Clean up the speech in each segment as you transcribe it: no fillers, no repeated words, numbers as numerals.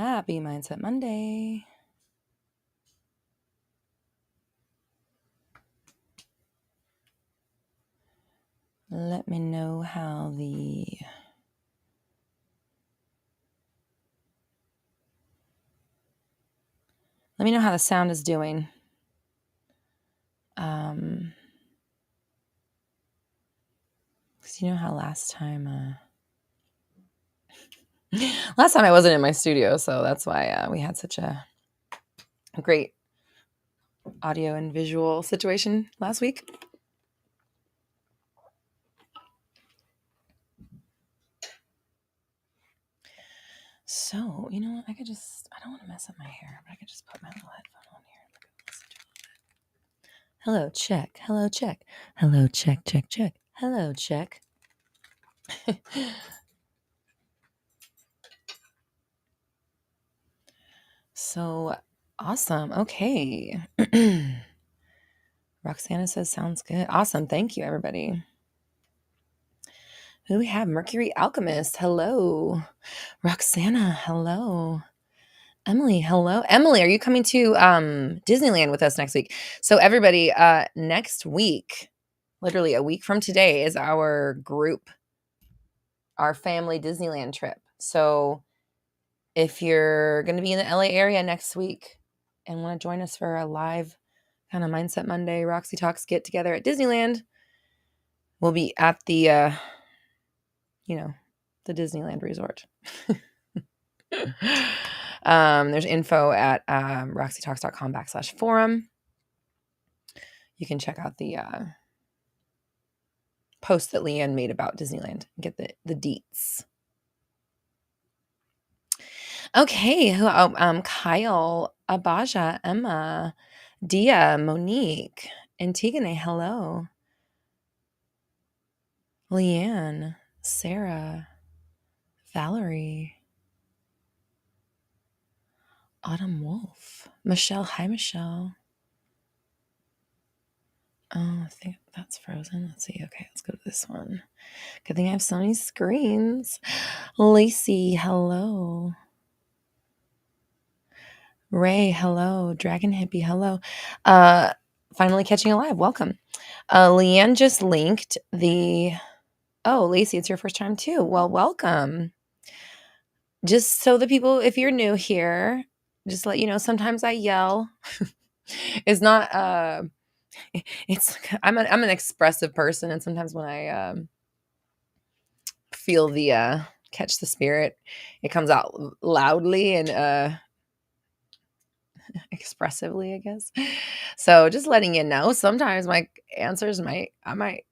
Happy Mindset Monday. Let me know how the sound is doing. Because you know how last time I wasn't in my studio, so that's why we had such a great audio and visual situation last week. So, you know what? I don't want to mess up my hair, but I could just put my little headphone on here. Hello, check. Hello, check. Hello, check, check, check. Hello, check. So awesome. Okay. Roxana says, sounds good. Awesome. Thank you, everybody. Who do we have? Mercury Alchemist. Hello. Roxana. Hello. Emily. Hello. Emily, are you coming to Disneyland with us next week? So everybody, next week, literally a week from today, is our family Disneyland trip. So if you're going to be in the LA area next week and want to join us for a live kind of Mindset Monday Roxy Talks get together at Disneyland, we'll be at the Disneyland resort. There's info at roxytalks.com/forum. You can check out the post that Leanne made about Disneyland and get the deets. Okay. Kyle, Abaja, Emma, Dia, Monique, Antigone, hello. Leanne, Sarah, Valerie, Autumn Wolf, Michelle. Hi, Michelle. Oh, I think that's frozen. Let's see. Okay, let's go to this one. Good thing I have so many screens. Lacey, hello. Ray, hello. Dragon Hippie, hello. Finally catching a live. Welcome. Leanne just linked the... Oh, Lacey, it's your first time too. Well, welcome. Just so the people, if you're new here, just let you know, sometimes I yell. It's not... I'm an expressive person, and sometimes when I feel the catch the spirit, it comes out loudly and expressively, I guess. So just letting you know, sometimes my answers I might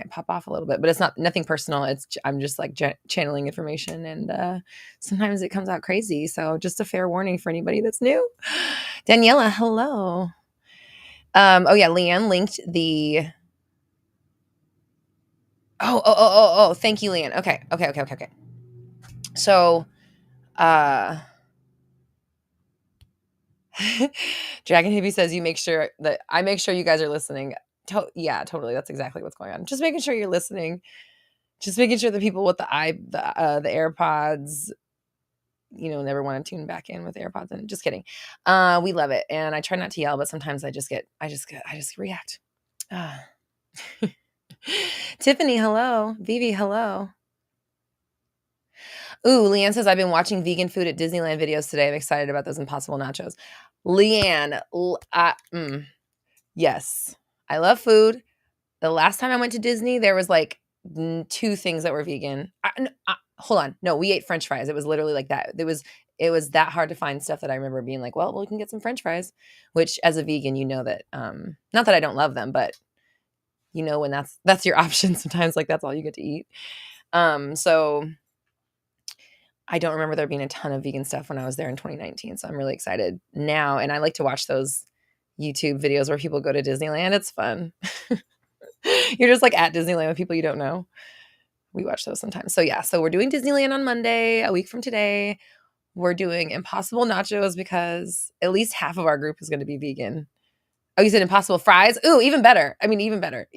pop off a little bit, but it's nothing personal. I'm just like channeling information, and sometimes it comes out crazy. So just a fair warning for anybody that's new. Daniela, hello. Oh yeah, Leanne linked the... Oh, thank you, Leanne. Okay. So, Dragon Hippie says I make sure you guys are listening. Yeah, totally. That's exactly what's going on. Just making sure you're listening. Just making sure the people with the AirPods, never want to tune back in with AirPods. And just kidding. We love it, and I try not to yell, but sometimes I just react. Tiffany, hello. Vivi, hello. Ooh, Leanne says, I've been watching vegan food at Disneyland videos today. I'm excited about those impossible nachos. Leanne, yes, I love food. The last time I went to Disney, there was like 2 things that were vegan. Hold on. No, we ate French fries. It was literally like that. It was that hard to find stuff that I remember being like, well, we can get some French fries, which as a vegan, that, not that I don't love them, but when that's your option sometimes, like that's all you get to eat. So I don't remember there being a ton of vegan stuff when I was there in 2019. So I'm really excited now. And I like to watch those YouTube videos where people go to Disneyland. It's fun. You're just like at Disneyland with people you don't know. We watch those sometimes. So yeah, so we're doing Disneyland on Monday, a week from today. We're doing Impossible Nachos because at least half of our group is going to be vegan. Oh, you said Impossible Fries? Ooh, even better. I mean, even better.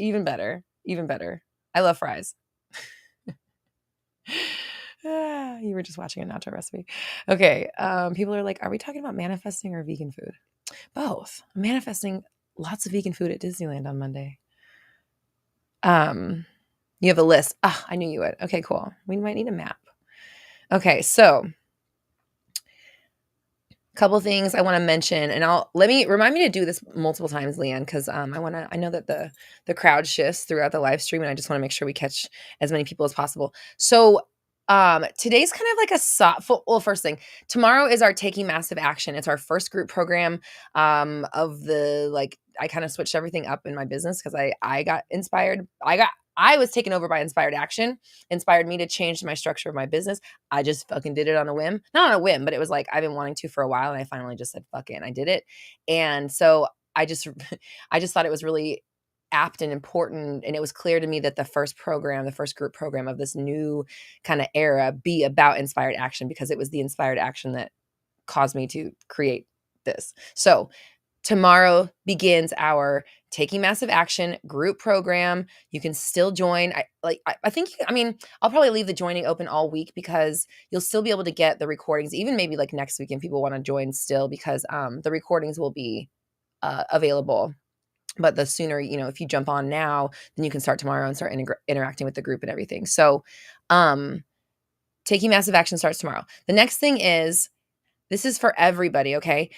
I love fries. You were just watching a nacho recipe. Okay. People are like, are we talking about manifesting or vegan food? Both. I'm manifesting lots of vegan food at Disneyland on Monday. You have a list. Ah, I knew you would. Okay, cool. We might need a map. Okay, so couple things I want to mention, and remind me to do this multiple times, Leanne, because I know that the crowd shifts throughout the live stream, and I just want to make sure we catch as many people as possible. So today's kind of like a soft, well, first thing, tomorrow is our Taking Massive Action. It's our first group program of the, like, I kind of switched everything up in my business because I got inspired. I was taken over by inspired action, inspired me to change my structure of my business. I just fucking did it on a whim. Not on a whim, but it was like I've been wanting to for a while, and I finally just said fuck it, and I did it. And so I just I just thought it was really apt and important, and it was clear to me that the first group program of this new kind of era be about inspired action, because it was the inspired action that caused me to create this. So tomorrow begins our Taking Massive Action group program. You can still join. I'll probably leave the joining open all week, because you'll still be able to get the recordings, even maybe like next week, and people want to join still, because the recordings will be available. But the sooner, if you jump on now, then you can start tomorrow and start interacting with the group and everything. So Taking Massive Action starts tomorrow. The next thing is, this is for everybody, okay?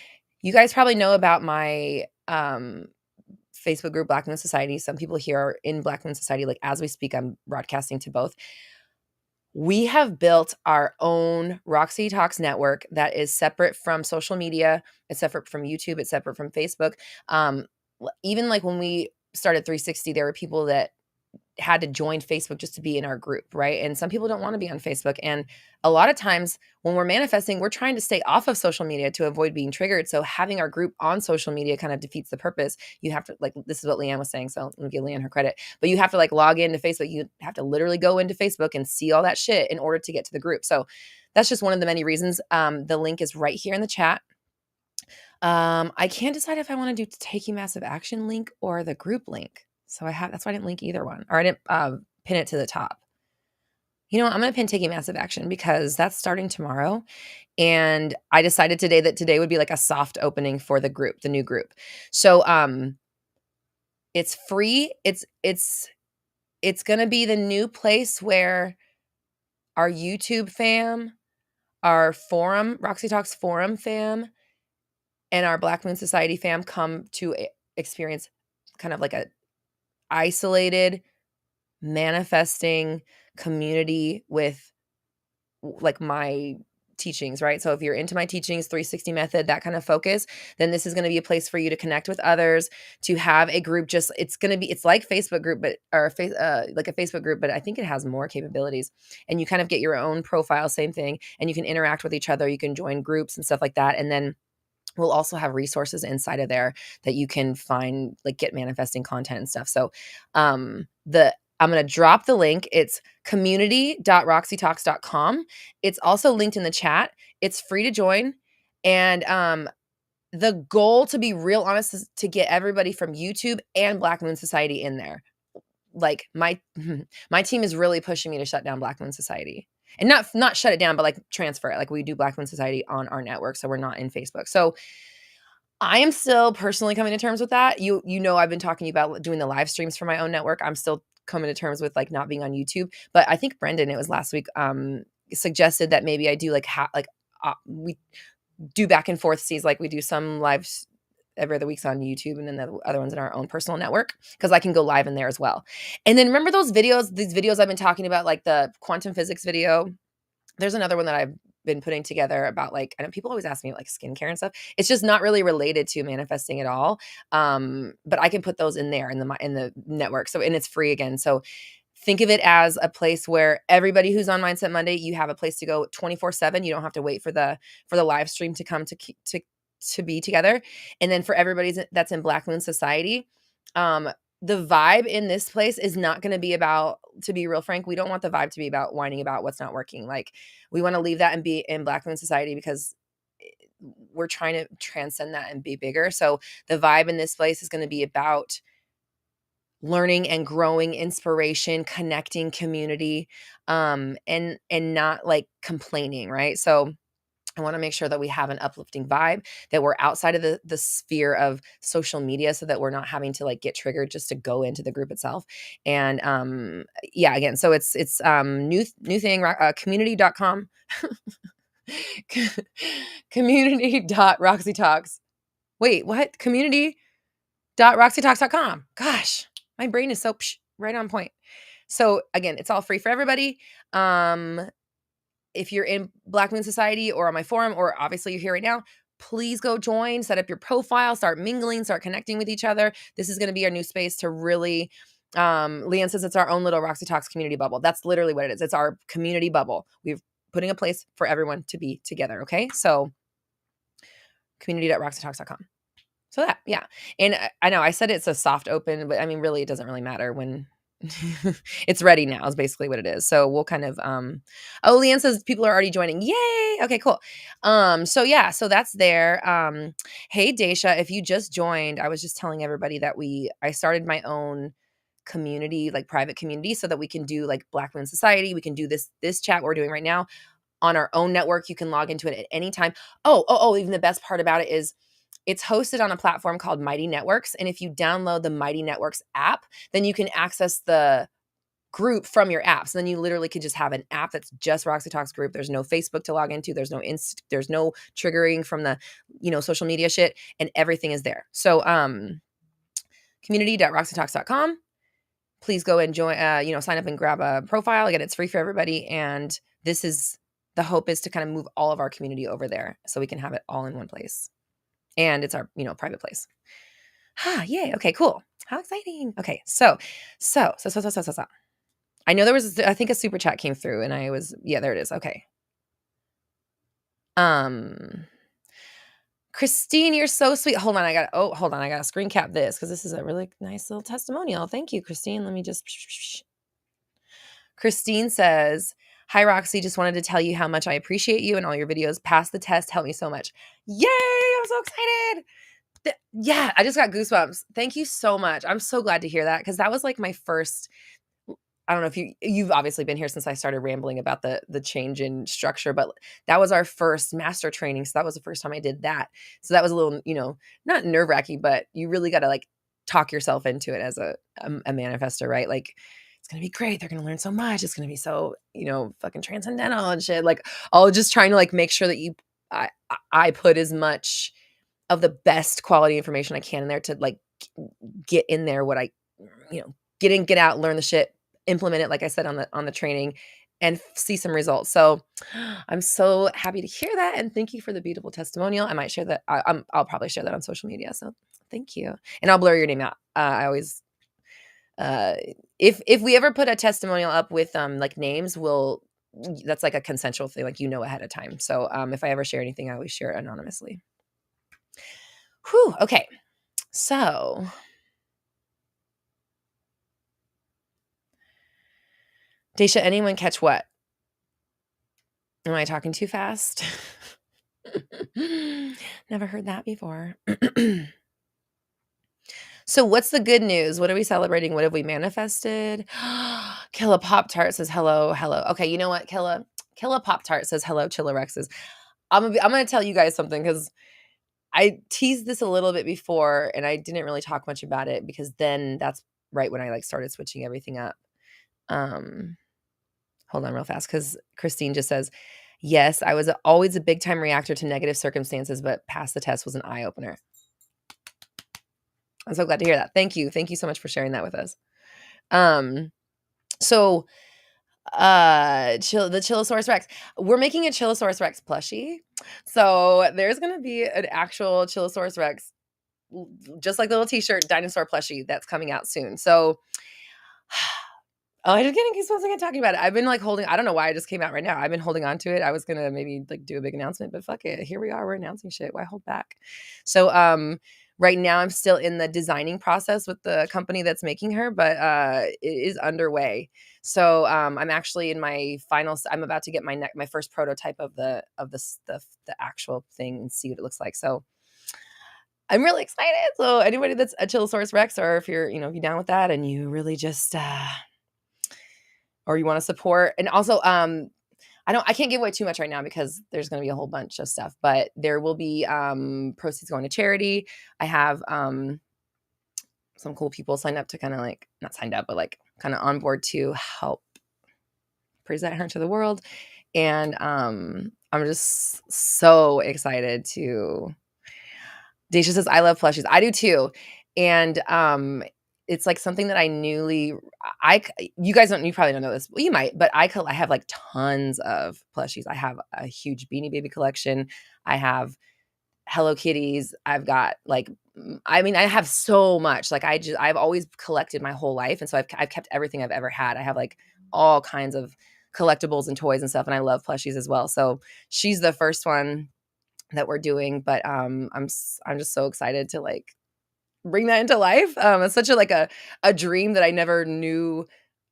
You guys probably know about my Facebook group, Black Moon Society. Some people here are in Black Moon Society. Like, as we speak, I'm broadcasting to both. We have built our own Roxy Talks network that is separate from social media. It's separate from YouTube. It's separate from Facebook. Even like when we started 360, there were people that had to join Facebook just to be in our group, right? And some people don't want to be on Facebook. And a lot of times when we're manifesting, we're trying to stay off of social media to avoid being triggered. So having our group on social media kind of defeats the purpose. You have to, like, this is what Leanne was saying, so let me give Leanne her credit. But you have to, like, log into Facebook. You have to literally go into Facebook and see all that shit in order to get to the group. So that's just one of the many reasons. The link is right here in the chat. I can't decide if I want to do Taking Massive Action link or the group link. So that's why I didn't link either one, or I didn't pin it to the top. You know what? I'm going to pin Taking Massive Action, because that's starting tomorrow. And I decided today that today would be like a soft opening for the group, the new group. So it's free. It's going to be the new place where our YouTube fam, our forum, Roxy Talks forum fam, and our Black Moon Society fam come to experience kind of like a isolated manifesting community with, like, my teachings, right? So if you're into my teachings, 360 method, that kind of focus, then this is going to be a place for you to connect with others, to have a group. It's like Facebook group, but like a Facebook group, but I think it has more capabilities, and you kind of get your own profile, same thing, and you can interact with each other. You can join groups and stuff like that. And then we'll also have resources inside of there that you can find, like, get manifesting content and stuff. So I'm going to drop the link. It's community.roxytalks.com. It's also linked in the chat. It's free to join. And the goal, to be real honest, is to get everybody from YouTube and Black Moon Society in there. Like, my team is really pushing me to shut down Black Moon Society. And not shut it down, but like transfer it. Like, we do Black Moon Society on our network, so we're not in Facebook. So I am still personally coming to terms with that. You know, I've been talking about doing the live streams for my own network. I'm still coming to terms with, like, not being on YouTube. But I think Brendan, it was last week, suggested that maybe I do we do back and forth sees, like, we do some lives every other week's on YouTube, and then the other ones in our own personal network, because I can go live in there as well. And then remember these videos I've been talking about, like the quantum physics video? There's another one that I've been putting together about, like, I know people always ask me, like, skincare and stuff. It's just not really related to manifesting at all. But I can put those in there in the network. So, and it's free again. So think of it as a place where everybody who's on Mindset Monday, you have a place to go 24/7. You don't have to wait for the live stream to come to be together. And then for everybody that's in Black Moon Society, the vibe in this place is not going to be about, to be real frank, we don't want the vibe to be about whining about what's not working. Like, we want to leave that and be in Black Moon Society, because we're trying to transcend that and be bigger. So the vibe in this place is going to be about learning and growing, inspiration, connecting, community, and not like complaining, right? So I want to make sure that we have an uplifting vibe, that we're outside of the sphere of social media so that we're not having to like get triggered just to go into the group itself. And yeah, again, so it's new thing, community.com. community.roxytalks. Wait, what? Community.roxytalks.com. Gosh, my brain is so right on point. So again, it's all free for everybody. If you're in Black Moon Society or on my forum, or obviously you're here right now, please go join, set up your profile, start mingling, start connecting with each other. This is going to be our new space to really, Leanne says it's our own little Roxy Talks community bubble. That's literally what it is. It's our community bubble. We're putting a place for everyone to be together. Okay. So community.roxytalks.com. So that, yeah. And I know I said it's a soft open, but I mean, really, it doesn't really matter when it's ready now is basically what it is. So we'll kind of, oh, Leanne says people are already joining. Yay. Okay, cool. So yeah, so that's there. Hey, Daisha, if you just joined, I was just telling everybody that I started my own community, like private community, so that we can do like Black Moon Society. We can do this chat we're doing right now on our own network. You can log into it at any time. Even the best part about it is it's hosted on a platform called Mighty Networks. And if you download the Mighty Networks app, then you can access the group from your app. So then you literally could just have an app that's just Roxy Talks group. There's no Facebook to log into. There's no triggering from the, social media shit, and everything is there. So, community.roxytalks.com. Please go and join, sign up and grab a profile. Again, it's free for everybody. And the hope is to kind of move all of our community over there so we can have it all in one place. And it's our, private place. Yay. Okay, cool. How exciting. Okay. So. I know there was, I think a super chat came through and there it is. Okay. Christine, you're so sweet. Hold on. I got to screen cap this because this is a really nice little testimonial. Thank you, Christine. Let me just. Christine says, hi, Roxy. Just wanted to tell you how much I appreciate you and all your videos. Pass the test. Help me so much. Yay. I'm so excited. Yeah, I just got goosebumps. Thank you so much. I'm so glad to hear that because that was like my first. I don't know if you've obviously been here since I started rambling about the change in structure, but that was our first master training. So that was the first time I did that. So that was a little, not nerve wracking, but you really got to like talk yourself into it as a manifestor, right? Like it's going to be great. They're going to learn so much. It's going to be so, fucking transcendental and shit. Like all just trying to like make sure that I put as much of the best quality information I can in there to like get in there what I, get in, get out, learn the shit, implement it, like I said, on the training and see some results. So I'm so happy to hear that. And thank you for the beautiful testimonial. I might share that. I'll probably share that on social media. So thank you. And I'll blur your name out. I always, if we ever put a testimonial up with, like names, that's like a consensual thing, like, ahead of time. So, if I ever share anything, I always share it anonymously. Whew. Okay. So Daisha, anyone catch what? Am I talking too fast? Never heard that before. So what's the good news? What are we celebrating? What have we manifested? Killa Pop Tart says hello. Okay, you know what, Killa Pop Tart says hello, Chillarexes. I'm gonna tell you guys something because I teased this a little bit before and I didn't really talk much about it because then that's right when I like started switching everything up. Hold on real fast because Christine just says, yes, I was always a big time reactor to negative circumstances, but pass the test was an eye opener. I'm so glad to hear that. Thank you. Thank you so much for sharing that with us. So the Chillosaurus Rex, we're making a Chillosaurus Rex plushie. So there's going to be an actual Chillosaurus Rex, just like the little t-shirt dinosaur plushie that's coming out soon. So I just getting goosebumps again talking about it. I've been like I don't know why it just came out right now. I've been holding on to it. I was going to maybe like do a big announcement, but fuck it. Here we are. We're announcing shit. Why hold back? So, right now I'm still in the designing process with the company that's making her, but, it is underway. So, I'm actually in my I'm about to get my first prototype of the actual thing and see what it looks like. So I'm really excited. So anybody that's a Chillosaurus Rex, or if you're, if you're down with that and you really just, or you want to support, and also, I can't give away too much right now because there's going to be a whole bunch of stuff, but there will be, proceeds going to charity. I have, some cool people signed up to kind of like, not signed up, but like kind of on board to help present her to the world. And, I'm just so excited to, Daisha says, I love plushies. I do too. And it's like something that you guys don't, you probably don't know this. Well, you might, but I have like tons of plushies. I have a huge Beanie Baby collection. I have Hello Kitties. I've got like, I have so much. Like I've always collected my whole life. And so I've kept everything I've ever had. I have like all kinds of collectibles and toys and stuff. And I love plushies as well. So she's the first one that we're doing, but I'm just so excited to like bring that into life. It's such a dream that I never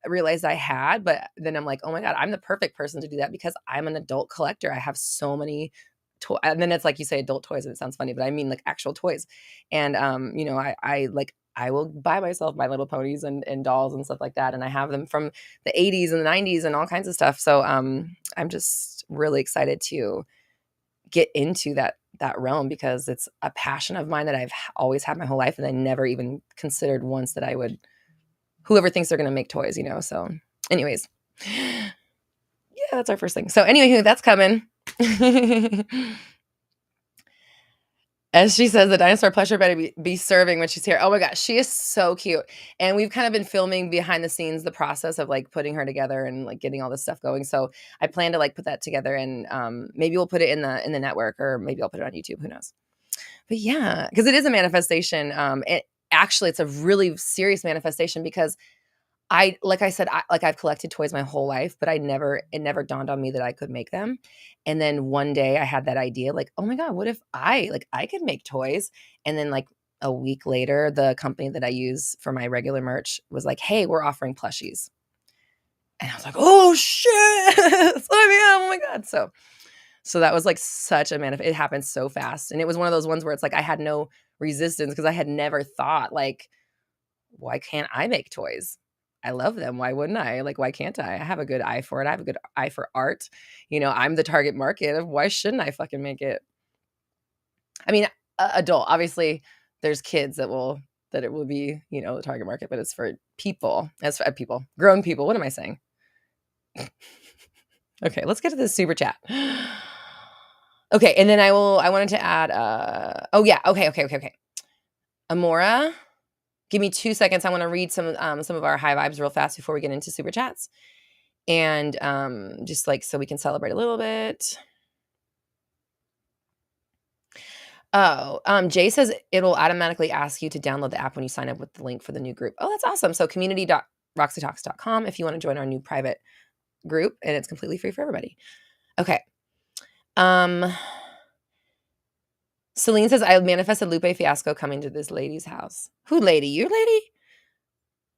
realized I had, but then I'm like, oh my God, I'm the perfect person to do that because I'm an adult collector. I have so many toys, and then it's like you say adult toys and it sounds funny, but I mean like actual toys. And I will buy myself My Little Ponies and dolls and stuff like that, and I have them from the 80s and the 90s and all kinds of stuff. So I'm just really excited to get into that realm because it's a passion of mine that I've always had my whole life, and I never even considered once that I would. Whoever thinks they're going to make toys, So, anyways, yeah, that's our first thing. So, anyway, that's coming. As she says, the dinosaur plushie better be serving when she's here. Oh my gosh, she is so cute. And we've kind of been filming behind the scenes the process of like putting her together and like getting all this stuff going. So I plan to like put that together, and maybe we'll put it in the network, or maybe I'll put it on YouTube. Who knows? But yeah, because it is a manifestation. It's a really serious manifestation because like I said, I've collected toys my whole life, but it never dawned on me that I could make them. And then one day I had that idea, like, oh my God, what if I could make toys? And then like a week later, the company that I use for my regular merch was like, hey, we're offering plushies. And I was like, oh shit, sign me up. Oh my God. So that was like such a it happened so fast. And it was one of those ones where it's like, I had no resistance because I had never thought like, why can't I make toys? I love them. Why wouldn't I? Like, why can't I? I have a good eye for it. I have a good eye for art. I'm the target market of why shouldn't I fucking make it? I mean, adult, obviously there's kids that it will be, the target market, but it's for people, grown people. What am I saying? Okay, let's get to this super chat. Okay. And then I wanted to add, okay. Amora, give me 2 seconds. I want to read some of our high vibes real fast before we get into super chats. And just like so we can celebrate a little bit. Oh, Jay says it'll automatically ask you to download the app when you sign up with the link for the new group. Oh, that's awesome. So community.roxytalks.com if you want to join our new private group, and it's completely free for everybody. Okay. Celine says, I manifested Lupe Fiasco coming to this lady's house. Who lady? You lady?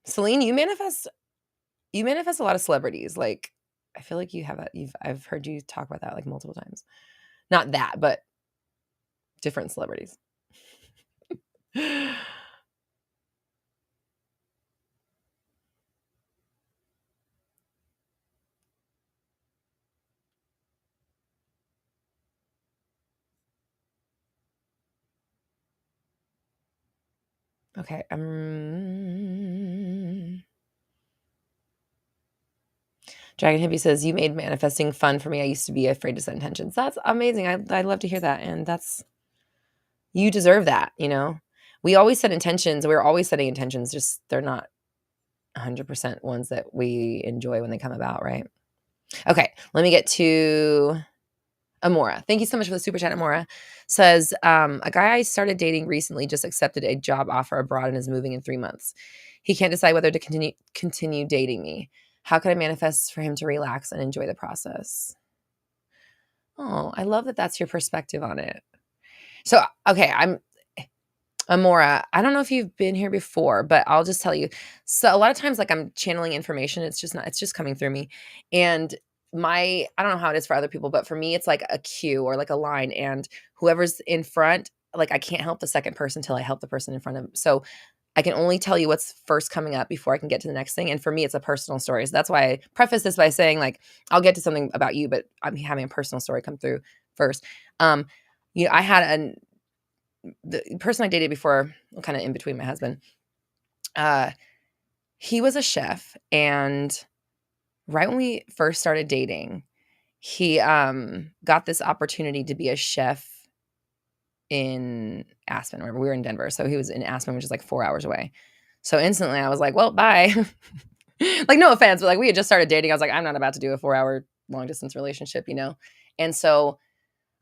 Celine, you manifest a lot of celebrities. Like, I feel like you have that. I've heard you talk about that like multiple times. Not that, but different celebrities. Okay. Dragon Hippie says, you made manifesting fun for me. I used to be afraid to set intentions. That's amazing. I'd love to hear that. And you deserve that. We always set intentions. We're always setting intentions. Just they're not 100% ones that we enjoy when they come about. Right. Okay. Let me get to Amora. Thank you so much for the super chat. Amora says, a guy I started dating recently just accepted a job offer abroad and is moving in 3 months. He can't decide whether to continue dating me. How can I manifest for him to relax and enjoy the process? Oh, I love that that's your perspective on it. So, okay, Amora, I don't know if you've been here before, but I'll just tell you. So a lot of times, like I'm channeling information. It's just coming through me. And I don't know how it is for other people, but for me, it's like a cue or like a line. And whoever's in front, like, I can't help the second person till I help the person in front of them. So I can only tell you what's first coming up before I can get to the next thing. And for me, it's a personal story. So that's why I preface this by saying, like, I'll get to something about you, but I'm having a personal story come through first. I had the person I dated before, kind of in between my husband, he was a chef. And right when we first started dating, he got this opportunity to be a chef in Aspen. Remember, we were in Denver. So he was in Aspen, which is like 4 hours away. So instantly I was like, well, bye. Like, no offense, but like we had just started dating. I was like, I'm not about to do a 4-hour long distance relationship, And so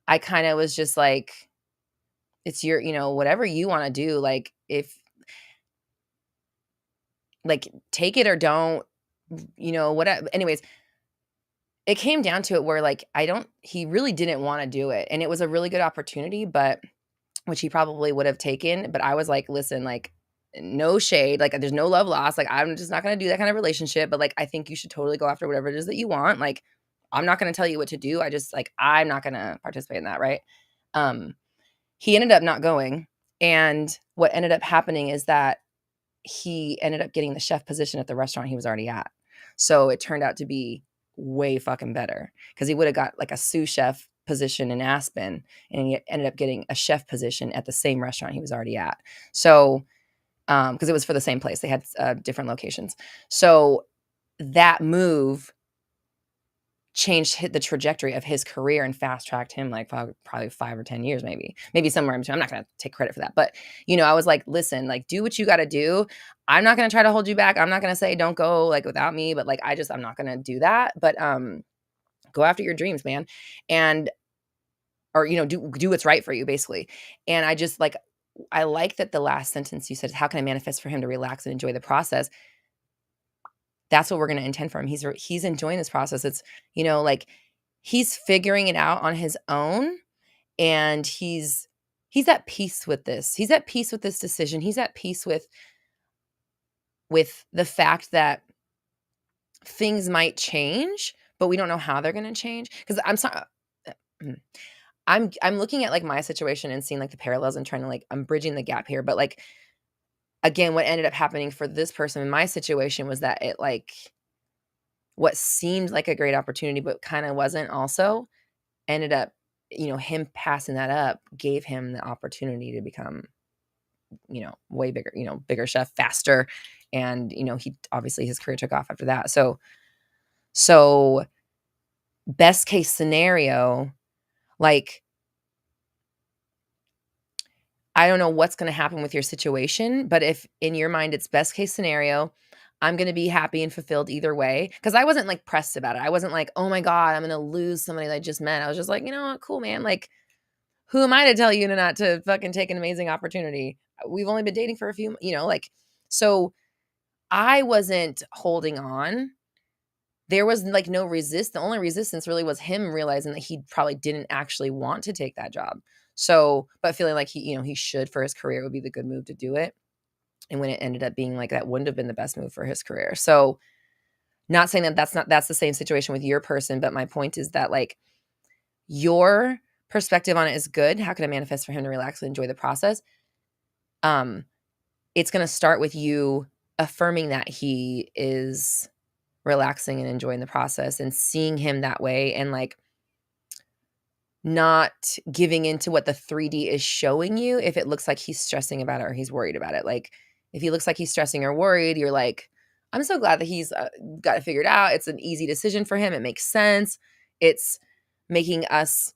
I kind of was just like, it's your, whatever you want to do. Like, if, like, take it or don't, whatever. Anyways, it came down to it where, like, he really didn't want to do it. And it was a really good opportunity, but which he probably would have taken. But I was like, listen, like, no shade. Like, there's no love lost. Like, I'm just not going to do that kind of relationship. But like, I think you should totally go after whatever it is that you want. Like, I'm not going to tell you what to do. I'm not going to participate in that. Right. He ended up not going. And what ended up happening is that he ended up getting the chef position at the restaurant he was already at. So it turned out to be way fucking better, because he would have got like a sous chef position in Aspen, and he ended up getting a chef position at the same restaurant he was already at. So, because it was for the same place, they had different locations. So that move changed the trajectory of his career and fast tracked him like probably 5 or 10 years, maybe somewhere in between. I'm not going to take credit for that, but I was like, listen, like, do what you got to do. I'm not going to try to hold you back. I'm not going to say don't go like without me, but like, I'm not going to do that. But go after your dreams, man. And, or, do what's right for you, basically. And I like that the last sentence you said, how can I manifest for him to relax and enjoy the process? That's what we're going to intend for him. He's enjoying this process. It's, like, he's figuring it out on his own, and he's at peace with this. He's at peace with this decision. He's at peace with the fact that things might change, but we don't know how they're going to change. Because I'm sorry, I'm looking at like my situation and seeing like the parallels and trying to, like, I'm bridging the gap here. But like, again, what ended up happening for this person in my situation was that it, like, what seemed like a great opportunity, but kind of wasn't, also ended up, him passing that up gave him the opportunity to become, way bigger, bigger chef faster. And, he obviously, his career took off after that. So best case scenario, like, I don't know what's going to happen with your situation, but if in your mind it's best case scenario, I'm going to be happy and fulfilled either way. Because I wasn't like pressed about it. I wasn't like, oh my God, I'm going to lose somebody that I just met. I was just like, you know what, cool, man. Like, who am I to tell you not to fucking take an amazing opportunity? We've only been dating for a few, like, so I wasn't holding on. There was like no resist. The only resistance really was him realizing that he probably didn't actually want to take that job. So, but feeling like he should for his career, would be the good move to do it. And when it ended up being like, that wouldn't have been the best move for his career. So, not saying that that's the same situation with your person, but my point is that, like, your perspective on it is good. How can I manifest for him to relax and enjoy the process? It's going to start with you affirming that he is relaxing and enjoying the process, and seeing him that way, and like, not giving into what the 3D is showing you if it looks like he's stressing about it or he's worried about it. Like, if he looks like he's stressing or worried, you're like, I'm so glad that he's got it figured out. It's an easy decision for him. It makes sense. It's making us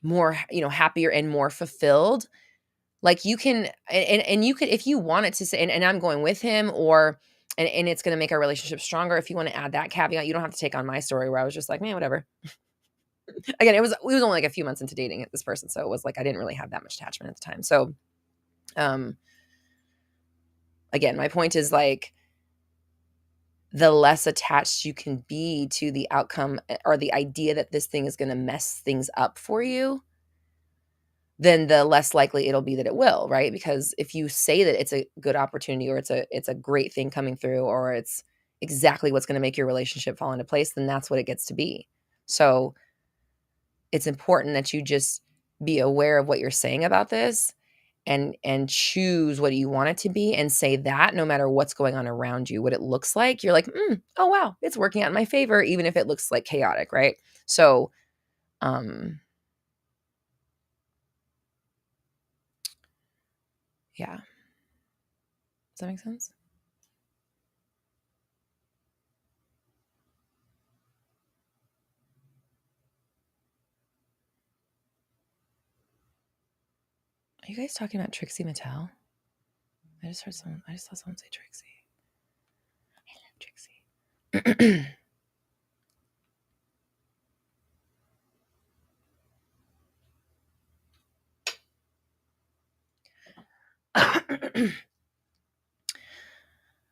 more, happier and more fulfilled. Like, you can, and you could, if you wanted to say, and I'm going with him, or, and it's going to make our relationship stronger. If you want to add that caveat, you don't have to take on my story where I was just like, man, whatever. Again, it was only like a few months into dating this person. So it was like, I didn't really have that much attachment at the time. So, again, my point is, like, the less attached you can be to the outcome or the idea that this thing is going to mess things up for you, then the less likely it'll be that it will, right? Because if you say that it's a good opportunity, or it's a great thing coming through, or it's exactly what's going to make your relationship fall into place, then that's what it gets to be. So it's important that you just be aware of what you're saying about this and choose what you want it to be and say that no matter what's going on around you, what it looks like, you're like, oh wow, it's working out in my favor, even if it looks like chaotic, right? So yeah. Does that make sense? Are you guys talking about Trixie Mattel? I just saw someone say Trixie. I love Trixie.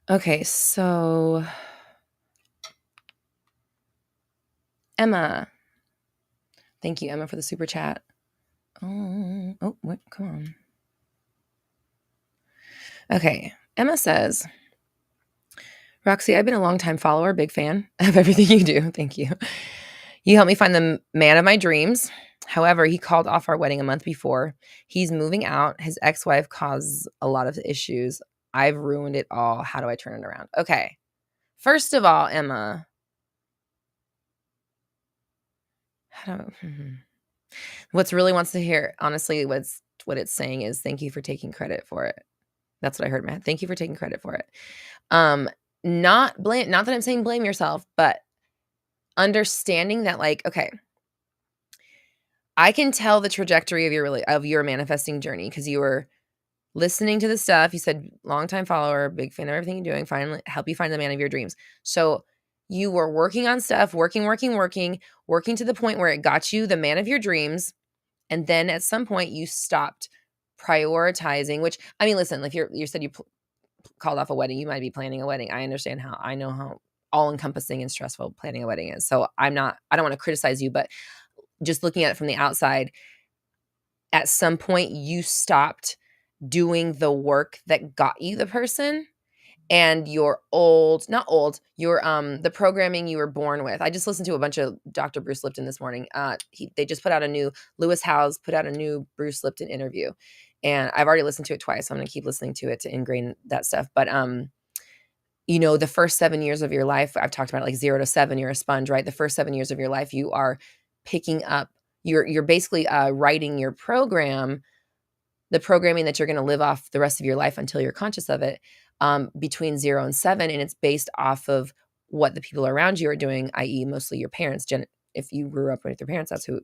Okay, so Emma. Thank you, Emma, for the super chat. Oh, what? Come on. Okay, Emma says, Roxy, I've been a long-time follower, big fan of everything you do. Thank you. You helped me find the man of my dreams. However, he called off our wedding a month before. He's moving out. His ex-wife caused a lot of issues. I've ruined it all. How do I turn it around? Okay. First of all, Emma, what's really wants to hear, honestly, what it's saying is thank you for taking credit for it. That's what I heard, Matt. Thank you for taking credit for it. Not that I'm saying blame yourself, but understanding that, like, okay, I can tell the trajectory of your manifesting journey because you were listening to the stuff. You said longtime follower, big fan of everything you're doing. Finally, help you find the man of your dreams. So you were working on stuff, working to the point where it got you the man of your dreams. And then at some point you stopped prioritizing, which, I mean, listen, if you said you called off a wedding, you might be planning a wedding. I know how all encompassing and stressful planning a wedding is. So I don't want to criticize you, but just looking at it from the outside, at some point you stopped doing the work that got you the person, and your the programming you were born with. I just listened to a bunch of Dr. Bruce Lipton this morning. They just put out Lewis Howes put out a new Bruce Lipton interview, and I've already listened to it twice. So I'm going to keep listening to it to ingrain that stuff. But the first 7 years of your life, I've talked about it, like 0 to 7, you're a sponge, right? The first 7 years of your life, you are picking up, you're basically writing your program, the programming that you're going to live off the rest of your life until you're conscious of it, between 0 and 7. And it's based off of what the people around you are doing, i.e. mostly your parents. If you grew up with your parents, that's who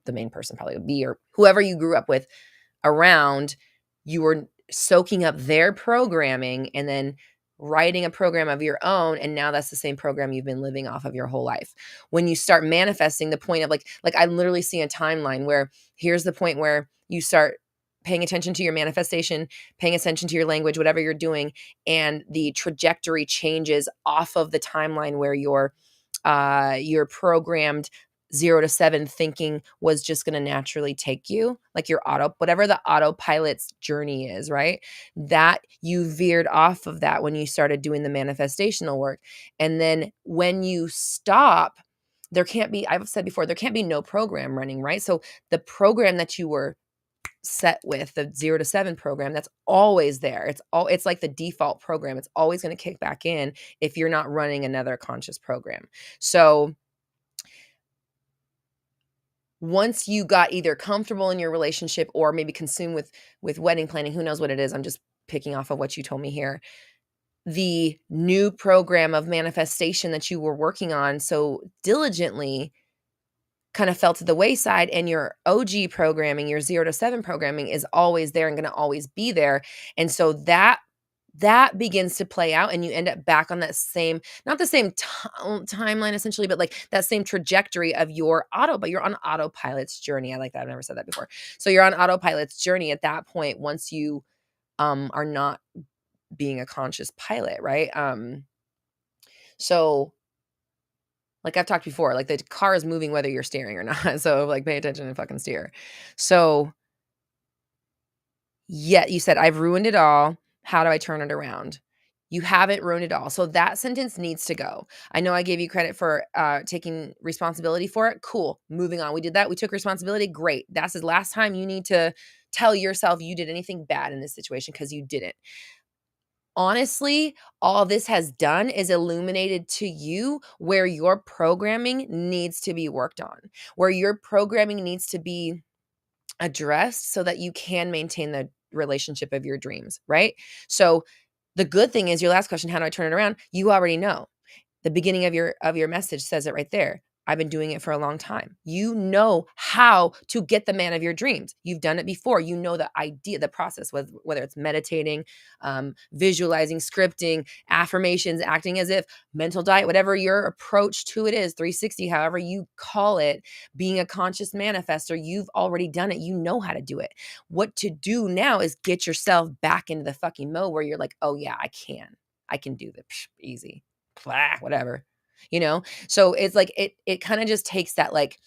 the main person probably would be, or whoever you grew up with around, you were soaking up their programming and then writing a program of your own, and now that's the same program you've been living off of your whole life. When you start manifesting, the point of like I literally see a timeline where here's the point where you start paying attention to your manifestation, paying attention to your language, whatever you're doing, and the trajectory changes off of the timeline where your programmed 0 to 7 thinking was just going to naturally take you, like whatever the autopilot's journey is, right? That you veered off of that when you started doing the manifestational work. And then when you stop, I've said before, there can't be no program running, right? So the program that you were set with, the 0 to 7 program, that's always there. It's like the default program. It's always going to kick back in if you're not running another conscious program. So once you got either comfortable in your relationship or maybe consumed with wedding planning, who knows what it is, I'm just picking off of what you told me here, the new program of manifestation that you were working on so diligently kind of fell to the wayside, and your OG programming, your 0 to 7 programming, is always there and going to always be there. And so that begins to play out, and you end up back on that same, not the same timeline essentially, but like that same trajectory of but you're on autopilot's journey. I like that. I've never said that before. So you're on autopilot's journey at that point, once you are not being a conscious pilot, right? So like I've talked before, like the car is moving whether you're steering or not. So like pay attention and fucking steer. So yeah, you said, I've ruined it all. How do I turn it around? You haven't ruined it all. So that sentence needs to go. I know I gave you credit for taking responsibility for it. Cool. Moving on. We did that. We took responsibility. Great. That's the last time you need to tell yourself you did anything bad in this situation, because you didn't. Honestly, all this has done is illuminated to you where your programming needs to be worked on, where your programming needs to be addressed so that you can maintain the relationship of your dreams, right? So the good thing is, your last question, how do I turn it around? You already know. The beginning of your message says it right there. I've been doing it for a long time. You know how to get the man of your dreams. You've done it before. You know the idea, the process, whether it's meditating, visualizing, scripting, affirmations, acting as if, mental diet, whatever your approach to it is, 360, however you call it, being a conscious manifester, you've already done it. You know how to do it. What to do now is get yourself back into the fucking mode where you're like, oh yeah, I can do this. Easy. Whatever, so it's like it kind of just takes that, like,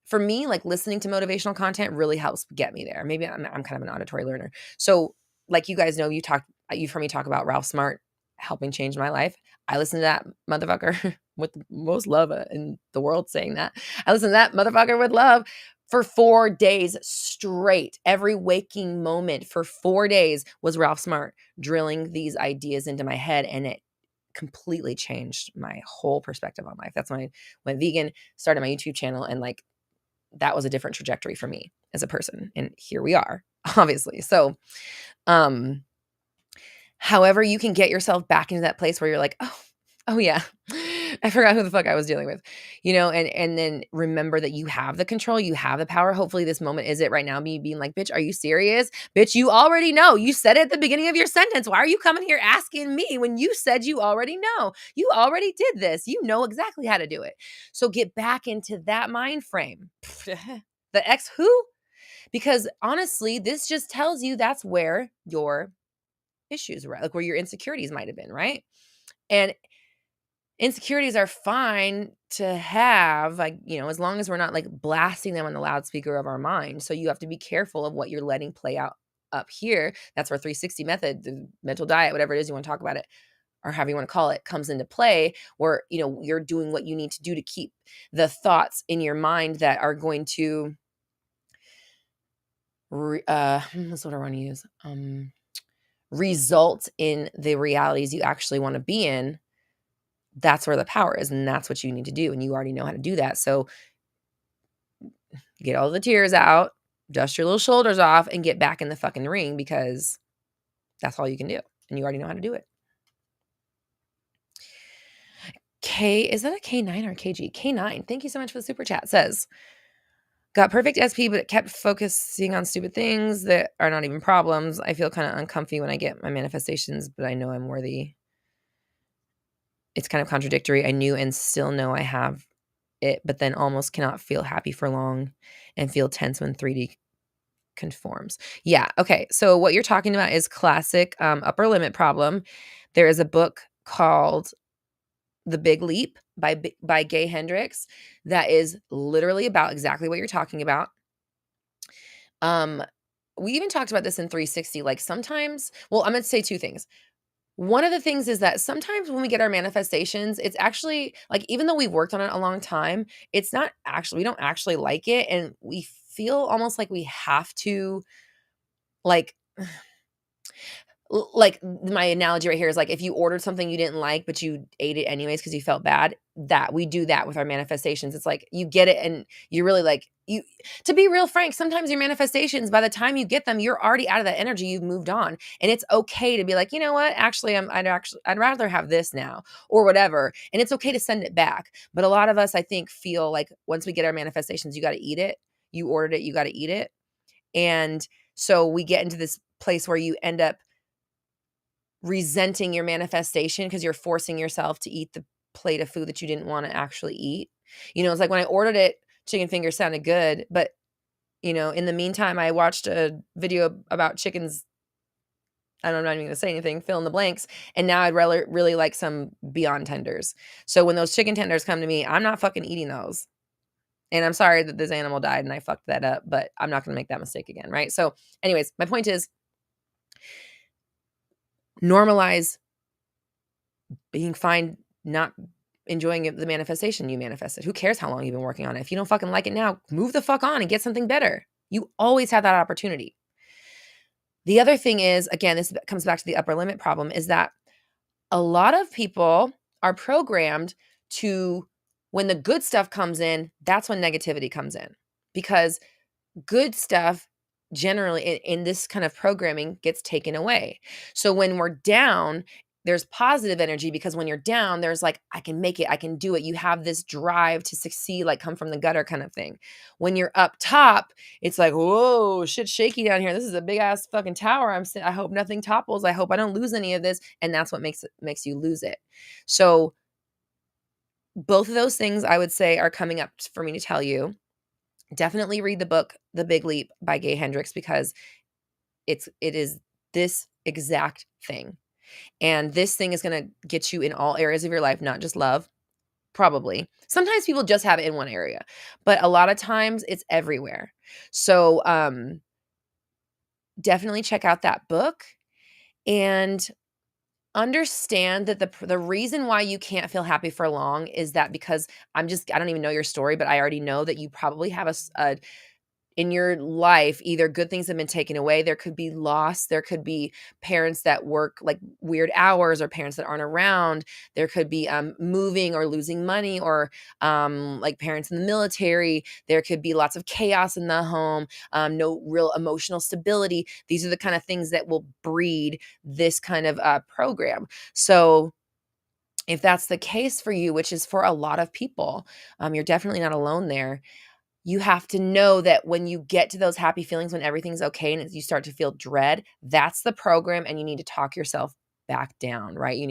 for me, like, listening to motivational content really helps get me there. Maybe I'm kind of an auditory learner. So, like, you guys know, you've heard me talk about Ralph Smart helping change my life. I listen to that motherfucker with the most love in the world, saying that I listen to that motherfucker with love for 4 days straight. Every waking moment for 4 days was Ralph Smart drilling these ideas into my head, and it completely changed my whole perspective on life. That's when I went vegan, started my YouTube channel, and like, that was a different trajectory for me as a person. And here we are, obviously. So, however you can get yourself back into that place where you're like, oh yeah, I forgot who the fuck I was dealing with, and then remember that you have the control, you have the power. Hopefully this moment is it right now, me being like, bitch, are you serious? Bitch, you already know. You said it at the beginning of your sentence. Why are you coming here asking me when you said you already know? You already did this. You know exactly how to do it. So get back into that mind frame. The ex who? Because honestly, this just tells you that's where your issues were, like where your insecurities might have been, right? And insecurities are fine to have, like, as long as we're not like blasting them on the loudspeaker of our mind. So you have to be careful of what you're letting play out up here. That's where 360 method, the mental diet, whatever it is you want to talk about it, or however you want to call it, comes into play, where, you're doing what you need to do to keep the thoughts in your mind that are going to, what's what I want to use, result in the realities you actually want to be in. That's where the power is, and that's what you need to do, and you already know how to do that. So get all the tears out, dust your little shoulders off, and get back in the fucking ring, because that's all you can do, and you already know how to do it. Is that a K9 or KG? K9, thank you so much for the super chat, says, got perfect SP, but it kept focusing on stupid things that are not even problems. I feel kind of uncomfy when I get my manifestations, but I know I'm worthy. It's kind of contradictory. I knew and still know I have it, but then almost cannot feel happy for long and feel tense when 3D conforms. Yeah. Okay. So what you're talking about is classic upper limit problem. There is a book called The Big Leap by Gay Hendricks that is literally about exactly what you're talking about. We even talked about this in 360. Like, sometimes, well, I'm going to say two things. One of the things is that sometimes when we get our manifestations, it's actually like, even though we've worked on it a long time, it's not actually, we don't actually like it. And we feel almost like we have to, like, like my analogy right here is like, if you ordered something you didn't like, but you ate it anyways because you felt bad, that we do that with our manifestations. It's like, you get it and you really like, you, to be real frank, sometimes your manifestations, by the time you get them, you're already out of that energy. You've moved on, and it's okay to be like, you know what, actually, I'd rather have this now, or whatever. And it's okay to send it back. But a lot of us, I think, feel like once we get our manifestations, you got to eat it. You ordered it, you got to eat it. And so we get into this place where you end up resenting your manifestation because you're forcing yourself to eat the plate of food that you didn't want to actually eat. It's like when I ordered it, chicken fingers sounded good, but in the meantime, I watched a video about chickens. I'm not even going to say anything, fill in the blanks. And now I'd really like some Beyond tenders. So when those chicken tenders come to me, I'm not fucking eating those. And I'm sorry that this animal died and I fucked that up, but I'm not going to make that mistake again. Right. So anyways, my point is, normalize being fine, not enjoying the manifestation you manifested. Who cares how long you've been working on it? If you don't fucking like it now, move the fuck on and get something better. You always have that opportunity. The other thing is, again, this comes back to the upper limit problem, is that a lot of people are programmed to, when the good stuff comes in, that's when negativity comes in. Because good stuff generally in this kind of programming gets taken away. So when we're down, there's positive energy, because when you're down, there's like, I can make it, I can do it. You have this drive to succeed, like come from the gutter kind of thing. When you're up top, it's like, whoa, shit's shaky down here. This is a big ass fucking tower. I hope nothing topples. I hope I don't lose any of this. And that's what makes you lose it. So both of those things I would say are coming up for me to tell you. Definitely read the book The Big Leap by Gay Hendricks, because it is this exact thing. And this thing is going to get you in all areas of your life, not just love. Probably. Sometimes people just have it in one area, but a lot of times it's everywhere. So definitely check out that book and understand that the reason why you can't feel happy for long is that because I don't even know your story, but I already know that you probably have a in your life, either good things have been taken away. There could be loss. There could be parents that work like weird hours, or parents that aren't around. There could be moving or losing money, or like parents in the military. There could be lots of chaos in the home, no real emotional stability. These are the kind of things that will breed this kind of program. So if that's the case for you, which is for a lot of people, you're definitely not alone there. You have to know that when you get to those happy feelings, when everything's okay and you start to feel dread, that's the program, and you need to talk yourself back down, right?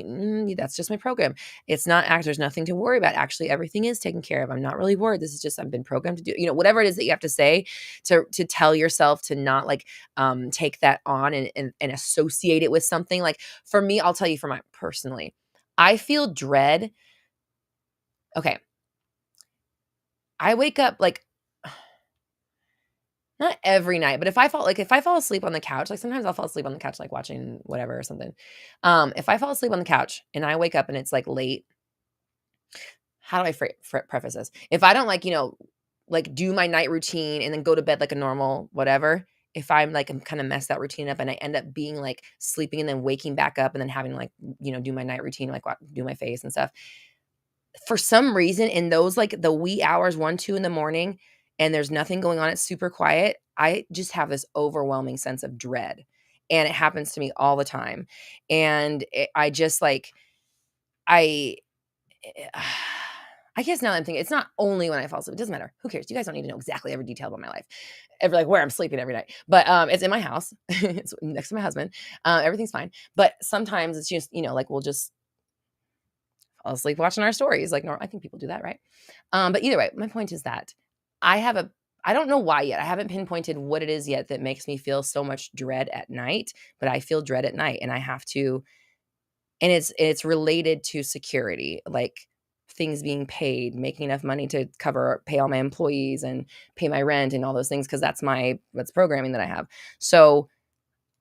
That's just my program. It's not there's nothing to worry about. Actually, everything is taken care of. I'm not really worried. This is just, I've been programmed to do, whatever it is that you have to say to tell yourself to not like take that on and associate it with something. Like for me, I'll tell you personally, I feel dread. Okay. I wake up like, not every night, but if I fall asleep on the couch, like sometimes I'll fall asleep on the couch, like watching whatever or something. If I fall asleep on the couch and I wake up and it's like late, how do I preface this? If I don't like do my night routine and then go to bed like a normal whatever, if I'm kind of mess that routine up and I end up being like sleeping and then waking back up and then having like, do my night routine, like do my face and stuff. For some reason in those like the wee hours, 1, 2 in the morning, and there's nothing going on, it's super quiet, I just have this overwhelming sense of dread. And it happens to me all the time. And I just like, I, I guess now that I'm thinking, it's not only when I fall asleep. It doesn't matter. Who cares? You guys don't need to know exactly every detail about my life, like where I'm sleeping every night. But it's in my house. It's next to my husband. Everything's fine. But sometimes it's just, like we'll just fall asleep watching our stories. Like, I think people do that, right? But either way, my point is that I don't know why yet. I haven't pinpointed what it is yet that makes me feel so much dread at night, but I feel dread at night, and I have to, and it's related to security, like things being paid, making enough money to pay all my employees and pay my rent and all those things, because that's programming that I have. So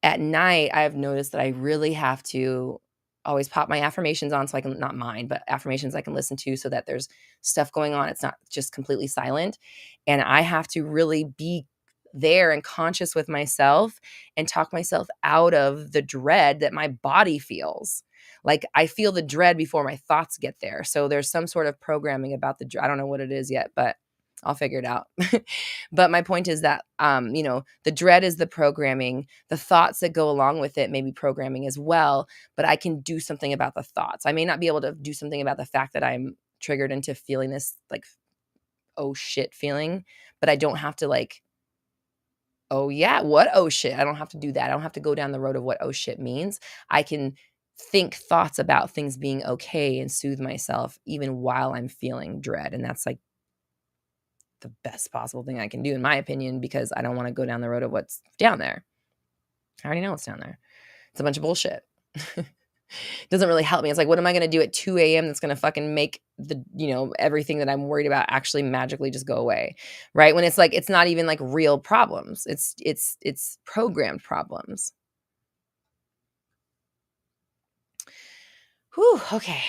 at night, I've noticed that I really have to always pop my affirmations on, so I can, not mine, but affirmations I can listen to, so that there's stuff going on. It's not just completely silent. And I have to really be there and conscious with myself and talk myself out of the dread that my body feels. Like I feel the dread before my thoughts get there. So there's some sort of programming about I don't know what it is yet, but I'll figure it out. But my point is that, the dread is the programming. The thoughts that go along with it may be programming as well, but I can do something about the thoughts. I may not be able to do something about the fact that I'm triggered into feeling this like, oh shit feeling, but I don't have to like, oh yeah, what oh shit? I don't have to do that. I don't have to go down the road of what oh shit means. I can think thoughts about things being okay and soothe myself even while I'm feeling dread. And that's like the best possible thing I can do, in my opinion, because I don't want to go down the road of what's down there. I already know what's down there. It's a bunch of bullshit. Doesn't really help me. It's like, what am I going to do at 2 a.m. that's going to fucking make everything that I'm worried about actually magically just go away, right? When it's like, it's not even like real problems. It's programmed problems. Whew, okay.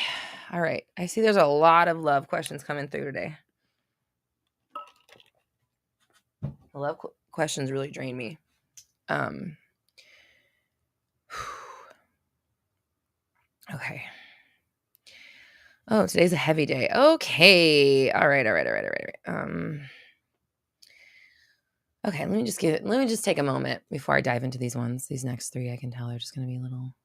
All right. I see there's a lot of love questions coming through today. The love questions really drain me. Okay. Oh, today's a heavy day. Okay. All right. Okay, let me just take a moment before I dive into these ones. These next three I can tell are just gonna be a little.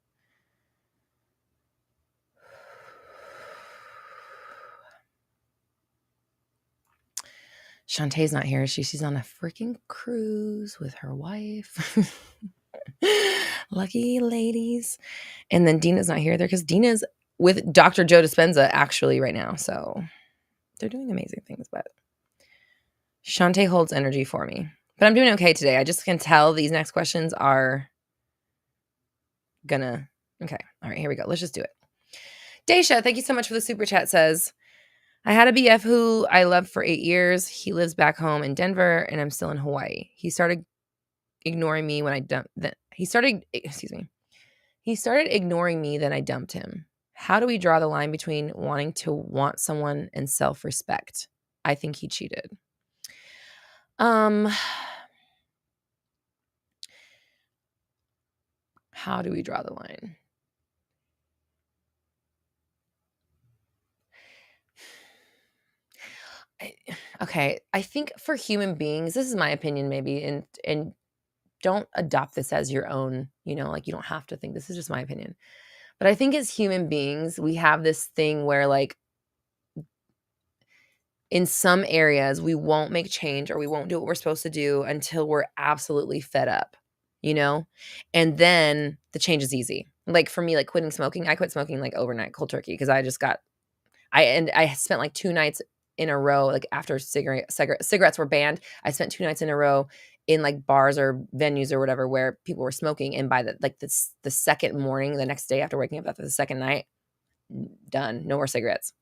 Shantae's not here. She's on a freaking cruise with her wife. Lucky ladies. And then Dina's not here there because Dina's with Dr. Joe Dispenza actually right now. So they're doing amazing things, but Shantae holds energy for me. But I'm doing okay today. I just can tell these next questions are gonna. Okay. All right, here we go. Let's just do it. Daisha, thank you so much for the super chat. Says, I had a BF who I loved for 8 years. He lives back home in Denver and I'm still in Hawaii. He started ignoring me when I dumped. He started ignoring me, then I dumped him. How do we draw the line between wanting to want someone and self-respect? I think he cheated. How do we draw the line? Okay, I think for human beings, this is my opinion maybe, and don't adopt this as your own, like you don't have to think, this is just my opinion. But I think as human beings, we have this thing where like in some areas we won't make change or we won't do what we're supposed to do until we're absolutely fed up, and then the change is easy. Like for me, like quitting smoking, I quit smoking like overnight, cold turkey, because I spent like 2 nights in a row, like after cigarettes were banned, I spent 2 nights in a row in like bars or venues or whatever where people were smoking, and by the second morning, the next day after waking up after the second night, done, no more cigarettes.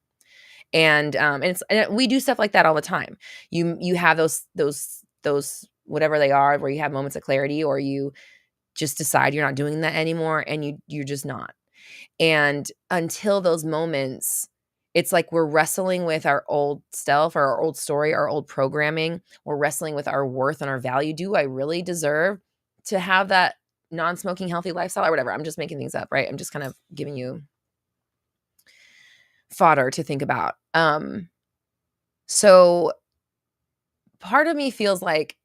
And we do stuff like that all the time. You have those whatever they are, where you have moments of clarity, or you just decide you're not doing that anymore, and you're just not. And until those moments, it's like we're wrestling with our old self, or our old story, our old programming. We're wrestling with our worth and our value. Do I really deserve to have that non-smoking healthy lifestyle or whatever? I'm just making things up, right? I'm just kind of giving you fodder to think about. So part of me feels like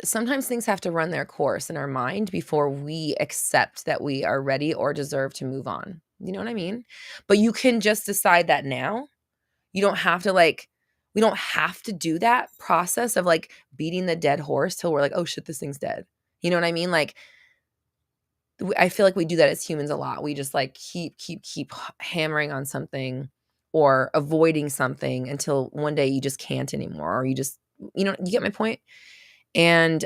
sometimes things have to run their course in our mind before we accept that we are ready or deserve to move on. You know what I mean? But you can just decide that now. You don't have to we don't have to do that process of like beating the dead horse till we're like, oh shit, this thing's dead. You know what I mean? Like, I feel like we do that as humans a lot. We just like keep hammering on something or avoiding something until one day you just can't anymore, or you just, you get my point? And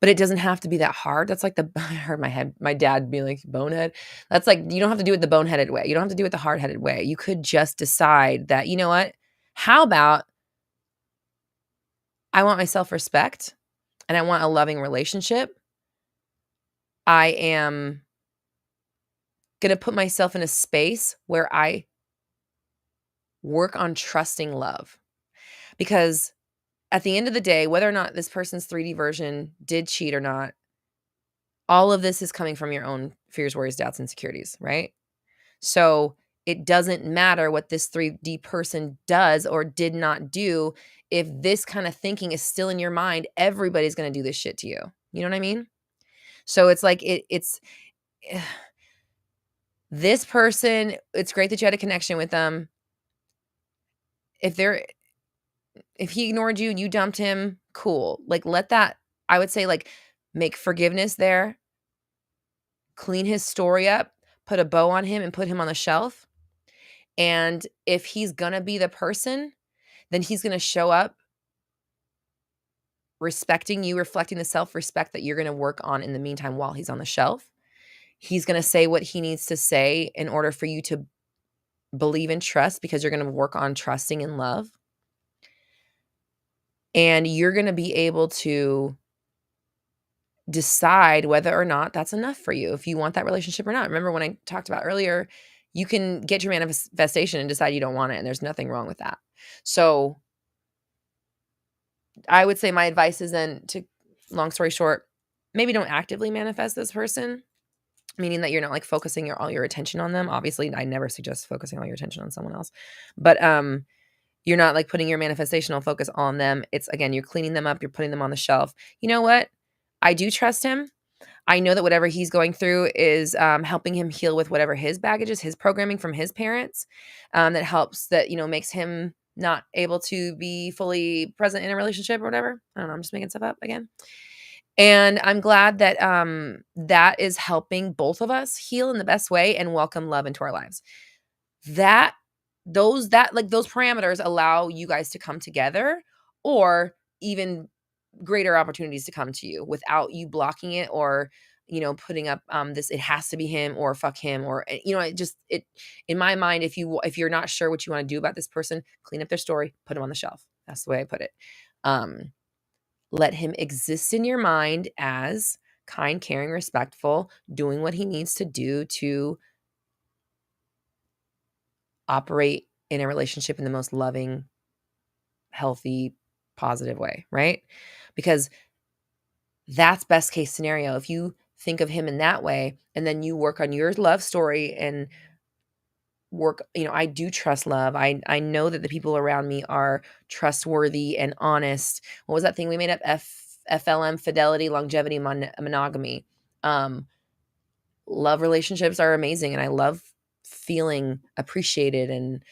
but it doesn't have to be that hard. That's like I heard my dad be like, bonehead. That's like, you don't have to do it the boneheaded way. You don't have to do it the hard-headed way. You could just decide that, you know what? How about I want my self-respect and I want a loving relationship. I am going to put myself in a space where I work on trusting love. Because at the end of the day, whether or not this person's 3D version did cheat or not, all of this is coming from your own fears, worries, doubts, insecurities, right? So it doesn't matter what this 3D person does or did not do. If this kind of thinking is still in your mind, everybody's going to do this shit to you. You know what I mean? So it's like, it's this person, it's great that you had a connection with them. If he ignored you and you dumped him, cool. Like, let that, I would say, like, make forgiveness there, clean his story up, put a bow on him and put him on the shelf. And if he's gonna be the person, then he's gonna show up respecting you, reflecting the self-respect that you're gonna work on in the meantime while he's on the shelf. He's gonna say what he needs to say in order for you to believe and trust, because you're gonna work on trusting and love. And you're gonna be able to decide whether or not that's enough for you, if you want that relationship or not. Remember when I talked about earlier, you can get your manifestation and decide you don't want it, and there's nothing wrong with that. So I would say my advice is then to, long story short, maybe don't actively manifest this person, meaning that you're not like focusing all your attention on them. Obviously, I never suggest focusing all your attention on someone else, but you're not like putting your manifestational focus on them. It's, again, you're cleaning them up, you're putting them on the shelf. You know what? I do trust him. I know that whatever he's going through is helping him heal with whatever his baggage is, his programming from his parents, that helps, that, makes him not able to be fully present in a relationship or whatever. I don't know. I'm just making stuff up again. And I'm glad that that is helping both of us heal in the best way and welcome love into our lives. Those parameters allow you guys to come together, or even greater opportunities to come to you without you blocking it, or putting up this it has to be him or fuck him, or it in my mind, if you're not sure what you want to do about this person, clean up their story, put them on the shelf. That's the way I put it. Let him exist in your mind as kind, caring, respectful, doing what he needs to do to operate in a relationship in the most loving, healthy, positive way, right? Because that's best case scenario. If you think of him in that way, and then you work on your love story and work, I do trust love. I know that the people around me are trustworthy and honest. What was that thing we made up? FLM, fidelity, longevity, monogamy. Love relationships are amazing, and I love feeling appreciated and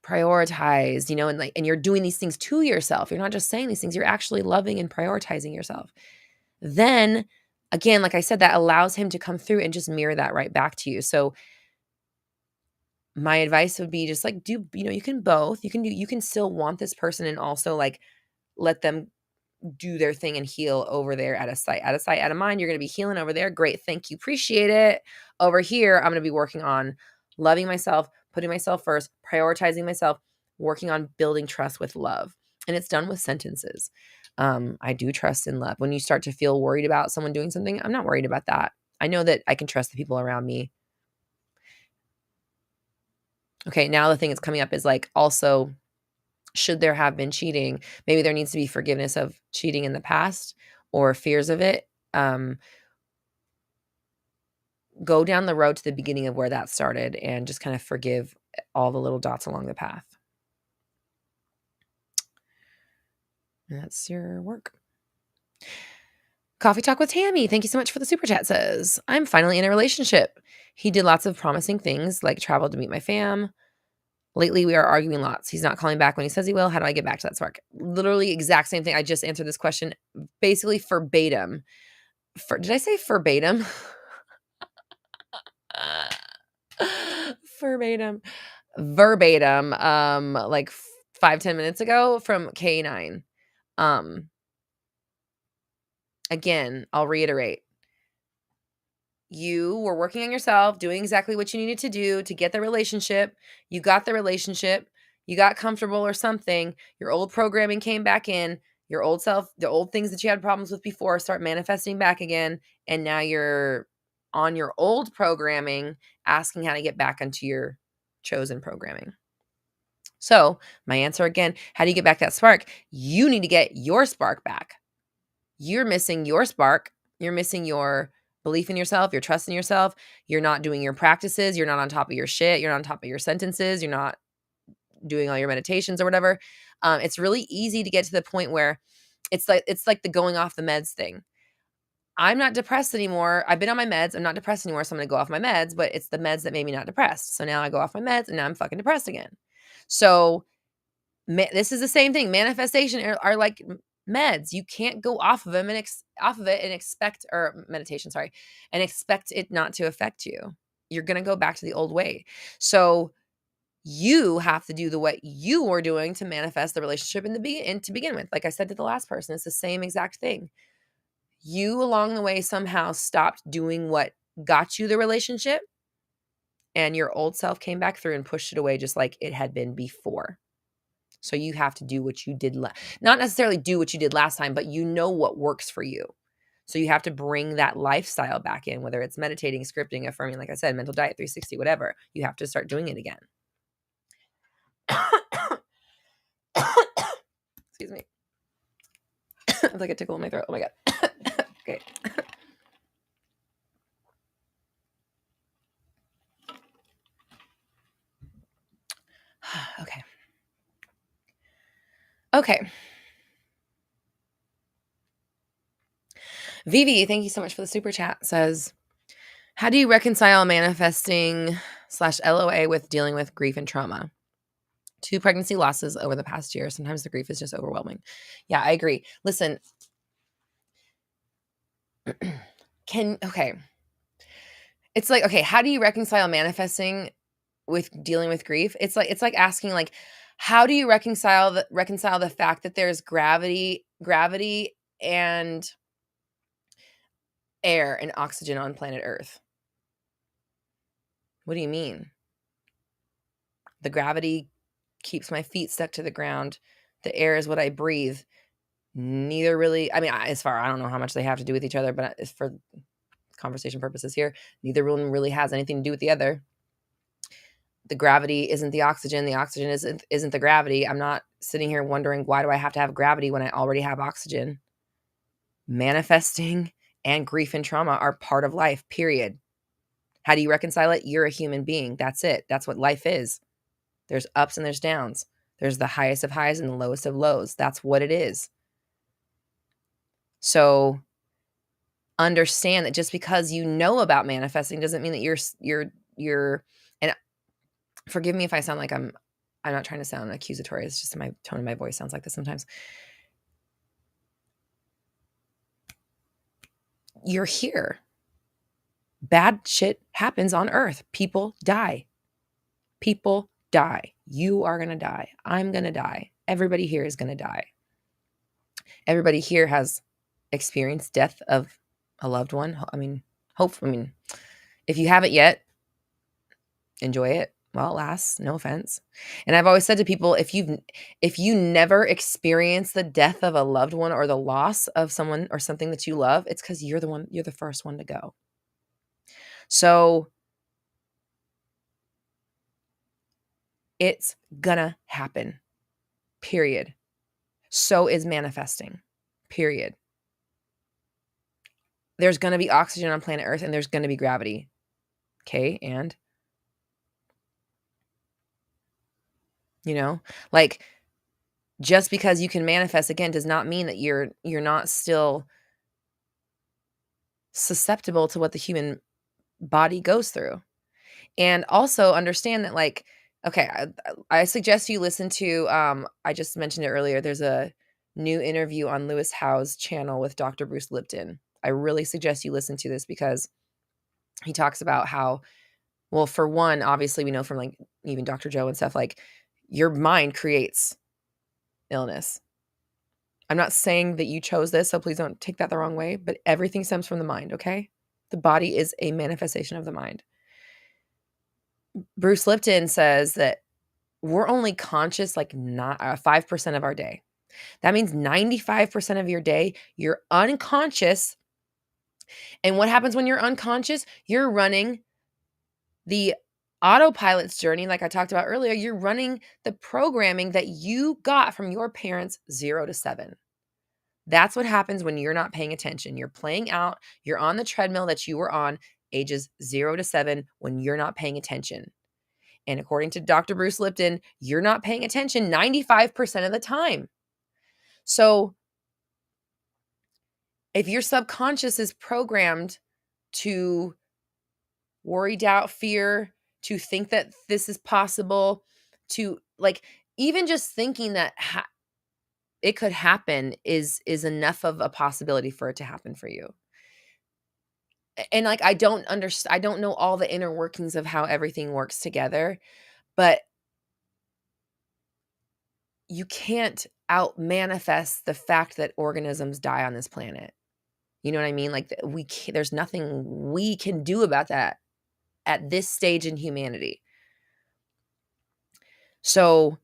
prioritized, and you're doing these things to yourself. You're not just saying these things, you're actually loving and prioritizing yourself. Then again, like I said, that allows him to come through and just mirror that right back to you. So my advice would be just like, you can both. You can still want this person and also like let them do their thing and heal over there at a sight, out of mind. You're going to be healing over there. Great. Thank you. Appreciate it. Over here, I'm going to be working on loving myself, putting myself first, prioritizing myself, working on building trust with love. And it's done with sentences. I do trust in love. When you start to feel worried about someone doing something, I'm not worried about that. I know that I can trust the people around me. Okay. Now the thing that's coming up is like, also, should there have been cheating? Maybe there needs to be forgiveness of cheating in the past or fears of it. Go down the road to the beginning of where that started and just kind of forgive all the little dots along the path. And that's your work. Coffee Talk with Tammy. Thank you so much for the super chat. Says, I'm finally in a relationship. He did lots of promising things like travel to meet my fam. Lately, we are arguing lots. He's not calling back when he says he will. How do I get back to that spark? Literally exact same thing. I just answered this question basically verbatim. Did I say verbatim? Verbatim. Like 5-10 minutes ago from K9. Again, I'll reiterate. You were working on yourself, doing exactly what you needed to do to get the relationship. You got the relationship. You got comfortable or something. Your old programming came back in. Your old self, the old things that you had problems with before start manifesting back again. And now you're on your old programming, asking how to get back into your chosen programming. So my answer again, how do you get back that spark? You need to get your spark back. You're missing your spark. You're missing your belief in yourself. You're trusting yourself. You're not doing your practices. You're not on top of your shit. You're not on top of your sentences. You're not doing all your meditations or whatever. It's really easy to get to the point where it's like the going off the meds thing. I'm not depressed anymore. I've been on my meds. I'm not depressed anymore. So I'm going to go off my meds, but it's the meds that made me not depressed. So now I go off my meds and now I'm fucking depressed again. So this is the same thing. Manifestation are like meds. You can't go off of them and expect, or meditation, sorry, and expect it not to affect you. You're going to go back to the old way. So you have to do what you were doing to manifest the relationship to begin with. Like I said to the last person, it's the same exact thing. You along the way somehow stopped doing what got you the relationship, and your old self came back through and pushed it away just like it had been before. So you have to do what you did, not necessarily do what you did last time, but you know what works for you. So you have to bring that lifestyle back in, whether it's meditating, scripting, affirming, like I said, mental diet, 360, whatever. You have to start doing it again. Excuse me. It's like a tickle in my throat. Oh my God. Okay. Okay. Okay. Vivi, thank you so much for the super chat. Says, how do you reconcile manifesting / LOA with dealing with grief and trauma? 2 pregnancy losses over the past year. Sometimes the grief is just overwhelming. Yeah, I agree. Listen, okay. It's like, okay, how do you reconcile manifesting with dealing with grief? It's like asking, like, how do you reconcile the fact that there's gravity and air and oxygen on planet Earth? What do you mean? The gravity keeps my feet stuck to the ground. The air is what I breathe. Neither really, I mean, I don't know how much they have to do with each other, but it's for conversation purposes here, neither one really has anything to do with the other. The gravity isn't the oxygen isn't the gravity. I'm not sitting here wondering, why do I have to have gravity when I already have oxygen? Manifesting and grief and trauma are part of life, period. How do you reconcile it? You're a human being. That's it. That's what life is. There's ups and there's downs. There's the highest of highs and the lowest of lows. That's what it is. So understand that just because you know about manifesting doesn't mean that you're and forgive me if I sound like I'm not trying to sound accusatory. It's just my tone of my voice sounds like this sometimes. You're here. Bad shit happens on earth. People die. People die. You are going to die. I'm going to die. Everybody here is going to die. Everybody here has experienced death of a loved one. I mean, if you haven't yet, enjoy it while it lasts. No offense. And I've always said to people, if you never experience the death of a loved one or the loss of someone or something that you love, it's because you're the first one to go. So it's gonna happen, period. So is manifesting, period. There's gonna be oxygen on planet Earth and there's gonna be gravity. Okay, and like, just because you can manifest again does not mean that you're not still susceptible to what the human body goes through. And also understand that, like, okay, I suggest you listen to, I just mentioned it earlier, there's a new interview on Lewis Howes' channel with Dr. Bruce Lipton. I really suggest you listen to this because he talks about how, well, for one, obviously we know from like even Dr. Joe and stuff, like, your mind creates illness. I'm not saying that you chose this, so please don't take that the wrong way, but everything stems from the mind, okay? The body is a manifestation of the mind. Bruce Lipton says that we're only conscious like 5% of our day. That means 95% of your day, you're unconscious. And what happens when you're unconscious? You're running the autopilot's journey, like I talked about earlier. You're running the programming that you got from your parents 0 to 7. That's what happens when you're not paying attention. You're playing out. You're on the treadmill that you were on ages 0 to 7 when you're not paying attention. And according to Dr. Bruce Lipton, you're not paying attention 95% of the time. So if your subconscious is programmed to worry, doubt, fear, to think that this is possible, to like, even just thinking that it could happen is enough of a possibility for it to happen for you. And like, I don't know all the inner workings of how everything works together, but you can't out manifest the fact that organisms die on this planet. You know what I mean? Like, there's nothing we can do about that at this stage in humanity. So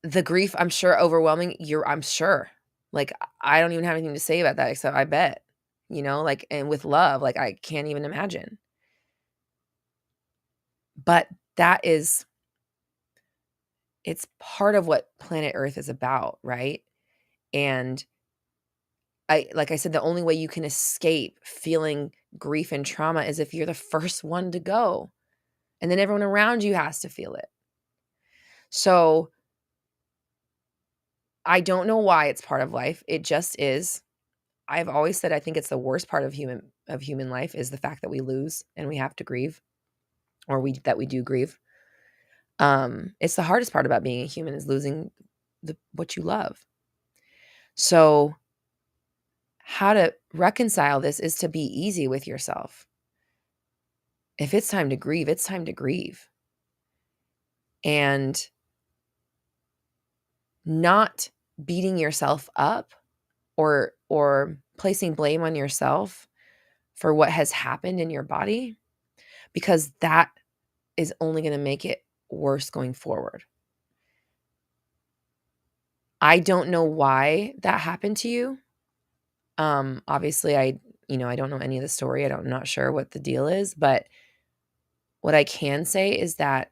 the grief, I'm sure, overwhelming. I'm sure. Like, I don't even have anything to say about that except I bet, like, and with love, like, I can't even imagine. But it's part of what planet Earth is about, right? And like I said, the only way you can escape feeling grief and trauma is if you're the first one to go. And then everyone around you has to feel it. So I don't know why it's part of life. It just is. I've always said I think it's the worst part of human life is the fact that we lose and we have to grieve, or we do grieve. It's the hardest part about being a human is losing what you love. So how to reconcile this is to be easy with yourself. If it's time to grieve, it's time to grieve. And not beating yourself up or placing blame on yourself for what has happened in your body, because that is only going to make it worse going forward. I don't know why that happened to you. Obviously I don't know any of the story. I'm not sure what the deal is, but what I can say is that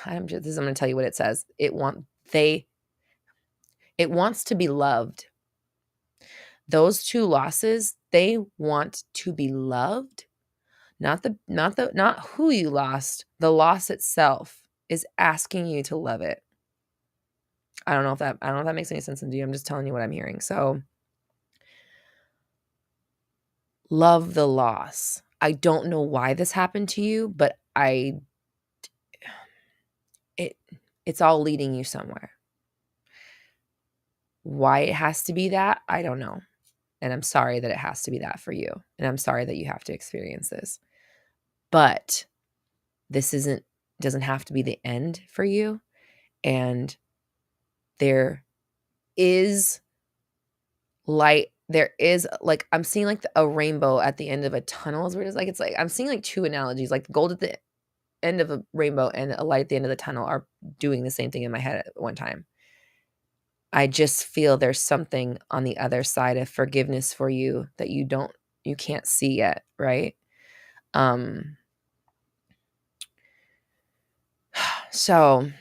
I'm going to tell you what it says. It wants to be loved. Those two losses, they want to be loved. Not who you lost. The loss itself is asking you to love it. I don't know if that makes any sense to you. I'm just telling you what I'm hearing. So love the loss. I don't know why this happened to you, but it's all leading you somewhere. Why it has to be that, I don't know. And I'm sorry that it has to be that for you. And I'm sorry that you have to experience this. But this doesn't have to be the end for you. And there is light. There is, like, I'm seeing like a rainbow at the end of a tunnel is weird as like, it's like, I'm seeing like two analogies, like the gold at the end of a rainbow and a light at the end of the tunnel are doing the same thing in my head at one time. I just feel there's something on the other side of forgiveness for you that you can't see yet. Right. So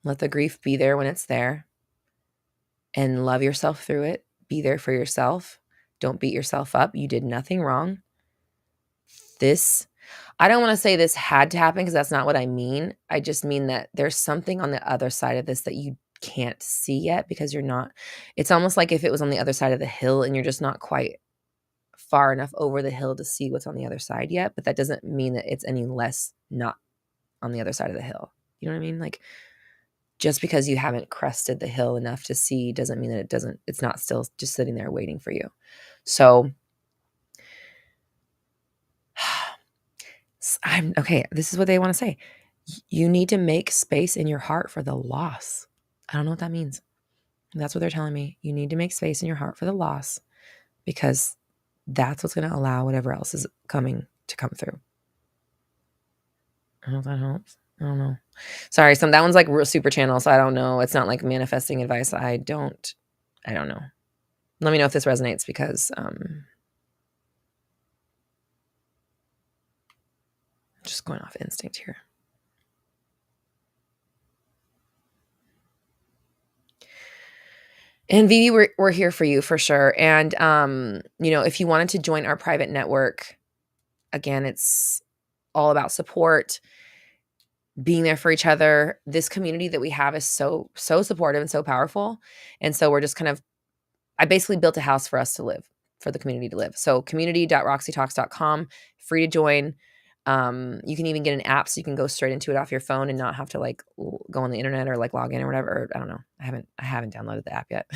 let the grief be there when it's there and love yourself through it. Be there for yourself. Don't beat yourself up. You did nothing wrong. I don't want to say this had to happen because that's not what I mean. I just mean that there's something on the other side of this that you can't see yet because it's almost like if it was on the other side of the hill and you're just not quite far enough over the hill to see what's on the other side yet. But that doesn't mean that it's any less not on the other side of the hill. You know what I mean? Like, just because you haven't crested the hill enough to see doesn't mean that it's not still just sitting there waiting for you. So okay. This is what they want to say. You need to make space in your heart for the loss. I don't know what that means. That's what they're telling me. You need to make space in your heart for the loss because that's what's going to allow whatever else is coming to come through. I don't know if that helps. I don't know. Sorry. That one's like real super channel. So I don't know. It's not like manifesting advice. I don't know. Let me know if this resonates because, just going off instinct here. And Vivi, we're here for you for sure. And, if you wanted to join our private network, again, it's all about support, being there for each other. This community that we have is so, so supportive and so powerful. And so we're just I basically built a house for us to live, for the community to live. So community.roxytalks.com, free to join. You can even get an app so you can go straight into it off your phone and not have to like go on the internet or like log in or whatever. I don't know. I haven't downloaded the app yet.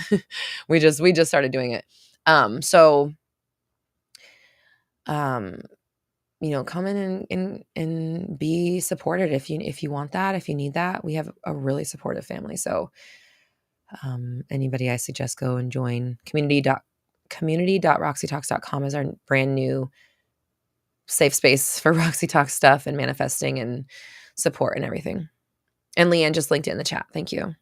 we just started doing it. Come in and be supported if you want that, if you need that. We have a really supportive family. So anybody, I suggest go and join community.roxytalks.com is our brand new safe space for Roxy Talk stuff and manifesting and support and everything. And Leanne just linked it in the chat. Thank you.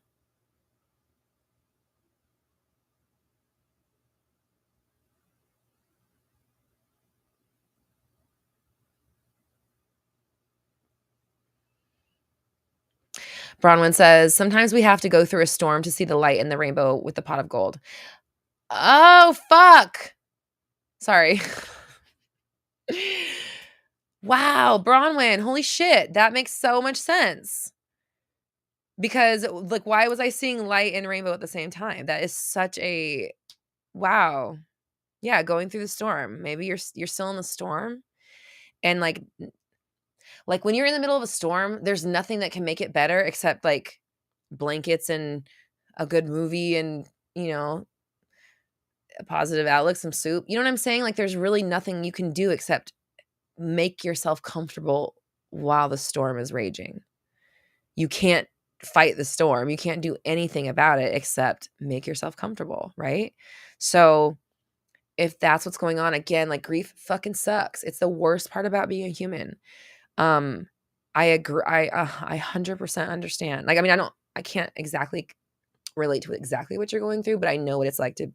Bronwyn says, sometimes we have to go through a storm to see the light in the rainbow with the pot of gold. Oh, fuck. Sorry. Wow, Bronwyn, holy shit. That makes so much sense. Because, like, why was I seeing light and rainbow at the same time? That is such a wow. Yeah, going through the storm. Maybe you're still in the storm, and like when you're in the middle of a storm, there's nothing that can make it better except like blankets and a good movie and, you know, a positive outlook, some soup. You know what I'm saying? Like there's really nothing you can do except make yourself comfortable while the storm is raging. You can't fight the storm. You can't do anything about it except make yourself comfortable, right? So if that's what's going on, again, like grief fucking sucks. It's the worst part about being a human. I agree. I 100% understand. Like, I mean, I can't exactly relate to exactly what you're going through, but I know what it's like to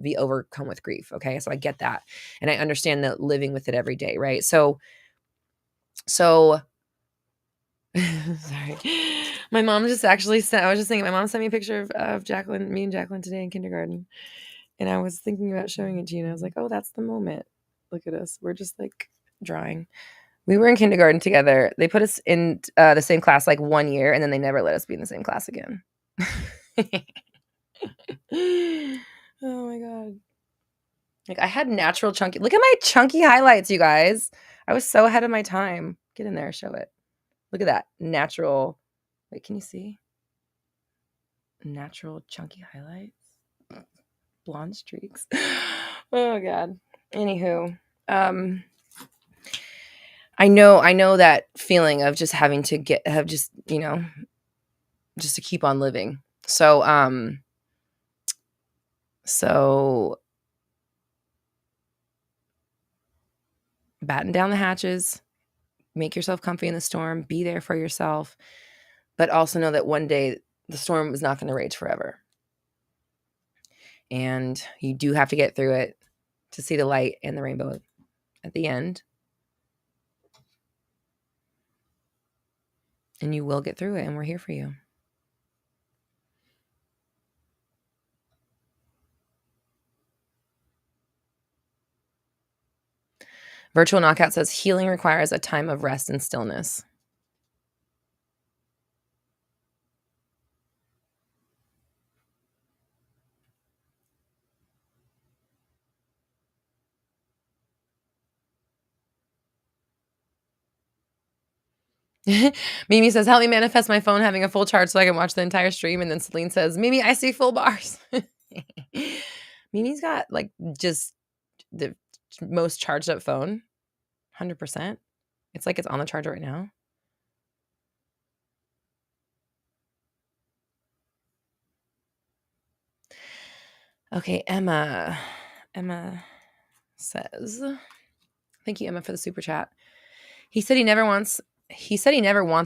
be overcome with grief. Okay. So I get that. And I understand that living with it every day. Right. So sorry. My mom just actually sent, I was just thinking, my mom sent me a picture of Jacqueline, me and Jacqueline today in kindergarten. And I was thinking about showing it to you. And I was like, oh, that's the moment. Look at us. We're just like drawing. We were in kindergarten together. They put us in the same class like 1 year, and then they never let us be in the same class again. Oh my God. Like I had natural chunky. Look at my chunky highlights, you guys. I was so ahead of my time. Get in there, show it. Look at that. Natural. Wait, can you see? Natural chunky highlights. Blonde streaks. Oh God. Anywho. I know that feeling of just having to just to keep on living. So batten down the hatches, make yourself comfy in the storm, be there for yourself, but also know that one day the storm is not going to rage forever. And you do have to get through it to see the light and the rainbow at the end. And you will get through it, and we're here for you. Virtual Knockout says healing requires a time of rest and stillness. Mimi says, help me manifest my phone having a full charge so I can watch the entire stream. And then Celine says, Mimi, I see full bars. Mimi's got like just the most charged up phone. 100%. It's like it's on the charger right now. Okay, Emma says, thank you, Emma, for the super chat. He said he never wants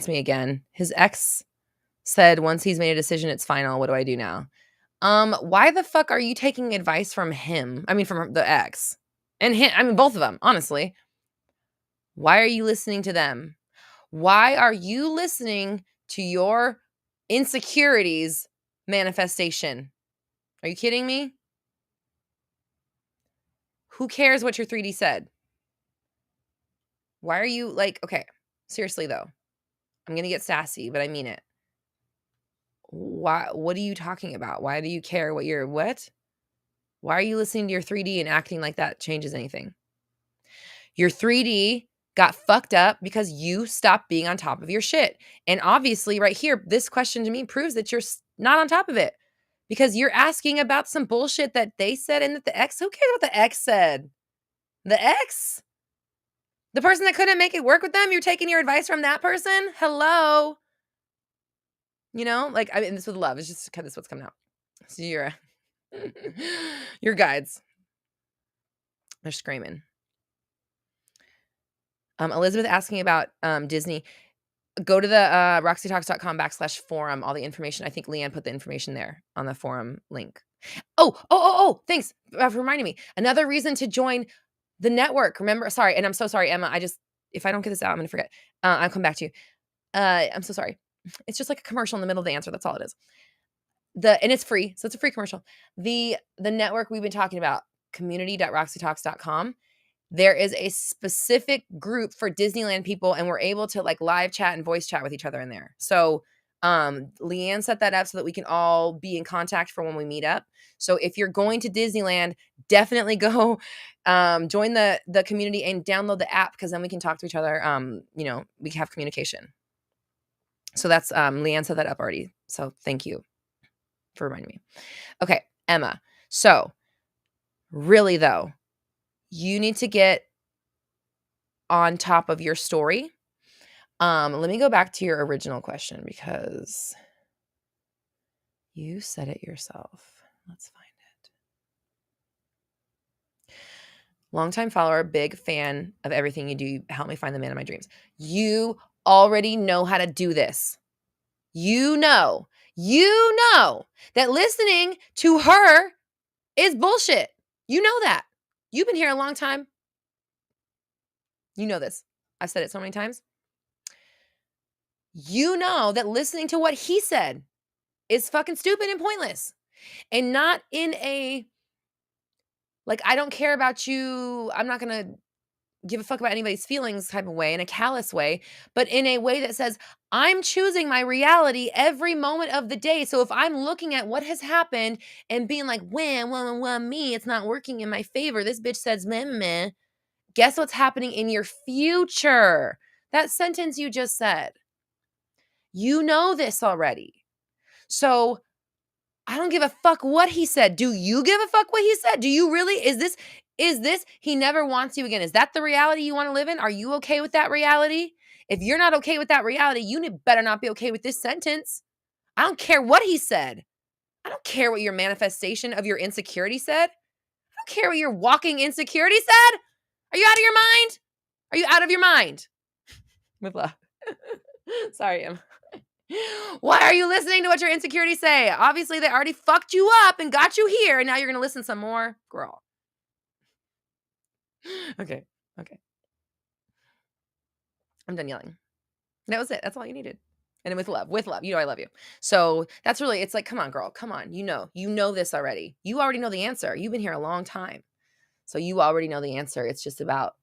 me again. His ex said once he's made a decision, it's final. What do I do now? Why the fuck are you taking advice from him? I mean, from the ex and him. I mean, both of them, honestly. Why are you listening to them? Why are you listening to your insecurities manifestation? Are you kidding me? Who cares what your 3D said? Why are you like, okay, seriously though, I'm going to get sassy, but I mean it. Why? What are you talking about? Why do you care what? Why are you listening to your 3D and acting like that changes anything? Your 3D got fucked up because you stopped being on top of your shit. And obviously right here, this question to me proves that you're not on top of it because you're asking about some bullshit that they said and that the ex, who cares what the ex said? The ex? The person that couldn't make it work with them, you're taking your advice from that person? Hello? You know, like, I mean, this with love. It's just this what's coming out. So your guides. They're screaming. Elizabeth asking about Disney. Go to the roxytalks.com/forum, all the information. I think Leanne put the information there on the forum link. Oh, thanks for reminding me. Another reason to join the network. Remember, sorry, and I'm so sorry, Emma. If I don't get this out, I'm gonna forget. I'll come back to you. I'm so sorry. It's just like a commercial in the middle of the answer. That's all it is. And it's free, so it's a free commercial. The network we've been talking about, community.roxytalks.com. There is a specific group for Disneyland people, and we're able to like live chat and voice chat with each other in there. So Leanne set that up so that we can all be in contact for when we meet up. So if you're going to Disneyland, definitely go join the community and download the app, because then we can talk to each other. We have communication. So that's Leanne set that up already. So thank you for reminding me. Okay, Emma. So really though, you need to get on top of your story. Let me go back to your original question because you said it yourself. Let's find it. Longtime follower, big fan of everything you do. You help me find the man of my dreams. You already know how to do this. You know that listening to her is bullshit. You know that. You've been here a long time. You know this. I've said it so many times. You know that listening to what he said is fucking stupid and pointless. And not in a, like, I don't care about you, I'm not gonna give a fuck about anybody's feelings type of way, in a callous way, but in a way that says, I'm choosing my reality every moment of the day. So if I'm looking at what has happened and being like, me, it's not working in my favor. This bitch says, meh. Guess what's happening in your future? That sentence you just said. You know this already. So I don't give a fuck what he said. Do you give a fuck what he said? Do you really? Is this he never wants you again? Is that the reality you want to live in? Are you okay with that reality? If you're not okay with that reality, you better not be okay with this sentence. I don't care what he said. I don't care what your manifestation of your insecurity said. I don't care what your walking insecurity said. Are you out of your mind? Are you out of your mind? With love. Sorry, Em. Why are you listening to what your insecurities say? Obviously, they already fucked you up and got you here, and now you're going to listen some more? Girl. Okay. I'm done yelling. That was it. That's all you needed. And with love. You know I love you. So that's really, it's like, come on, girl. Come on. You know this already. You already know the answer. You've been here a long time. So you already know the answer. It's just about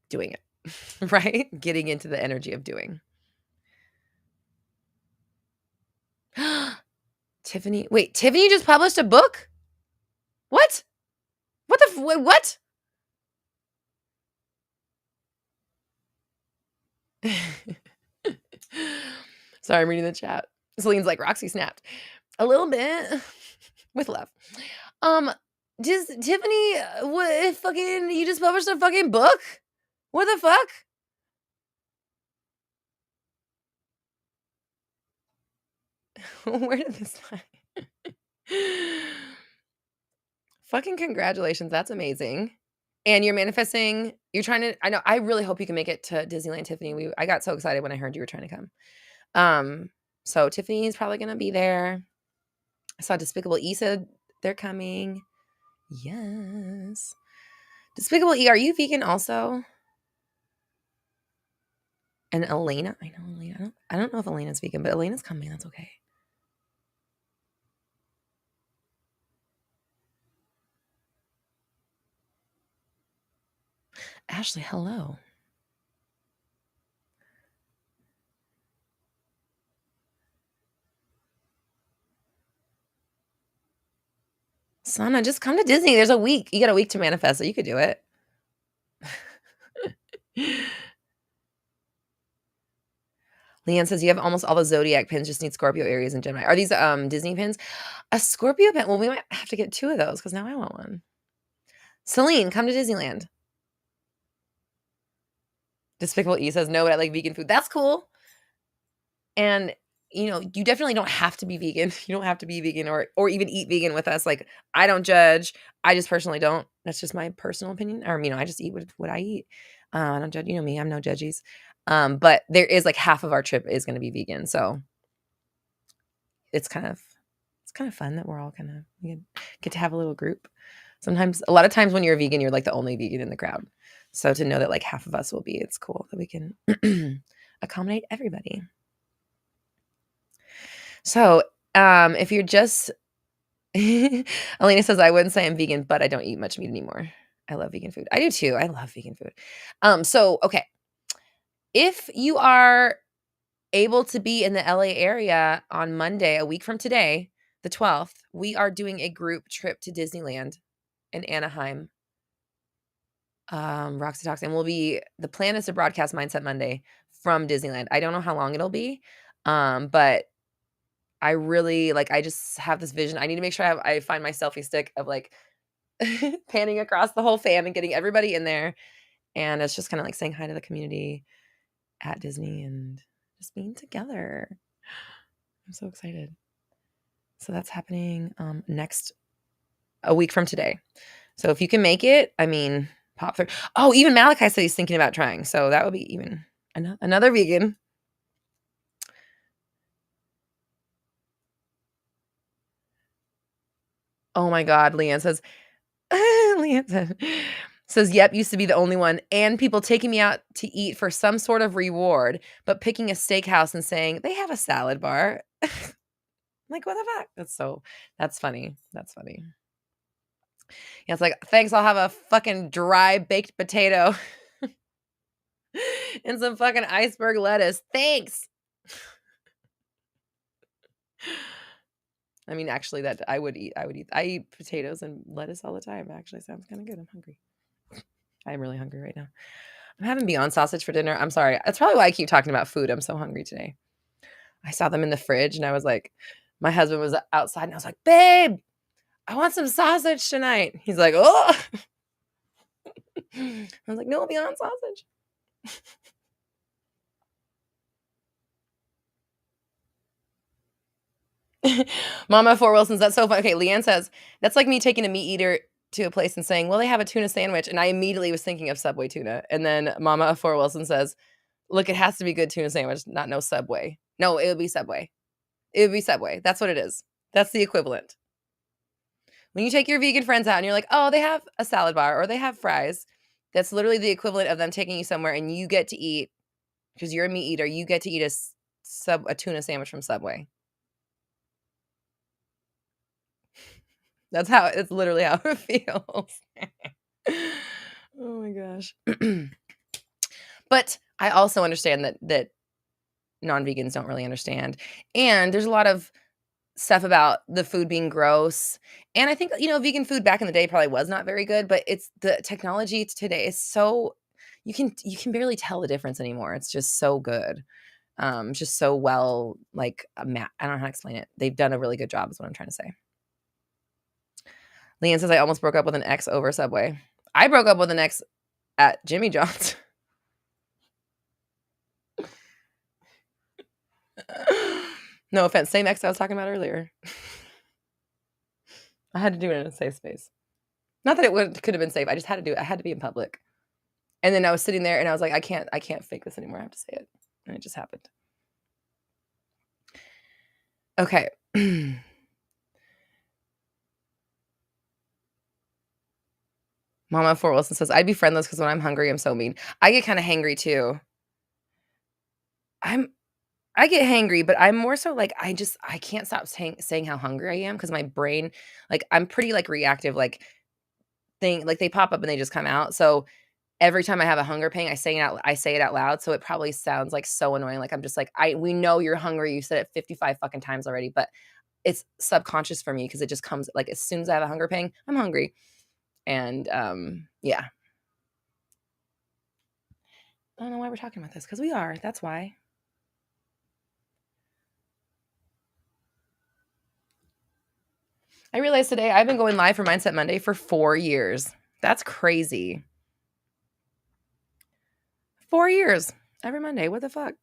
doing it, right? Getting into the energy of doing. Tiffany just published a book? What? What? Sorry, I'm reading the chat. Celine's like, Roxy snapped. A little bit. With love. Just Tiffany, what fucking, you just published a fucking book? What the fuck? Where did this lie? Fucking congratulations. That's amazing. And you're manifesting, I really hope you can make it to Disneyland, Tiffany. I got so excited when I heard you were trying to come. So Tiffany's probably going to be there. I saw Despicable E said they're coming. Yes. Despicable E, are you vegan also? And Elena, I know Elena. I don't know if Elena's vegan, but Elena's coming. That's okay. Ashley, hello. Sana, just come to Disney. There's a week. You got a week to manifest, so you could do it. Leanne says you have almost all the zodiac pins, just need Scorpio, Aries, and Gemini. Are these Disney pins? A Scorpio pin? Well, we might have to get 2 of those because now I want one. Celine, come to Disneyland. Despicable E says no, but I like vegan food. That's cool. And you definitely don't have to be vegan. You don't have to be vegan or even eat vegan with us. Like, I don't judge. I just personally don't. That's just my personal opinion. Or, I just eat what I eat. I don't judge. You know me. I'm no judgies. But there is like half of our trip is going to be vegan. So it's kind of fun that we're all we get to have a little group. Sometimes, a lot of times when you're a vegan, you're like the only vegan in the crowd. So to know that like half of us will be, it's cool that we can accommodate everybody. So if you're just, Elena says, I wouldn't say I'm vegan, but I don't eat much meat anymore. I love vegan food. I do too. I love vegan food. So, okay. If you are able to be in the LA area on Monday, a week from today, the 12th, we are doing a group trip to Disneyland in Anaheim. Roxy Talks, and the plan is to broadcast Mindset Monday from Disneyland. I don't know how long it'll be, but I really I just have this vision. I need to make sure I find my selfie stick of like panning across the whole fam and getting everybody in there. And it's just kind of like saying hi to the community at Disney and just being together. I'm so excited. So that's happening a week from today. So if you can make it, pop through. Oh, even Malachi said he's thinking about trying. So that would be even another vegan. Oh my God, Leanne says, yep, used to be the only one. And people taking me out to eat for some sort of reward, but picking a steakhouse and saying, they have a salad bar. Like, what the fuck? That's funny. That's funny. Yeah, it's like, thanks, I'll have a fucking dry baked potato and some fucking iceberg lettuce. Thanks. Actually, that I would eat. I eat potatoes and lettuce all the time. Actually, sounds kind of good. I'm hungry. I'm really hungry right now. I'm having Beyond sausage for dinner. I'm sorry. That's probably why I keep talking about food. I'm so hungry today. I saw them in the fridge and I was like, my husband was outside and I was like, babe, I want some sausage tonight. He's like, oh. I was like, no, Beyond sausage. Mama Four Wilsons, that's so fun. Okay, Leanne says, that's like me taking a meat eater to a place and saying, well, they have a tuna sandwich. And I immediately was thinking of Subway tuna. And then Mama Four Wilson says, look, it has to be good tuna sandwich, not no Subway. No, it would be Subway. It would be Subway. That's what it is. That's the equivalent. When you take your vegan friends out and you're like, oh, they have a salad bar or they have fries, that's literally the equivalent of them taking you somewhere and you get to eat, because you're a meat eater, you get to eat a tuna sandwich from Subway. It's literally how it feels. Oh my gosh. But I also understand that non-vegans don't really understand. And there's a lot of stuff about the food being gross. And I think, vegan food back in the day probably was not very good, but it's the technology today is so you can barely tell the difference anymore. It's just so good. Just so well, I don't know how to explain it. They've done a really good job is what I'm trying to say. Leanne says, I almost broke up with an ex over Subway. I broke up with an ex at Jimmy John's. No offense. Same ex I was talking about earlier. I had to do it in a safe space. Not that it could have been safe. I just had to do it. I had to be in public. And then I was sitting there and I was like, I can't fake this anymore. I have to say it. And it just happened. Okay. Mama Fort Wilson says, I'd be friendless because when I'm hungry, I'm so mean. I get kind of hangry too. I get hangry, but I'm more so like, I can't stop saying how hungry I am because my brain, I'm pretty reactive, they pop up and they just come out. So every time I have a hunger pain, I say it out loud. So it probably sounds so annoying. I'm just we know you're hungry. You said it 55 fucking times already, but it's subconscious for me because it just comes as soon as I have a hunger pain, I'm hungry. And yeah. I don't know why we're talking about this because we are. That's why. I realized today I've been going live for Mindset Monday for 4 years. That's crazy. 4 years every Monday. What the fuck?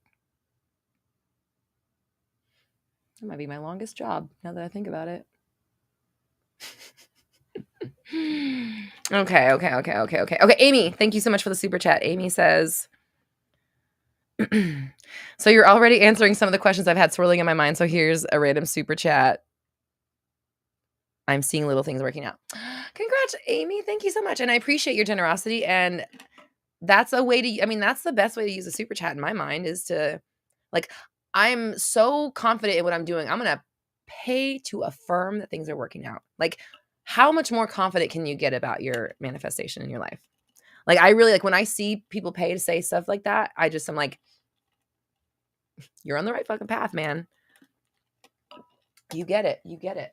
That might be my longest job now that I think about it. Okay. Amy, thank you so much for the super chat. Amy says, so you're already answering some of the questions I've had swirling in my mind. So here's a random super chat. I'm seeing little things working out. Congrats, Amy. Thank you so much. And I appreciate your generosity. And that's a way to, I mean, that's the best way to use a super chat in my mind is to, like, I'm so confident in what I'm doing. I'm going to pay to affirm that things are working out. Like, how much more confident can you get about your manifestation in your life? Like, I really, like, when I see people pay to say stuff like that, I'm like, you're on the right fucking path, man. You get it. You get it.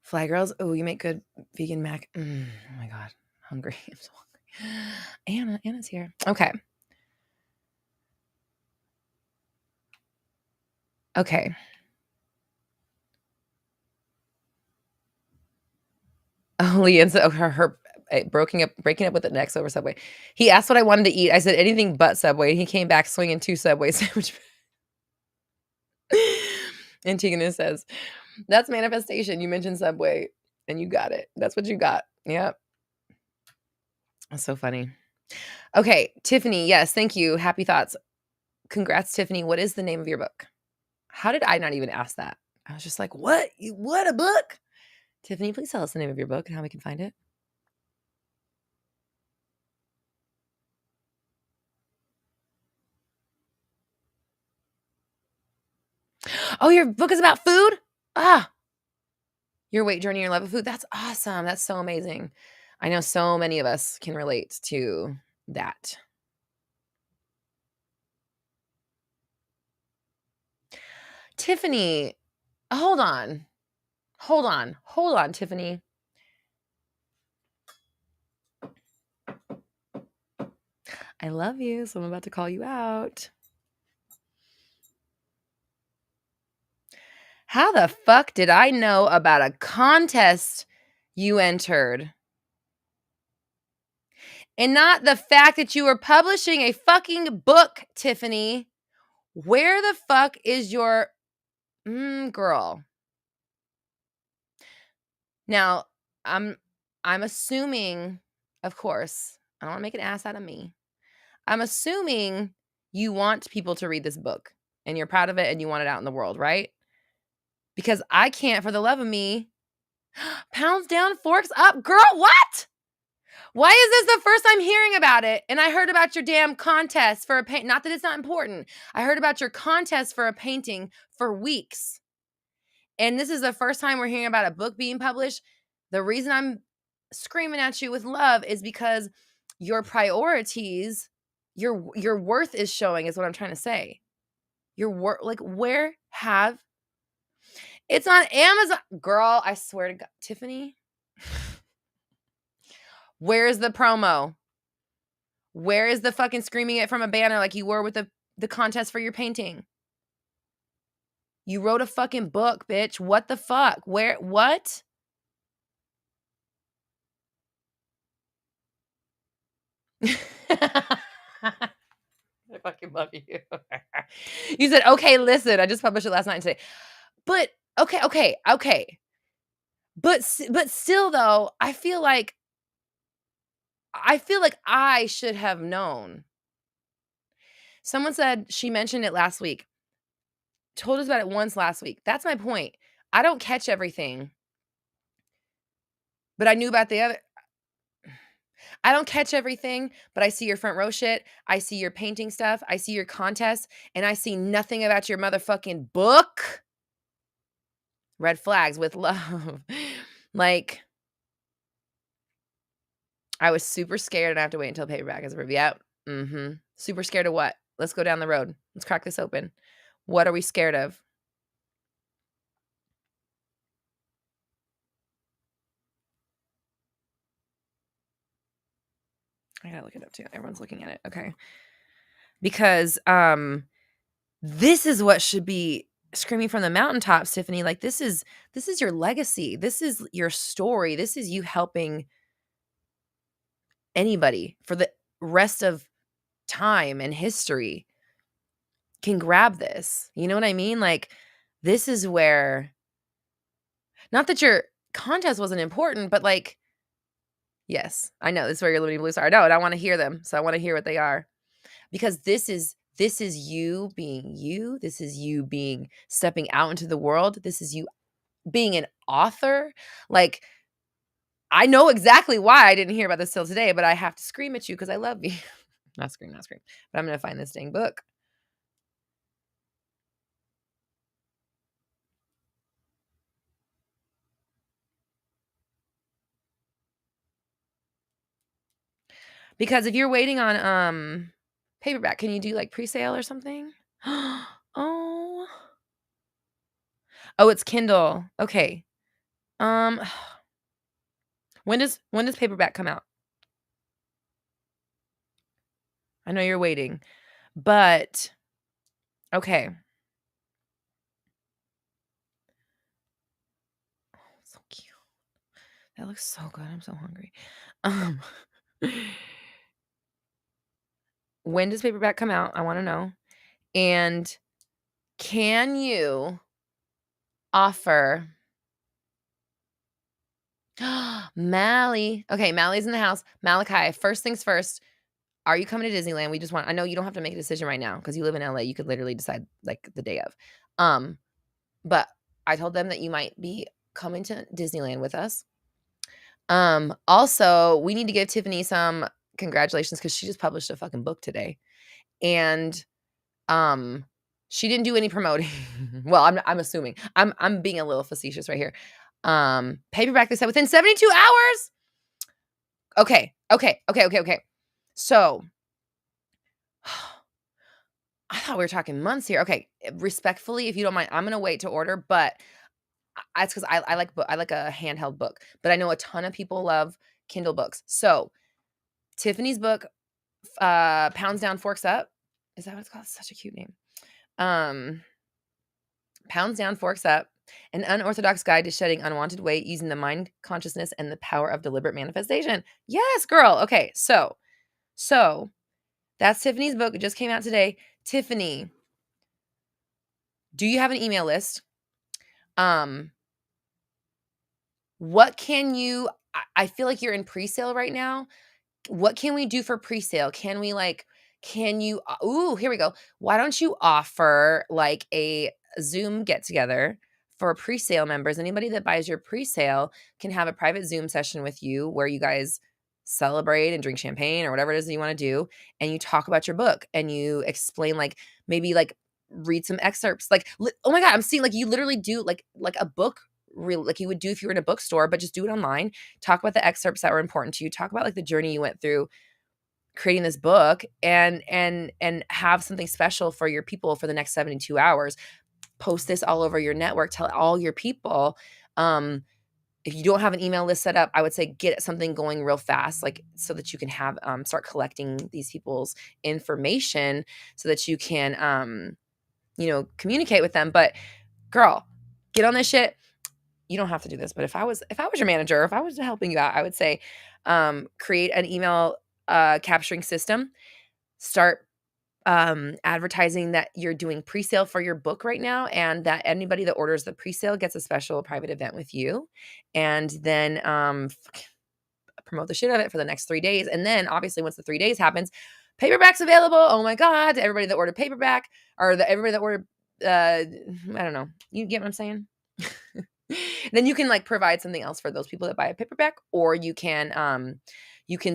Fly girls. Oh, you make good vegan mac. Oh my God. Hungry. I'm so hungry. Anna's here. Okay. Oh, Leanne said, her breaking up with the next over Subway. He asked what I wanted to eat. I said anything but Subway. He came back swinging 2 Subway sandwiches. Antigone says, that's manifestation. You mentioned Subway and you got it. That's what you got. Yep. That's so funny. Okay, Tiffany. Yes, thank you. Happy thoughts. Congrats, Tiffany. What is the name of your book? How did I not even ask that? I was just like, what? What a book? Tiffany, please tell us the name of your book and how we can find it. Oh, your book is about food? Your weight journey, your love of food. That's awesome. That's so amazing. I know so many of us can relate to that. Tiffany, hold on, Tiffany. I love you, so I'm about to call you out. How the fuck did I know about a contest you entered? And not the fact that you were publishing a fucking book, Tiffany. Where the fuck is your girl? Now, I'm assuming, of course, I don't want to make an ass out of me. I'm assuming you want people to read this book and you're proud of it and you want it out in the world, right? Because I can't for the love of me. Pounds down, forks up. Girl, what? Why is this the first time hearing about it? And I heard about your damn contest for a paint. Not that it's not important. I heard about your contest for a painting for weeks. And this is the first time we're hearing about a book being published. The reason I'm screaming at you with love is because your priorities, your worth is showing, is what I'm trying to say. Your worth, like, where have it's on Amazon, girl. I swear to God, Tiffany. Where is the promo? Where is the fucking screaming it from a banner like you were with the contest for your painting? You wrote a fucking book, bitch. What the fuck? Where? What? I fucking love you. You said, okay, listen, I just published it last night and today. But okay. But still though, I feel like I should have known. Someone said she mentioned it last week. Told us about it once last week. That's my point. I don't catch everything. But I knew about the other. I don't catch everything, but I see your front row shit. I see your painting stuff. I see your contests, and I see nothing about your motherfucking book. Red flags with love. Like, I was super scared and I have to wait until paperback is reviewed. Yep. Super scared of what? Let's go down the road. Let's crack this open. What are we scared of? I gotta look it up too. Everyone's looking at it. Okay. Because this is what should be screaming from the mountaintops, Tiffany. Like, this is your legacy. This is your story. This is you helping anybody for the rest of time and history can grab this. You know what I mean? Like, this is where, not that your contest wasn't important, but like, yes, I know this is where your limiting beliefs are. I know, and I want to hear them. So I want to hear what they are. Because this is you being you. This is you being stepping out into the world. This is you being an author. Like, I know exactly why I didn't hear about this till today, but I have to scream at you because I love you. Not scream. But I'm going to find this dang book. Because if you're waiting on paperback, can you do like pre-sale or something? Oh. Oh, it's Kindle. Okay. Um when does paperback come out? I know you're waiting. But okay. So cute. That looks so good. I'm so hungry. Um when does paperback come out? I want to know. And can you offer Mally? Okay, Mally's in the house. Malachi, first things first. Are you coming to Disneyland? I know you don't have to make a decision right now because you live in LA. You could literally decide like the day of. But I told them that you might be coming to Disneyland with us. Also, we need to give Tiffany some congratulations because she just published a fucking book today. And she didn't do any promoting. Well, I'm assuming. I'm being a little facetious right here. Paperback, they said within 72 hours. Okay. So I thought we were talking months here. Okay, respectfully, if you don't mind, I'm gonna wait to order, but it's because I like I like a handheld book, but I know a ton of people love Kindle books. So Tiffany's book, Pounds Down, Forks Up. Is that what it's called? It's such a cute name. Pounds Down, Forks Up, an unorthodox guide to shedding unwanted weight using the mind, consciousness, and the power of deliberate manifestation. Yes, girl. Okay, so that's Tiffany's book. It just came out today. Tiffany, do you have an email list? What can you I feel like you're in pre-sale right now. What can we do for pre-sale? Can you ooh, here we go. Why don't you offer like a Zoom get together for pre-sale members? Anybody that buys your pre-sale can have a private Zoom session with you where you guys celebrate and drink champagne or whatever it is that you want to do, and you talk about your book and you explain, like, maybe like read some excerpts, like oh my god, I'm seeing like you literally do like a book, real like you would do if you were in a bookstore, but just do it online. Talk about the excerpts that were important to you. Talk about like the journey you went through creating this book, and have something special for your people for the next 72 hours. Post this all over your network. Tell all your people. If you don't have an email list set up, I would say get something going real fast, like so that you can have start collecting these people's information so that you can communicate with them. But girl, get on this shit. You don't have to do this, but if I was your manager, if I was helping you out, I would say create an email capturing system. Start advertising that you're doing pre-sale for your book right now, and that anybody that orders the pre-sale gets a special private event with you, and then promote the shit out of it for the next 3 days. And then obviously once the 3 days happens, paperback's available. Oh my god, to everybody that ordered paperback, or everybody that ordered I don't know. You get what I'm saying? Then you can like provide something else for those people that buy a paperback, or you can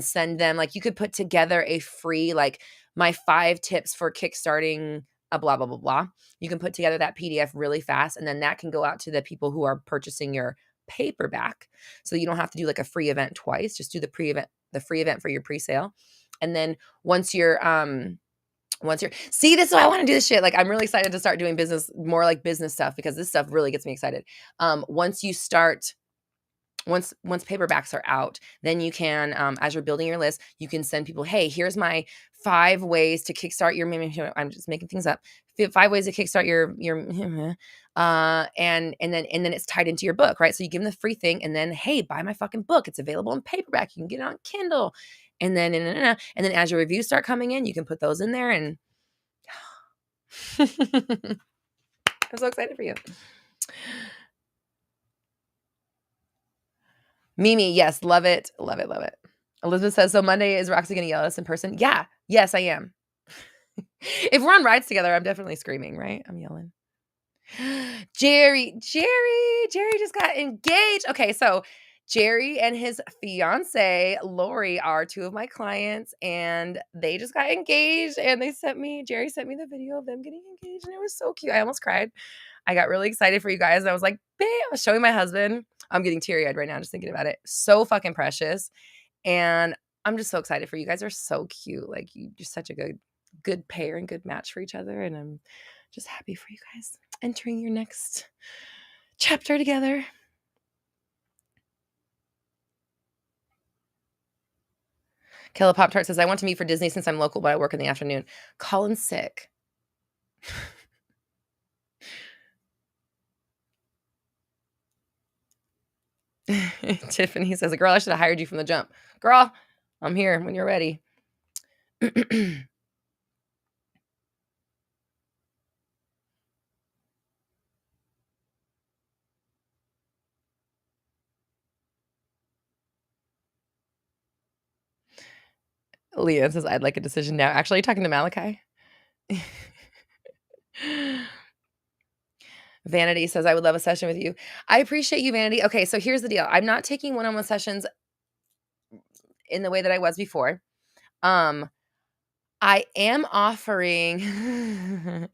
send them, like, you could put together a free, like, my 5 tips for kickstarting a blah blah blah blah. You can put together that PDF really fast, and then that can go out to the people who are purchasing your paperback. So you don't have to do like a free event twice. Just do the free event for your pre-sale. And then once you're see, this is why I want to do this shit. Like, I'm really excited to start doing business, more like business stuff, because this stuff really gets me excited. Once paperbacks are out, then you can, as you're building your list, you can send people, hey, here's my 5 ways to kickstart your, I'm just making things up, 5 ways to kickstart your and then it's tied into your book, right? So you give them the free thing, and then, hey, buy my fucking book. It's available in paperback. You can get it on Kindle. And then, and then as your reviews start coming in, you can put those in there. And I'm so excited for you. Mimi, yes, love it. Love it. Love it. Elizabeth says, so Monday is Roxy going to yell at us in person? Yeah. Yes, I am. If we're on rides together, I'm definitely screaming, right? I'm yelling. Jerry just got engaged. Okay, so Jerry and his fiance Lori are two of my clients, and they just got engaged. And Jerry sent me the video of them getting engaged, and it was so cute. I almost cried. I got really excited for you guys, and I was like, babe, I was showing my husband. I'm getting teary-eyed right now just thinking about it. So fucking precious, and I'm just so excited for you. You guys are so cute. Like, you're such a good pair and good match for each other, and I'm just happy for you guys entering your next chapter together. Kayla Pop-Tart says, I want to meet for Disney since I'm local, but I work in the afternoon. Colin's sick. Tiffany says, girl, I should have hired you from the jump. Girl, I'm here when you're ready. Leanne says, I'd like a decision now. Actually, are you talking to Malachi? Vanity says, I would love a session with you. I appreciate you, Vanity. Okay, so here's the deal. I'm not taking one-on-one sessions in the way that I was before. I am offering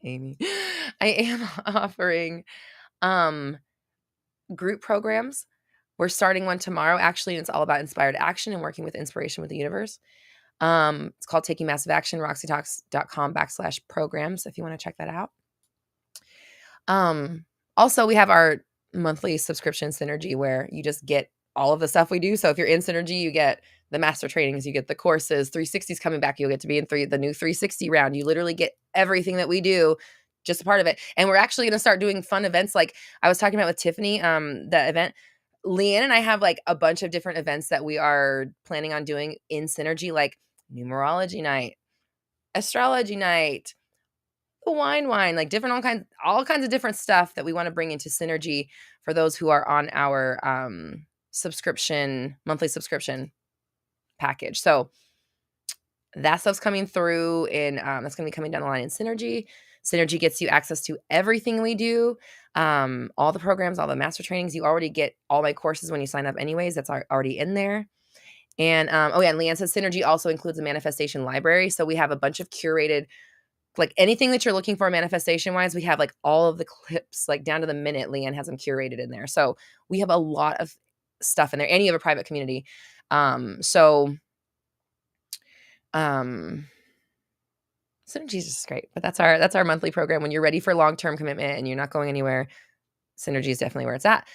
Amy. I am offering group programs. We're starting one tomorrow, actually, and it's all about inspired action and working with inspiration with the universe. It's called Taking Massive Action, roxytalks.com/programs if you want to check that out. Also, we have our monthly subscription Synergy where you just get all of the stuff we do. So if you're in Synergy, you get the master trainings, you get the courses, 360's coming back. You'll get to be in the new 360 round. You literally get everything that we do, just a part of it. And we're actually going to start doing fun events. Like I was talking about with Tiffany, the event, Leanne and I have like a bunch of different events that we are planning on doing in Synergy, like numerology night, astrology night, the wine, like different, all kinds of different stuff that we want to bring into Synergy for those who are on our monthly subscription package. So that stuff's coming through and that's going to be coming down the line in Synergy. Synergy gets you access to everything we do, all the programs, all the master trainings. You already get all my courses when you sign up anyways. That's already in there. And and Leanne says Synergy also includes a manifestation library. So we have a bunch of curated, like anything that you're looking for manifestation wise, we have like all of the clips, like down to the minute. Leanne has them curated in there. So we have a lot of stuff in there, and you have a private community. Synergy is great, but that's our monthly program. When you're ready for long-term commitment and you're not going anywhere, Synergy is definitely where it's at.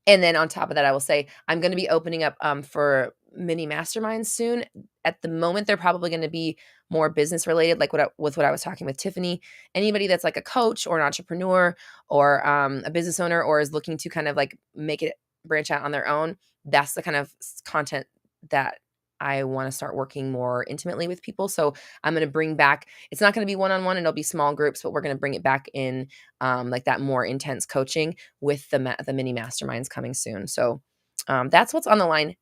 And then on top of that, I will say I'm going to be opening up for mini masterminds soon. At the moment, they're probably going to be more business related, like what I was talking with Tiffany. Anybody that's like a coach or an entrepreneur or a business owner or is looking to kind of like make it branch out on their own, that's the kind of content that I want to start working more intimately with people. So I'm going to bring back, it's not going to be one-on-one and it'll be small groups, but we're going to bring it back in like that more intense coaching with the mini masterminds coming soon. So that's what's on the line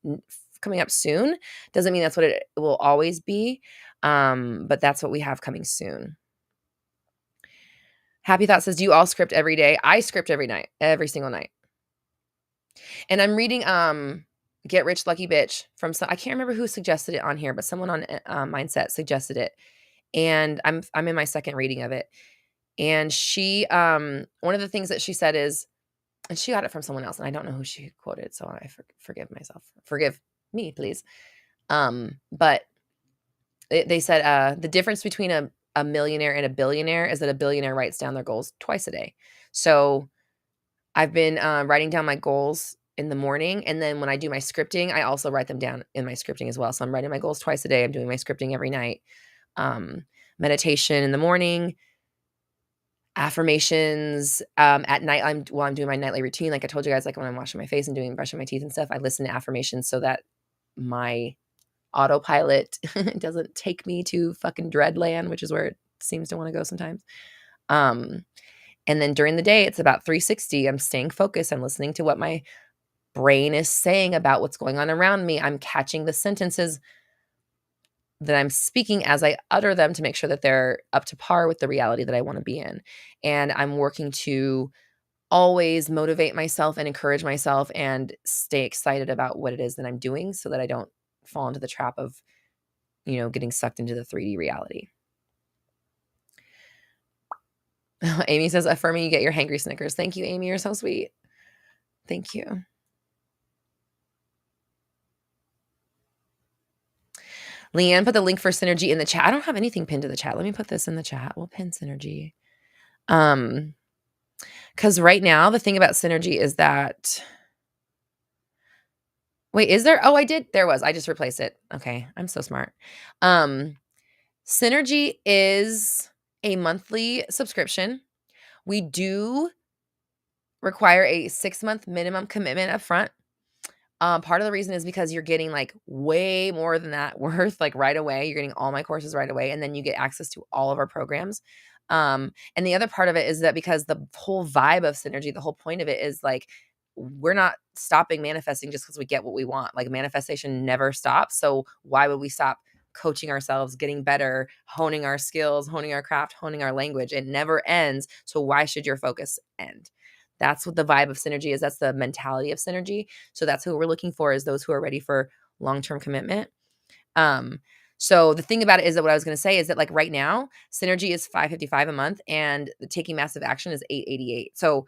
coming up soon. Doesn't mean that's what it will always be. But that's what we have coming soon. Happy Thought says, do you all script every day? I script every night, every single night. And I'm reading Get Rich Lucky Bitch from I can't remember who suggested it on here, but someone on Mindset suggested it. And I'm in my second reading of it. And she one of the things that she said is, and she got it from someone else, and I don't know who she quoted, so I forgive myself. Forgive me, please. But they said the difference between a millionaire and a billionaire is that a billionaire writes down their goals twice a day. So I've been writing down my goals in the morning, and then when I do my scripting, I also write them down in my scripting as well. So I'm writing my goals twice a day. I'm doing my scripting every night. Meditation in the morning, affirmations at night. While I'm doing my nightly routine, like I told you guys, like when I'm washing my face and brushing my teeth and stuff, I listen to affirmations so that my autopilot. It doesn't take me to fucking dreadland, which is where it seems to want to go sometimes. And then during the day, it's about 360. I'm staying focused. I'm listening to what my brain is saying about what's going on around me. I'm catching the sentences that I'm speaking as I utter them to make sure that they're up to par with the reality that I want to be in. And I'm working to always motivate myself and encourage myself and stay excited about what it is that I'm doing so that I don't fall into the trap of, getting sucked into the 3D reality. Amy says, affirming you get your hangry Snickers. Thank you, Amy. You're so sweet. Thank you. Leanne put the link for Synergy in the chat. I don't have anything pinned to the chat. Let me put this in the chat. We'll pin Synergy. Because right now, the thing about Synergy is that... Wait, is there? Oh, I did. There was. I just replaced it. Okay. I'm so smart. Synergy is a monthly subscription. We do require a 6-month minimum commitment up front. Part of the reason is because you're getting like way more than that worth like right away. You're getting all my courses right away, and then you get access to all of our programs. And the other part of it is that because the whole vibe of Synergy, the whole point of it is like, we're not stopping manifesting just because we get what we want. Like manifestation never stops. So why would we stop coaching ourselves, getting better, honing our skills, honing our craft, honing our language? It never ends. So why should your focus end? That's what the vibe of Synergy is. That's the mentality of Synergy. So that's who we're looking for, is those who are ready for long-term commitment. So the thing about it is that what I was going to say is that like right now, Synergy is $555 a month and the Taking Massive Action is $888. So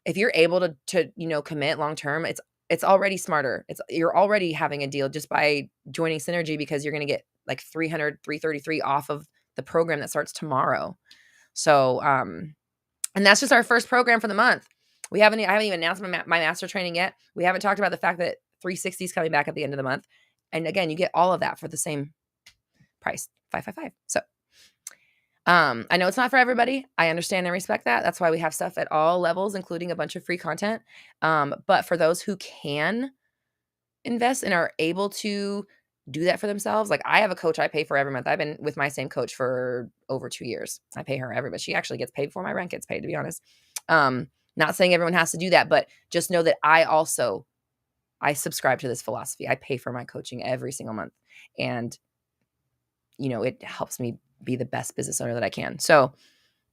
if you're able to commit long-term, it's already smarter. You're already having a deal just by joining Synergy, because you're going to get like $333 off of the program that starts tomorrow. So, and that's just our first program for the month. I haven't even announced my master training yet. We haven't talked about the fact that 360 is coming back at the end of the month. And again, you get all of that for the same price, $555. So, I know it's not for everybody. I understand and respect that. That's why we have stuff at all levels, including a bunch of free content. But for those who can invest and are able to do that for themselves, like I have a coach I pay for every month. I've been with my same coach for over 2 years. I pay her every month. She actually gets paid before my rent gets paid, to be honest. Not saying everyone has to do that, but just know that I subscribe to this philosophy. I pay for my coaching every single month, and it helps me be the best business owner that I can. So,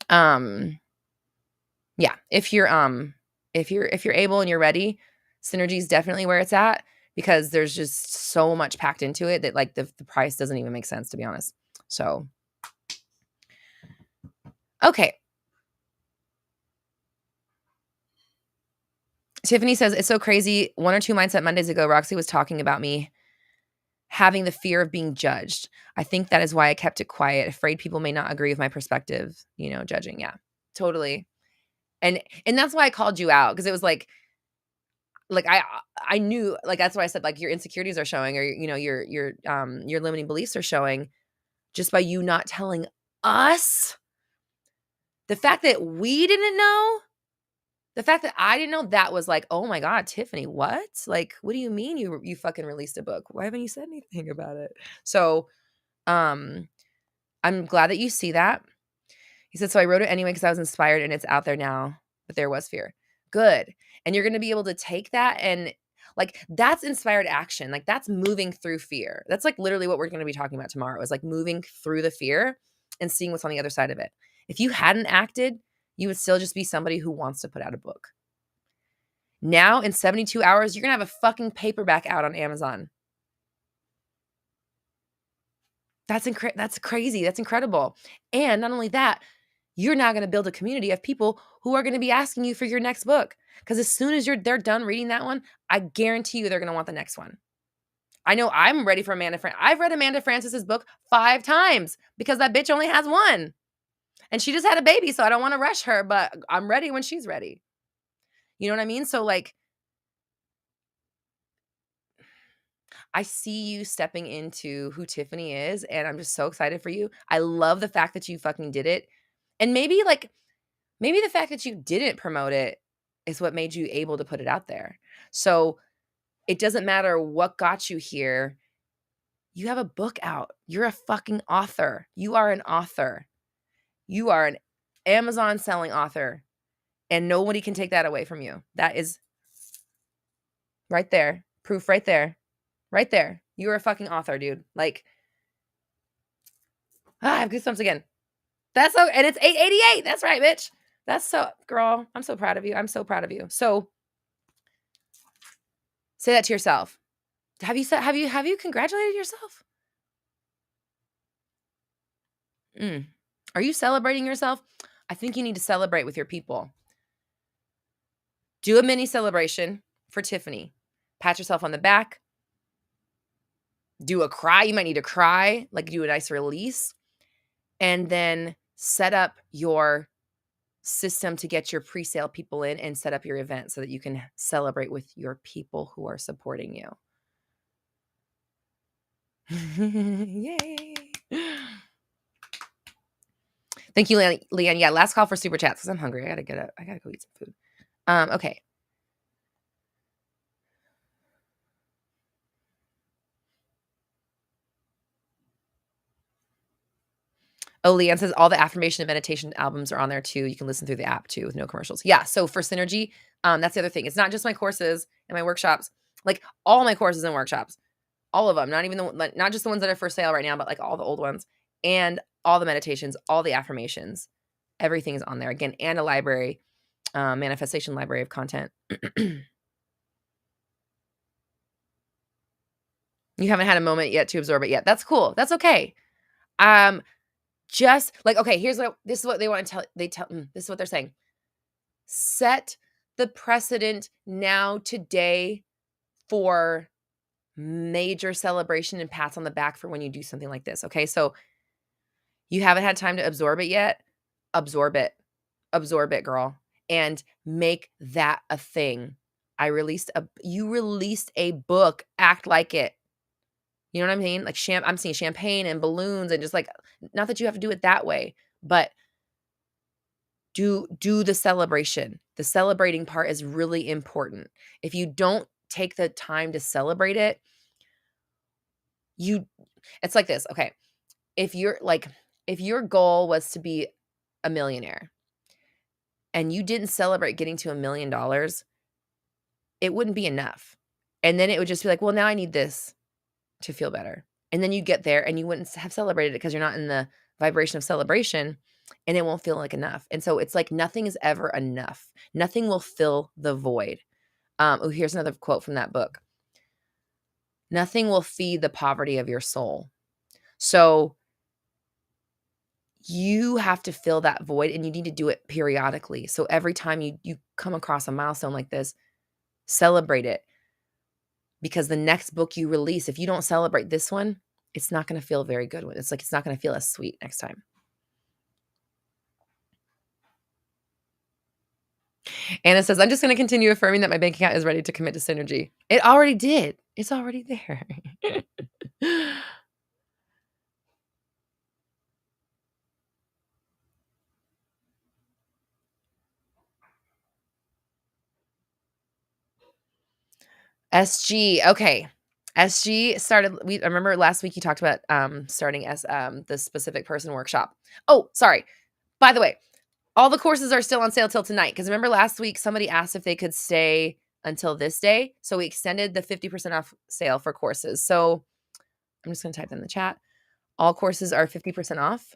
yeah, if you're able and you're ready, Synergy is definitely where it's at, because there's just so much packed into it that like the price doesn't even make sense, to be honest. So, okay. Tiffany says, it's so crazy. 1 or 2 Mindset Mondays ago, Roxy was talking about me having the fear of being judged. I think that is why I kept it quiet, afraid people may not agree with my perspective, judging. Yeah, totally. And that's why I called you out, because it was like I knew, like, that's why I said like your insecurities are showing, or your limiting beliefs are showing just by you not telling us. The fact that we didn't know, the fact that I didn't know, that was like, oh my God, Tiffany, what? Like, what do you mean you fucking released a book? Why haven't you said anything about it? So, I'm glad that you see that. He said, so I wrote it anyway because I was inspired and it's out there now, but there was fear. Good. And you're going to be able to take that, and like, that's inspired action. Like, that's moving through fear. That's like literally what we're going to be talking about tomorrow, is like moving through the fear and seeing what's on the other side of it. If you hadn't acted, you would still just be somebody who wants to put out a book. Now in 72 hours, you're going to have a fucking paperback out on Amazon. That's crazy. That's incredible. And not only that, you're now going to build a community of people who are going to be asking you for your next book. Because as soon as they're done reading that one, I guarantee you they're going to want the next one. I know I'm ready for Amanda Frances. I've read Amanda Frances's book 5 times because that bitch only has one. And she just had a baby, so I don't want to rush her, but I'm ready when she's ready. You know what I mean? So like, I see you stepping into who Tiffany is, and I'm just so excited for you. I love the fact that you fucking did it. And maybe the fact that you didn't promote it is what made you able to put it out there. So it doesn't matter what got you here. You have a book out. You're a fucking author. You are an author. You are an Amazon selling author. And nobody can take that away from you. That is right there. Proof right there. Right there. You're a fucking author, dude. Like, I have goosebumps again. That's so, and it's 888. That's right, bitch. That's so, girl, I'm so proud of you. I'm so proud of you. So say that to yourself. Have you congratulated yourself? Are you celebrating yourself? I think you need to celebrate with your people. Do a mini celebration for Tiffany. Pat yourself on the back. Do a cry. You might need to cry, like do a nice release. And then set up your system to get your pre-sale people in and set up your event so that you can celebrate with your people who are supporting you. Yay. Thank you, Leanne. Yeah, last call for super chats because I'm hungry. I gotta go eat some food. Okay. Oh, Leanne says all the affirmation and meditation albums are on there too. You can listen through the app too with no commercials. Yeah. So for synergy, that's the other thing. It's not just my courses and my workshops. Like all my courses and workshops, all of them. Not just the ones that are for sale right now, but like all the old ones and all the meditations, all the affirmations. Everything's on there again, and a library, manifestation library of content. You haven't had a moment yet to absorb it yet. That's cool. That's okay. Just like, okay, this is what they want to tell. This is what they're saying. Set the precedent now today for major celebration and pats on the back for when you do something like this. Okay. So you haven't had time to absorb it yet. Absorb it, girl, and make that a thing. You released a book. Act like it. You know what I mean? Like I'm seeing champagne and balloons and just like, not that you have to do it that way, but do the celebration. The celebrating part is really important. If you don't take the time to celebrate it, it's like this. Okay. If your goal was to be a millionaire and you didn't celebrate getting to $1 million, it wouldn't be enough. And then it would just be like, well, now I need this to feel better. And then you get there and you wouldn't have celebrated it because you're not in the vibration of celebration and it won't feel like enough. And so it's like nothing is ever enough. Nothing will fill the void. Here's another quote from that book. Nothing will feed the poverty of your soul. So you have to fill that void and you need to do it periodically. So every time you come across a milestone like this, celebrate it. Because the next book you release, if you don't celebrate this one, it's not going to feel very good. It's not going to feel as sweet next time. Anna says, I'm just going to continue affirming that my bank account is ready to commit to synergy. It already did. It's already there. SG. Okay. SG started. I remember last week you talked about starting as the specific person workshop. Oh, sorry. By the way, all the courses are still on sale till tonight. Because remember last week somebody asked if they could stay until this day. So we extended the 50% off sale for courses. So I'm just going to type in the chat. All courses are 50% off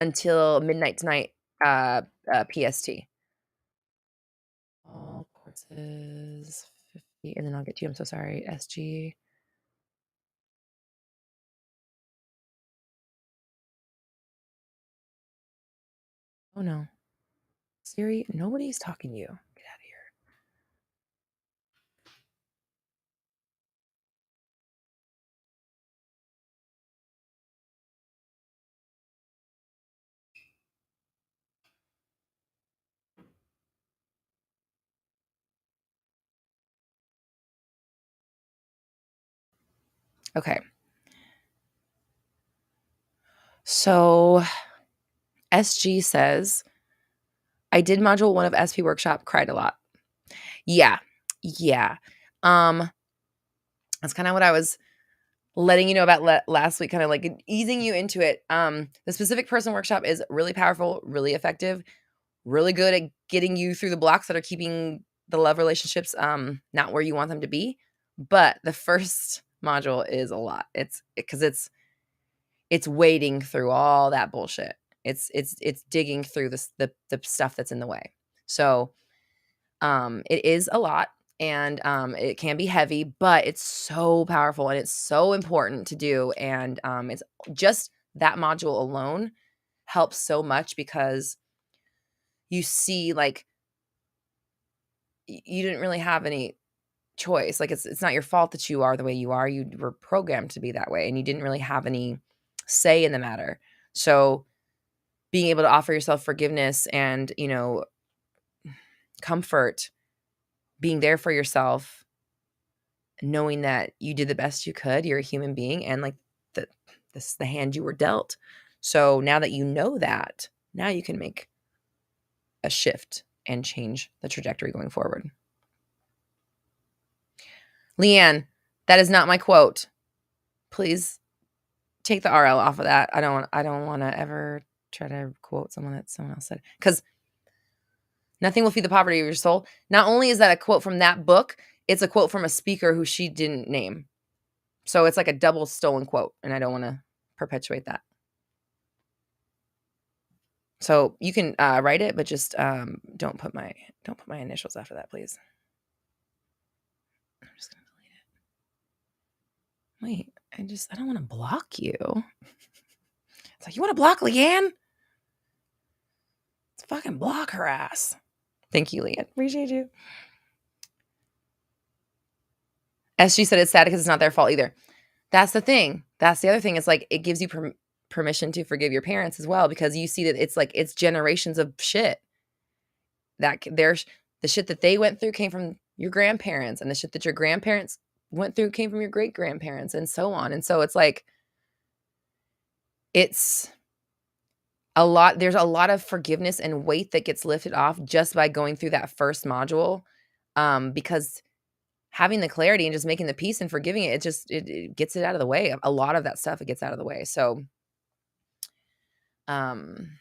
until midnight tonight, PST. All courses 50, and then I'll get to you. I'm so sorry. SG. Oh no. Siri, nobody's talking to you. Get out of here. Okay. So SG says, I did module 1 of SP workshop, cried a lot. Yeah. That's kind of what I was letting you know about last week, kind of like easing you into it. The specific person workshop is really powerful, really effective, really good at getting you through the blocks that are keeping the love relationships not where you want them to be. But the first module is a lot. It's because it's wading through all that bullshit. It's digging through the stuff that's in the way. So it is a lot, and it can be heavy, but it's so powerful and it's so important to do. And it's just that module alone helps so much, because you see, like, you didn't really have any choice. Like, it's not your fault that you are the way you are. You were programmed to be that way, and you didn't really have any say in the matter. So being able to offer yourself forgiveness and, comfort, being there for yourself, knowing that you did the best you could, you're a human being, and like this is the hand you were dealt. So now that you know that, now you can make a shift and change the trajectory going forward. Leanne, that is not my quote. Please take the RL off of that. I don't want to ever try to quote someone that someone else said, because nothing will feed the poverty of your soul. Not only is that a quote from that book, it's a quote from a speaker who she didn't name. So it's like a double stolen quote, and I don't want to perpetuate that. So you can write it, but just don't put my initials after that, please. I'm just gonna delete it. Wait, I don't want to block you. It's like, you want to block Leanne? Let's fucking block her ass. Thank you, Leanne. Appreciate you. As she said, it's sad because it's not their fault either. That's the thing. That's the other thing. It's like, it gives you permission to forgive your parents as well, because you see that it's like, it's generations of shit. That there's the shit that they went through came from your grandparents, and the shit that your grandparents went through came from your great grandparents, and so on. And so it's like, it's a lot. There's a lot of forgiveness and weight that gets lifted off just by going through that first module, because having the clarity and just making the peace and forgiving it, it gets it out of the way. A lot of that stuff, it gets out of the way. So, I'm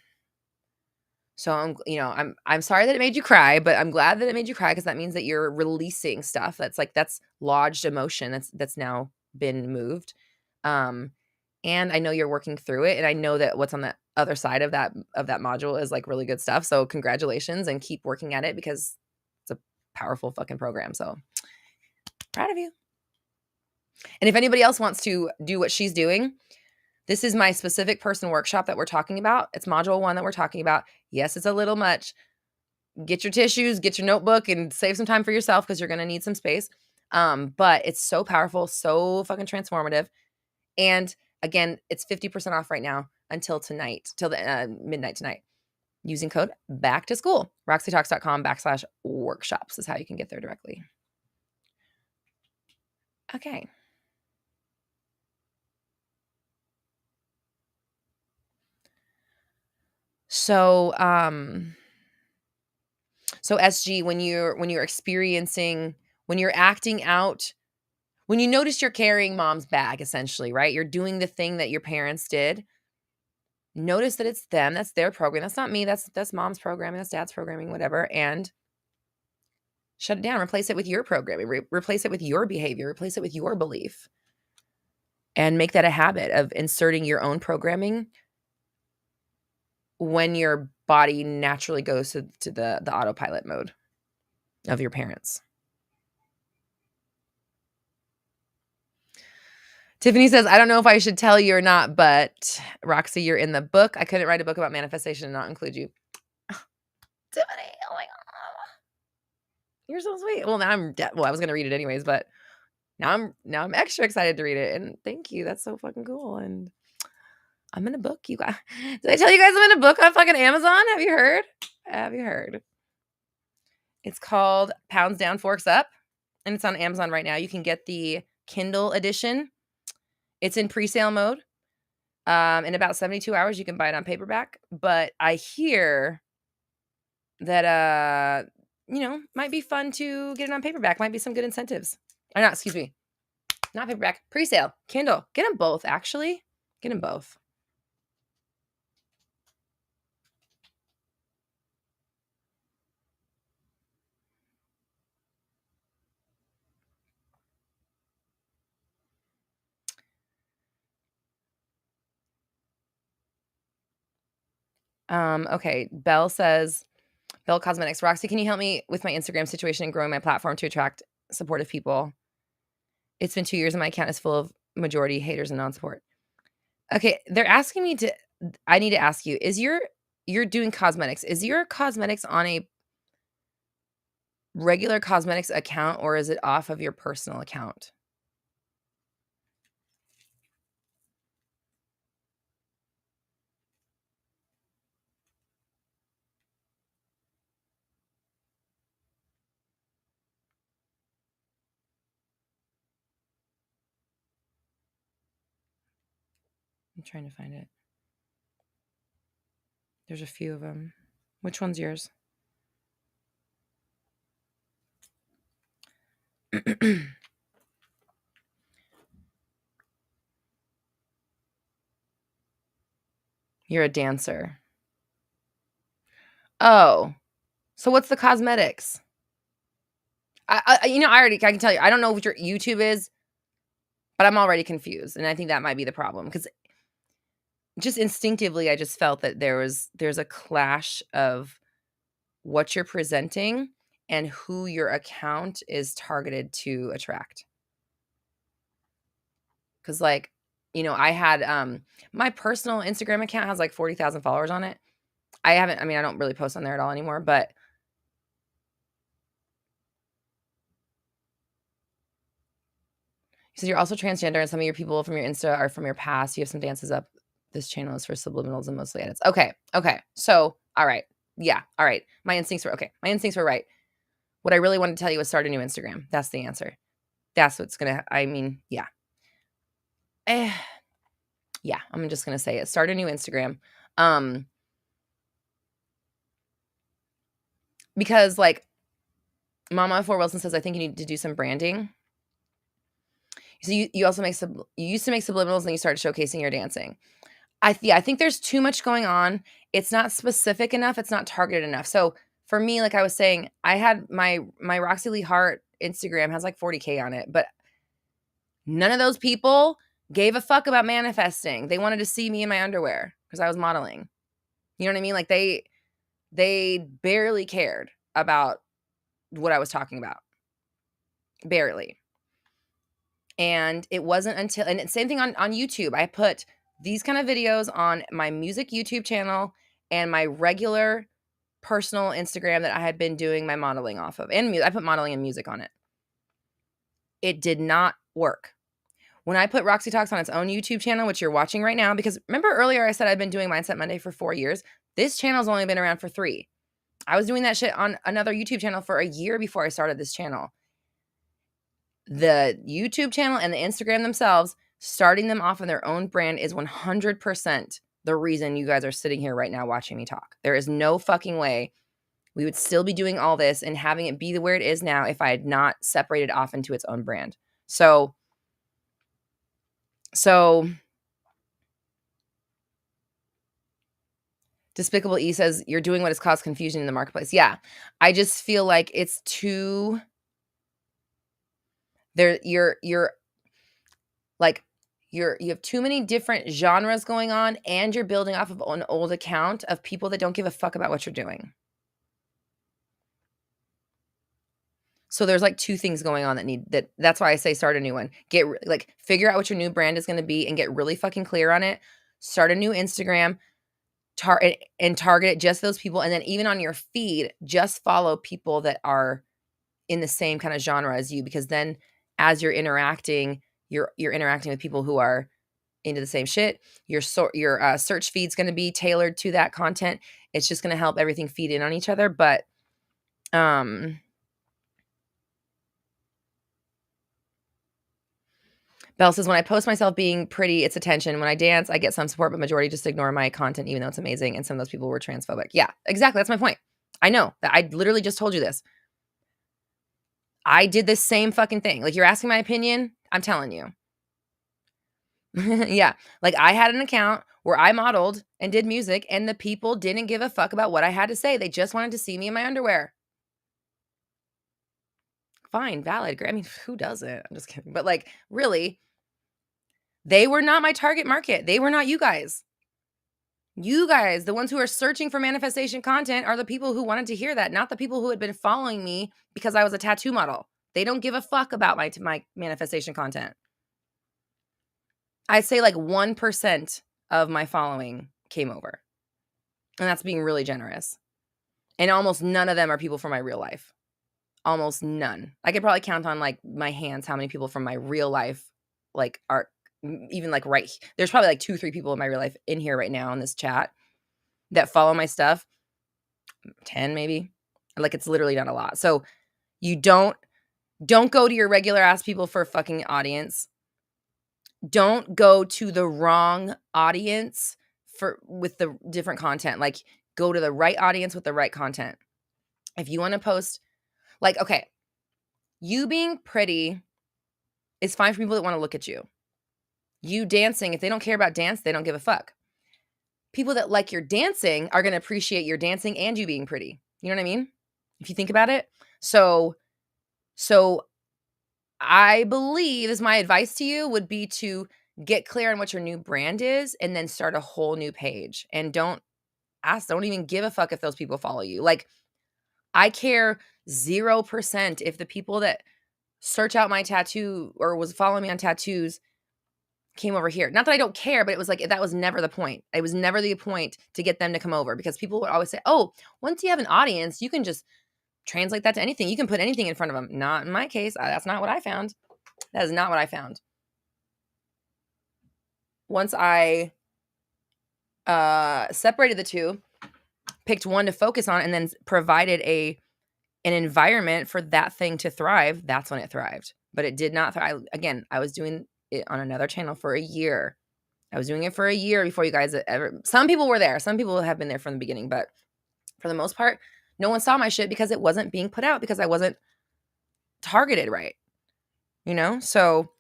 sorry that it made you cry, but I'm glad that it made you cry, because that means that you're releasing stuff that's lodged emotion that's now been moved. And I know you're working through it, and I know that what's on the other side of that module is like really good stuff. So congratulations, and keep working at it, because it's a powerful fucking program. So proud of you. And if anybody else wants to do what she's doing, this is my specific person workshop that we're talking about. It's module 1 that we're talking about. Yes, it's a little much. Get your tissues, get your notebook, and save some time for yourself, because you're going to need some space. But it's so powerful, so fucking transformative. And again, it's 50% off right now until tonight, till the midnight tonight, using code back to school. roxytalks.com/workshops is how you can get there directly. Okay. So, SG, when you're experiencing, when you're acting out, when you notice you're carrying mom's bag, essentially, right? You're doing the thing that your parents did. Notice that it's them. That's their program. That's not me. That's mom's programming. That's dad's programming, whatever. And shut it down. Replace it with your programming. Replace it with your behavior. Replace it with your belief. And make that a habit of inserting your own programming when your body naturally goes to the autopilot mode of your parents. Tiffany says, I don't know if I should tell you or not, but Roxy, you're in the book. I couldn't write a book about manifestation and not include you. Tiffany, oh my God. You're so sweet. Well, now I was going to read it anyways, but now I'm extra excited to read it. And thank you. That's so fucking cool. And I'm in a book, you guys. Did I tell you guys I'm in a book on fucking Amazon? Have you heard? It's called Pounds Down, Forks Up, and it's on Amazon right now. You can get the Kindle edition. It's in pre-sale mode. In about 72 hours, you can buy it on paperback. But I hear that, might be fun to get it on paperback. Might be some good incentives. Or not, excuse me. Not paperback. Pre-sale. Kindle. Get them both, actually. Get them both. Okay. Belle says, Belle Cosmetics. Roxy, can you help me with my Instagram situation and growing my platform to attract supportive people? It's been 2 years and my account is full of majority haters and non-support. Okay. They're asking me to, I need to ask you, you're doing cosmetics. Is your cosmetics on a regular cosmetics account or is it off of your personal account? I'm trying to find it. There's a few of them. Which one's yours? You're a dancer. Oh, so what's the cosmetics? I can tell you, I don't know what your YouTube is, but I'm already confused, and I think that might be the problem because just instinctively, I just felt that there's a clash of what you're presenting and who your account is targeted to attract. Because like, I had my personal Instagram account has like 40,000 followers on it. I don't really post on there at all anymore, but so you're also transgender and some of your people from your Insta are from your past. You have some dances up. This channel is for subliminals and mostly edits. Okay. So, all right. Yeah. All right. My instincts were right. What I really wanted to tell you was start a new Instagram. That's the answer. That's what's going to, yeah. Yeah, I'm just going to say it. Start a new Instagram. Because like Mama 4 Wilson says, I think you need to do some branding. So you also you used to make subliminals and then you started showcasing your dancing. I think there's too much going on. It's not specific enough. It's not targeted enough. So for me, like I was saying, I had my Roxy Lee Hart Instagram has like 40K on it, but none of those people gave a fuck about manifesting. They wanted to see me in my underwear because I was modeling. You know what I mean? Like they barely cared about what I was talking about. Barely. And it wasn't until, and same thing on YouTube. I put these kind of videos on my music YouTube channel and my regular personal Instagram that I had been doing my modeling off of. And I put modeling and music on it. It did not work. When I put Roxy Talks on its own YouTube channel, which you're watching right now, because remember earlier I said I've been doing Mindset Monday for 4 years. This channel's only been around for 3. I was doing that shit on another YouTube channel for a year before I started this channel. The YouTube channel and the Instagram themselves, starting them off on their own brand is 100% the reason you guys are sitting here right now watching me talk. There is no fucking way we would still be doing all this and having it be where it is now if I had not separated off into its own brand. So Despicable E says, you're doing what has caused confusion in the marketplace. Yeah. I just feel like it's too there. You have too many different genres going on and you're building off of an old account of people that don't give a fuck about what you're doing. So there's like 2 things going on that's why I say start a new one. Figure out what your new brand is going to be and get really fucking clear on it. Start a new Instagram. Target just those people, and then even on your feed, just follow people that are in the same kind of genre as you, because then as you're interacting, you're interacting with people who are into the same shit. Your search feed's going to be tailored to that content. It's just going to help everything feed in on each other. But Belle says, when I post myself being pretty, it's attention. When I dance, I get some support, but majority just ignore my content, even though it's amazing. And some of those people were transphobic. Yeah, exactly. That's my point. I know that I literally just told you this. I did this same fucking thing. Like, you're asking my opinion. I'm telling you. Yeah. Like I had an account where I modeled and did music and the people didn't give a fuck about what I had to say. They just wanted to see me in my underwear. Fine, valid. I mean, who doesn't? I'm just kidding. But like, really, they were not my target market. They were not you guys. You guys, the ones who are searching for manifestation content, are the people who wanted to hear that, not the people who had been following me because I was a tattoo model. They don't give a fuck about my manifestation content. I'd say like 1% of my following came over. And that's being really generous. And almost none of them are people from my real life. Almost none. I could probably count on like my hands how many people from my real life like are even like there's probably like 2-3 people in my real life in here right now in this chat that follow my stuff. 10 maybe. Like it's literally not a lot. So you don't go to your regular ass people for a fucking audience. Don't go to the wrong audience with the different content. Like go to the right audience with the right content. If you want to post like, okay, you being pretty is fine for people that want to look at you. You dancing, if they don't care about dance, they don't give a fuck. People that like your dancing are going to appreciate your dancing and you being pretty. You know what I mean? If you think about it. So I believe is my advice to you would be to get clear on what your new brand is and then start a whole new page. And don't even give a fuck if those people follow you. Like I care 0% if the people that search out my tattoo or was following me on tattoos came over here. Not that I don't care, but it was like, that was never the point. It was never the point to get them to come over because people would always say, oh, once you have an audience, you can just translate that to anything. You can put anything in front of them. Not in my case. That's not what I found. That is not what I found. Once I separated the two, picked one to focus on, and then provided an environment for that thing to thrive, that's when it thrived. But it did not thrive. Again, I was doing it on another channel for a year. I was doing it for a year before you guys ever. Some people were there. Some people have been there from the beginning, but for the most part, no one saw my shit because it wasn't being put out because I wasn't targeted right. You know? So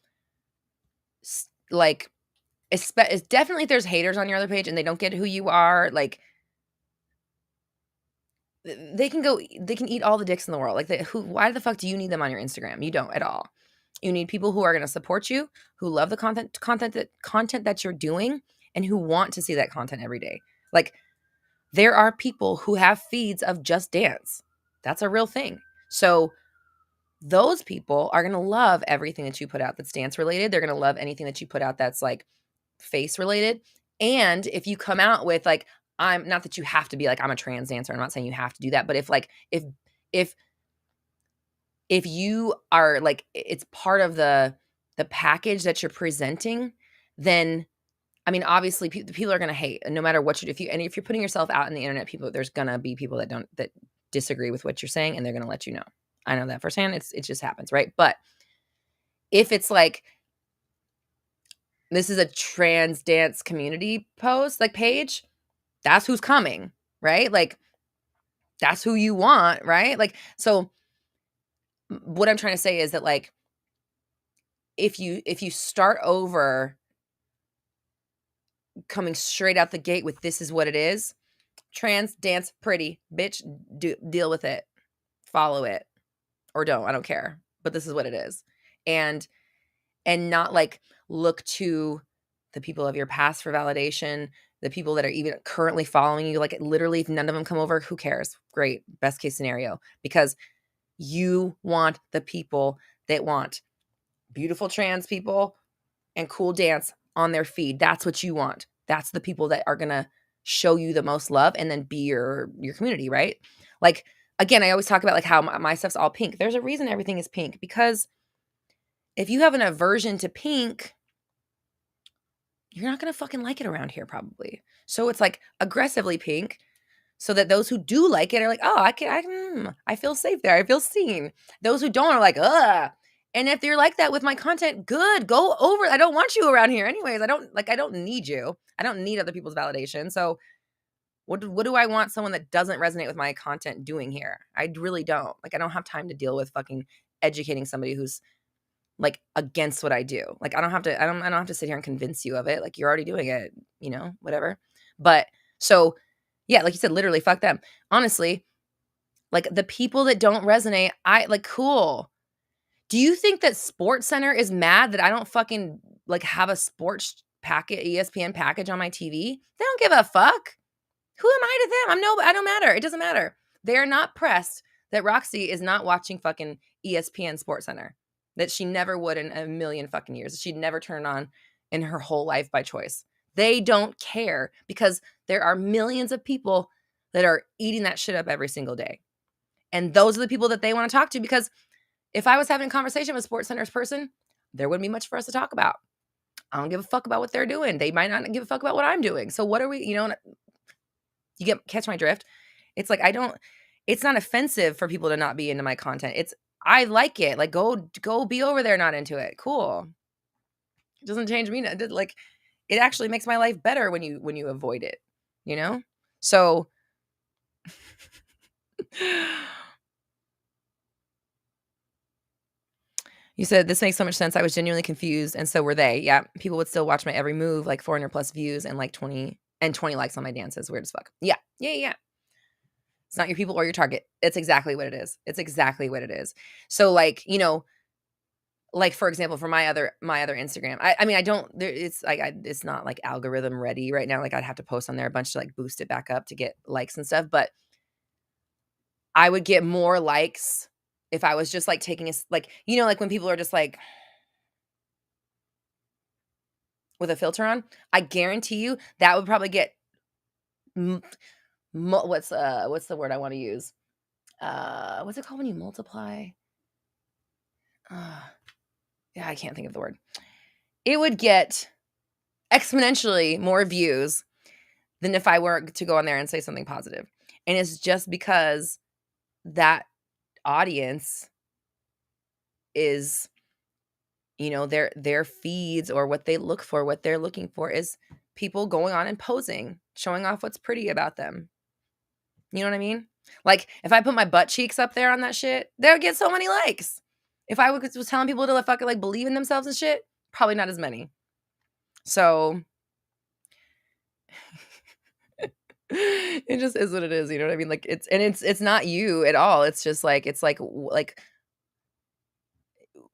like it's definitely if there's haters on your other page and they don't get who you are, like they can eat all the dicks in the world. Like why the fuck do you need them on your Instagram? You don't at all. You need people who are going to support you, who love the content that you're doing and who want to see that content every day. Like there are people who have feeds of just dance. That's a real thing. So those people are going to love everything that you put out that's dance related. They're going to love anything that you put out that's like face related. And if you come out with like, I'm not that you have to be like, I'm a trans dancer. I'm not saying you have to do that. But if you are like, it's part of the package that you're presenting, then I mean, obviously people are going to hate no matter what if you're putting yourself out in the internet, there's going to be people that disagree with what you're saying and they're going to let you know. I know that firsthand. It just happens. Right. But if it's like, this is a trans dance community post, like page, that's who's coming, right? Like that's who you want, right? Like, so what I'm trying to say is that like, if you start over coming straight out the gate with this is what it is, trans dance pretty bitch, deal with it, follow it or don't, I don't care, but this is what it is. And not like look to the people of your past for validation, the people that are even currently following you, like literally if none of them come over, who cares? Great. Best case scenario, because you want the people that want beautiful trans people and cool dance on their feed. That's what you want. That's the people that are going to show you the most love and then be your community, right? Like, again, I always talk about like how my stuff's all pink. There's a reason everything is pink, because if you have an aversion to pink, you're not going to fucking like it around here probably. So it's like aggressively pink so that those who do like it are like, oh, I feel safe there. I feel seen. Those who don't are like, ugh. And if you're like that with my content, good, go over. I don't want you around here anyways. I don't need you. I don't need other people's validation. So what do I want someone that doesn't resonate with my content doing here? I really don't. Like, I don't have time to deal with fucking educating somebody who's like against what I do. Like I don't have to sit here and convince you of it. Like you're already doing it, whatever. But so yeah, like you said, literally fuck them. Honestly, like the people that don't resonate, I like cool. Do you think that Sports Center is mad that I don't fucking like have a sports packet, ESPN package on my TV? They don't give a fuck. Who am I to them? I don't matter. It doesn't matter. They are not pressed that Roxy is not watching fucking ESPN Sports Center. That she never would in a million fucking years. She'd never turn on in her whole life by choice. They don't care because there are millions of people that are eating that shit up every single day. And those are the people that they want to talk to, because if I was having a conversation with a Sports Center's person, there wouldn't be much for us to talk about. I don't give a fuck about what they're doing. They might not give a fuck about what I'm doing. So what are we, catch my drift? It's like it's not offensive for people to not be into my content. I like it. Like go be over there not into it. Cool. It doesn't change me. Like it actually makes my life better when you avoid it, So you said this makes so much sense. I was genuinely confused, and so were they. Yeah, people would still watch my every move, like 400 plus views and like 20 likes on my dances. Weird as fuck. Yeah. It's not your people or your target. It's exactly what it is. So like, like for example, for my other Instagram, I mean, I don't, it's not like algorithm ready right now. Like I'd have to post on there a bunch to like boost it back up to get likes and stuff. But I would get more likes if I was just like taking like when people are just like with a filter on, I guarantee you that would probably get what's the word I want to use? What's it called when you multiply? Yeah, I can't think of the word. It would get exponentially more views than if I were to go on there and say something positive. And it's just because that audience is, their feeds or what they look for, what they're looking for is people going on and posing, showing off what's pretty about them. You know what I mean? Like if I put my butt cheeks up there on that shit, they'll get so many likes. If I was telling people to fucking like believe in themselves and shit, probably not as many. So it just is what it is. You know what I mean? Like it's not you at all. It's just like,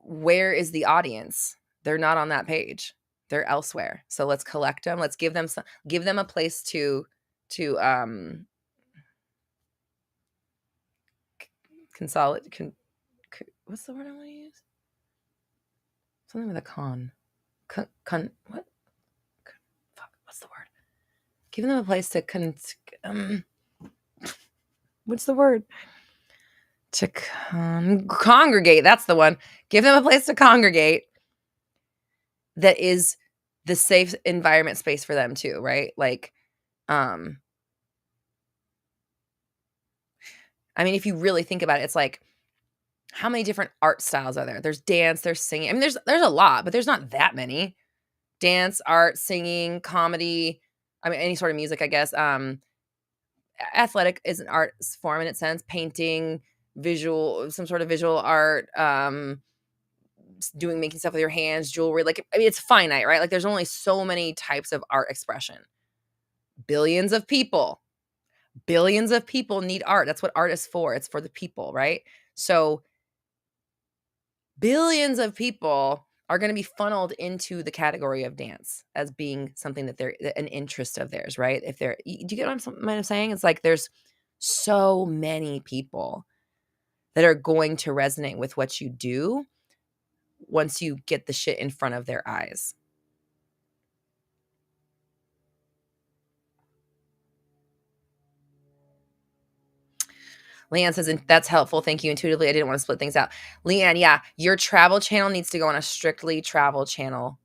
where is the audience? They're not on that page. They're elsewhere. So let's collect them. Let's give them a place to consolidate. What's the word I want to use? Something with a con. What? Fuck. What's the word? Give them a place to what's the word? To congregate. That's the one. Give them a place to congregate that is the safe environment space for them too, right? Like, I mean, if you really think about it, it's like, how many different art styles are there? There's dance, there's singing. I mean, there's a lot, but there's not that many. Dance, art, singing, comedy. I mean, any sort of music, I guess. Athletic is an art form in its sense. Painting, some sort of visual art, making stuff with your hands, jewelry. Like, I mean, it's finite, right? Like, there's only so many types of art expression. Billions of people need art. That's what art is for. It's for the people, right? So billions of people are going to be funneled into the category of dance as being something that they're an interest of theirs, right? Do you get what I'm saying? It's like there's so many people that are going to resonate with what you do once you get the shit in front of their eyes. Leanne says, that's helpful. Thank you. Intuitively, I didn't want to split things out. Leanne, yeah, your travel channel needs to go on a strictly travel channel.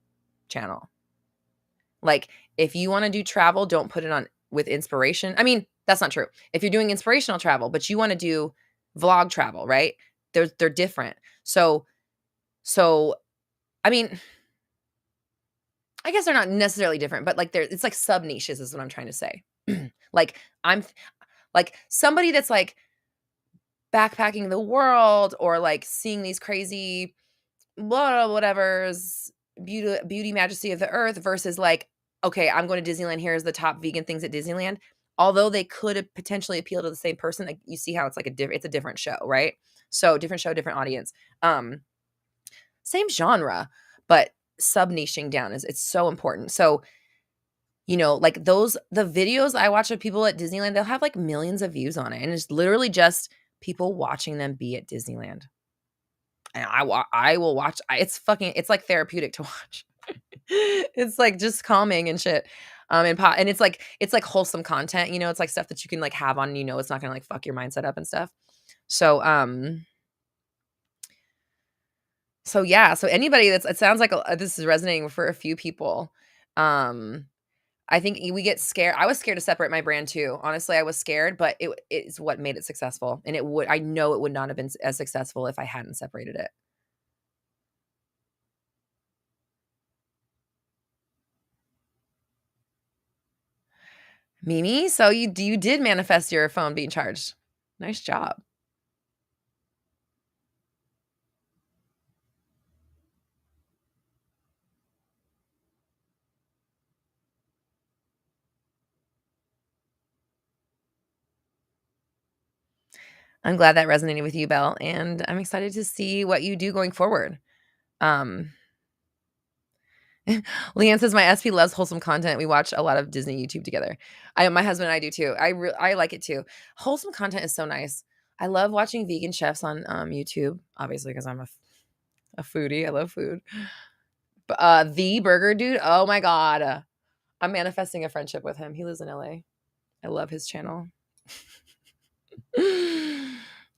Like, if you want to do travel, don't put it on with inspiration. I mean, that's not true. If you're doing inspirational travel, but you want to do vlog travel, right? They're different. So, I mean, I guess they're not necessarily different, but like it's like sub niches is what I'm trying to say. Like I'm like somebody that's like backpacking the world or like seeing these crazy blah, whatever's beauty majesty of the earth versus like, okay, I'm going to Disneyland. Here's the top vegan things at Disneyland. Although they could potentially appeal to the same person, like you see how it's like it's a different show, right? So different show, different audience. Same genre, but sub niching down is it's so important. So, like the videos I watch of people at Disneyland, they'll have like millions of views on it. And it's literally just people watching them be at Disneyland. And I will watch. It's like therapeutic to watch. It's like just calming and shit. And it's like wholesome content, it's like stuff that you can like have on, it's not gonna like fuck your mindset up and stuff. So yeah, so anybody it sounds like this is resonating for a few people. I think we get scared. I was scared to separate my brand too. Honestly, I was scared, but it's what made it successful. And I know it would not have been as successful if I hadn't separated it. Mimi, so you did manifest your phone being charged. Nice job. I'm glad that resonated with you, Belle, and I'm excited to see what you do going forward. Um, Leanne says my SP loves wholesome content. We watch a lot of Disney YouTube together. My husband and I do too. I like it too. Wholesome content is so nice. I love watching vegan chefs on YouTube, obviously because I'm a foodie. I love food. The Burger Dude. Oh my god, I'm manifesting a friendship with him. He lives in LA. I love his channel.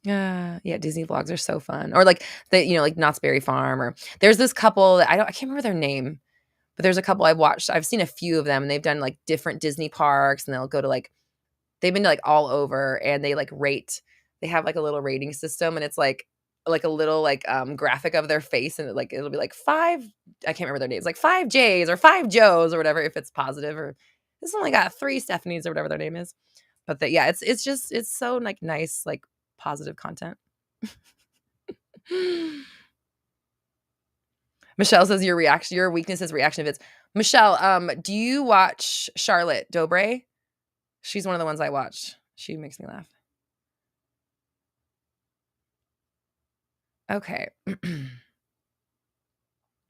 Yeah, Disney vlogs are so fun. Or like like Knott's Berry Farm, or there's this couple that I can't remember their name, but there's a couple I've watched. I've seen a few of them, and they've done like different Disney parks, and they'll go to like they've been to like all over, and they like rate. They have like a little rating system, and it's like a little like graphic of their face, and it'll be like five. I can't remember their names, like 5 J's or 5 Joes or whatever, if it's positive, or this only got 3 Stephanies or whatever their name is. But yeah, it's so like nice, like positive content. Michelle says your weakness is reaction vids. Michelle, do you watch Charlotte Dobre? She's one of the ones I watch. She makes me laugh. Okay.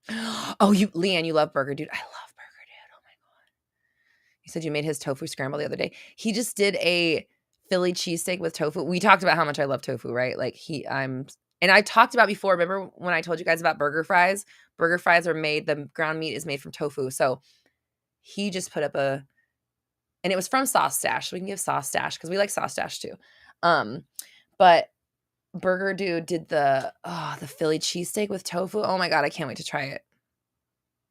Oh, Leanne, you love Burger Dude. I love Burger Dude. Oh my god. You said you made his tofu scramble the other day. He just did a Philly cheesesteak with tofu. We talked about how much I love tofu, right? Like and I talked about before, remember when I told you guys about burger fries? Burger fries the ground meat is made from tofu. So he just put up and it was from Sauce Stash. So we can give Sauce Stash because we like Sauce Stash too. But Burger Dude did the Philly cheesesteak with tofu. Oh my god, I can't wait to try it.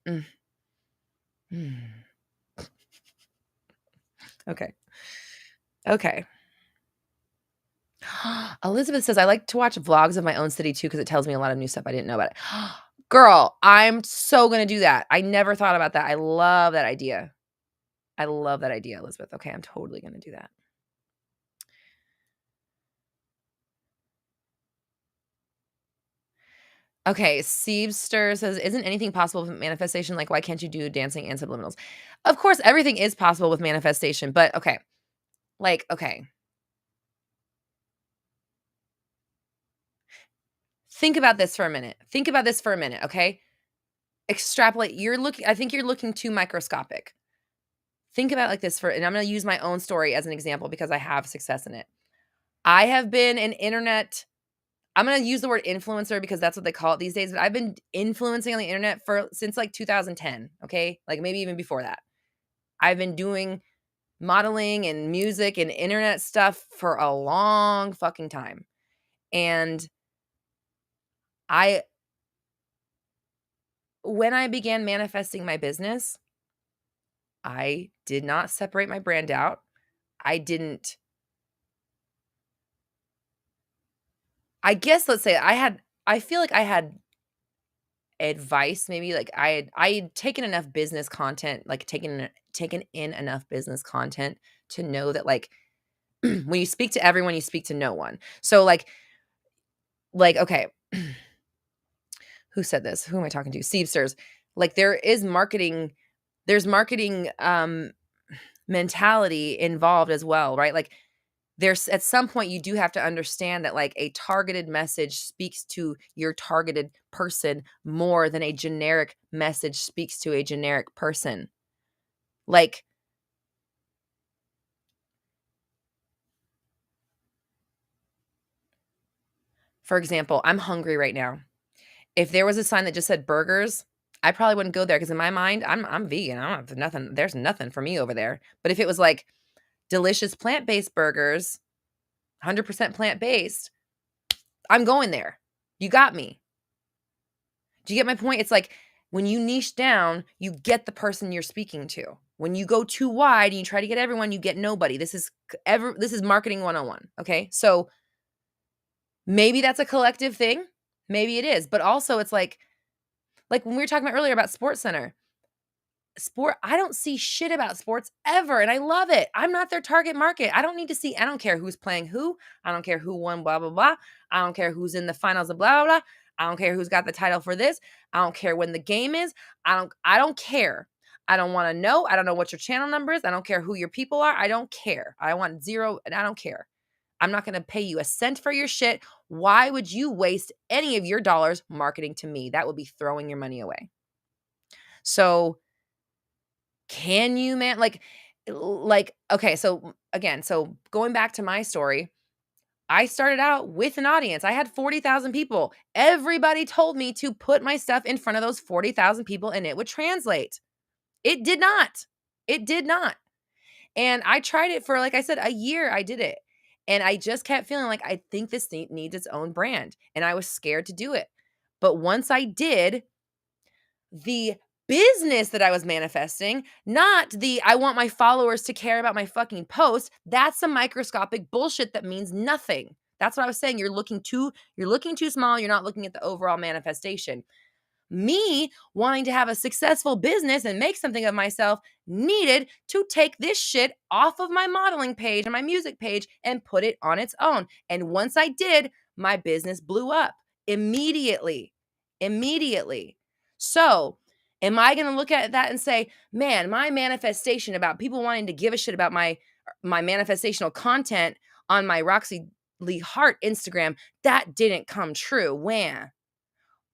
Mm. Mm. Okay. Elizabeth says, I like to watch vlogs of my own city too because it tells me a lot of new stuff I didn't know about it. Girl, I'm so going to do that. I never thought about that. I love that idea. Elizabeth. Okay, I'm totally going to do that. Okay, Siebster says, isn't anything possible with manifestation? Like, why can't you do dancing and subliminals? Of course, everything is possible with manifestation, but okay. Okay. Think about this for a minute. Okay? Extrapolate. I think you're looking too microscopic. Think about it like this and I'm going to use my own story as an example because I have success in it. I have been an I'm going to use the word influencer because that's what they call it these days, but I've been influencing on the internet since like 2010, okay? Like maybe even before that. I've been doing modeling and music and internet stuff for a long fucking time. And when I began manifesting my business, I did not separate my brand out. I guess let's say I feel like I had advice, maybe like I had taken enough business content, like taken in enough business content to know that like when you speak to everyone, you speak to no one. So like okay. who said this? Who am I talking to? Steve's. Like there's marketing mentality involved as well, right? Like there's at some point you do have to understand that like a targeted message speaks to your targeted person more than a generic message speaks to a generic person. Like, for example, I'm hungry right now. If there was a sign that just said burgers, I probably wouldn't go there because in my mind, I'm vegan. I don't have nothing. There's nothing for me over there. But if it was like delicious plant-based burgers, 100% plant-based, I'm going there. You got me. Do you get my point? It's like when you niche down, you get the person you're speaking to. When you go too wide and you try to get everyone, you get nobody. This is marketing 101. Okay. So maybe that's a collective thing. Maybe it is. But also it's like when we were talking about earlier about Sports Center. I don't see shit about sports ever, and I love it. I'm not their target market. I don't need to see. I don't care who's playing who. I don't care who won blah blah blah. I don't care who's in the finals of blah blah blah. I don't care who's got the title for this. I don't care when the game is. I don't care. I don't want to know. I don't know what your channel number is. I don't care who your people are. I don't care. I want zero, and I don't care. I'm not going to pay you a cent for your shit. Why would you waste any of your dollars marketing to me? That would be throwing your money away. So can you, man? Okay, so again, so going back to my story, I started out with an audience. I had 40,000 people. Everybody told me to put my stuff in front of those 40,000 people and it would translate. It did not. It did not. And I tried it for, like I said, a year. I did it. And I just kept feeling like I think this needs its own brand. And I was scared to do it. But once I did, the business that I was manifesting, not the I want my followers to care about my fucking post, that's some microscopic bullshit that means nothing. That's what I was saying. You're looking too small. You're not looking at the overall manifestation. Me wanting to have a successful business and make something of myself needed to take this shit off of my modeling page and my music page and put it on its own. And once I did, my business blew up immediately. So, am I going to look at that and say, man, my manifestation about people wanting to give a shit about my manifestational content on my Roxy Lee Hart Instagram, that didn't come true. Wham.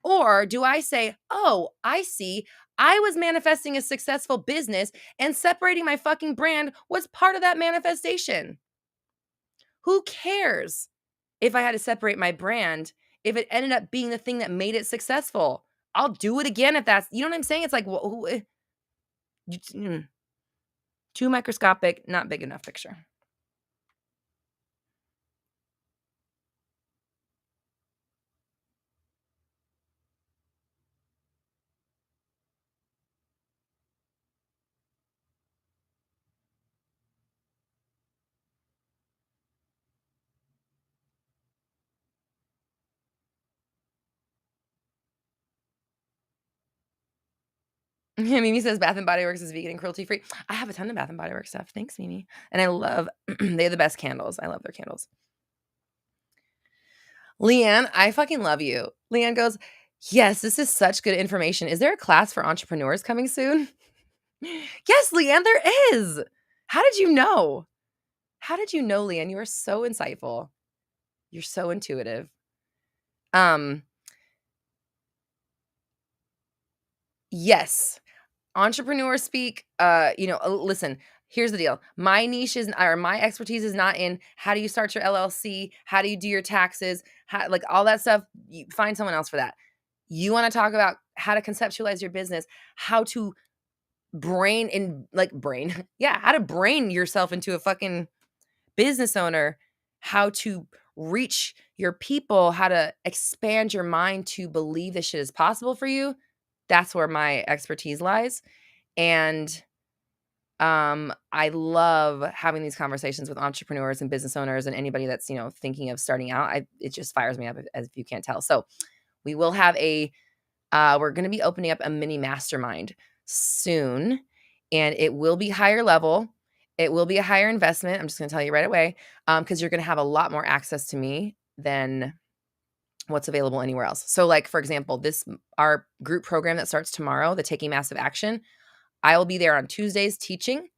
Or do I say, oh, I see, I was manifesting a successful business and separating my fucking brand was part of that manifestation? Who cares if I had to separate my brand if it ended up being the thing that made it successful? I'll do it again if that's, you know what I'm saying? It's like, too microscopic, not big enough picture. Mimi says Bath and Body Works is vegan and cruelty free. I have a ton of Bath and Body Works stuff. Thanks, Mimi. And I love, they have the best candles. I love their candles. Leanne, I fucking love you. Leanne goes, yes, this is such good information. Is there a class for entrepreneurs coming soon? Yes, Leanne, there is. How did you know? How did you know, Leanne? You are so insightful. You're so intuitive. Yes. Entrepreneur speak, listen, here's the deal. My niche my expertise is not in how do you start your LLC, how do you do your taxes, like all that stuff. You find someone else for that. You want to talk about how to conceptualize your business, how to how to brain yourself into a fucking business owner, how to reach your people, how to expand your mind to believe this shit is possible for you. That's where my expertise lies. And I love having these conversations with entrepreneurs and business owners and anybody that's, thinking of starting out. It just fires me up, as if you can't tell. So we will have we're going to be opening up a mini mastermind soon, and it will be higher level. It will be a higher investment. I'm just going to tell you right away, because you're going to have a lot more access to me than what's available anywhere else. So like, for example, our group program that starts tomorrow, the Taking Massive Action, I will be there on Tuesdays teaching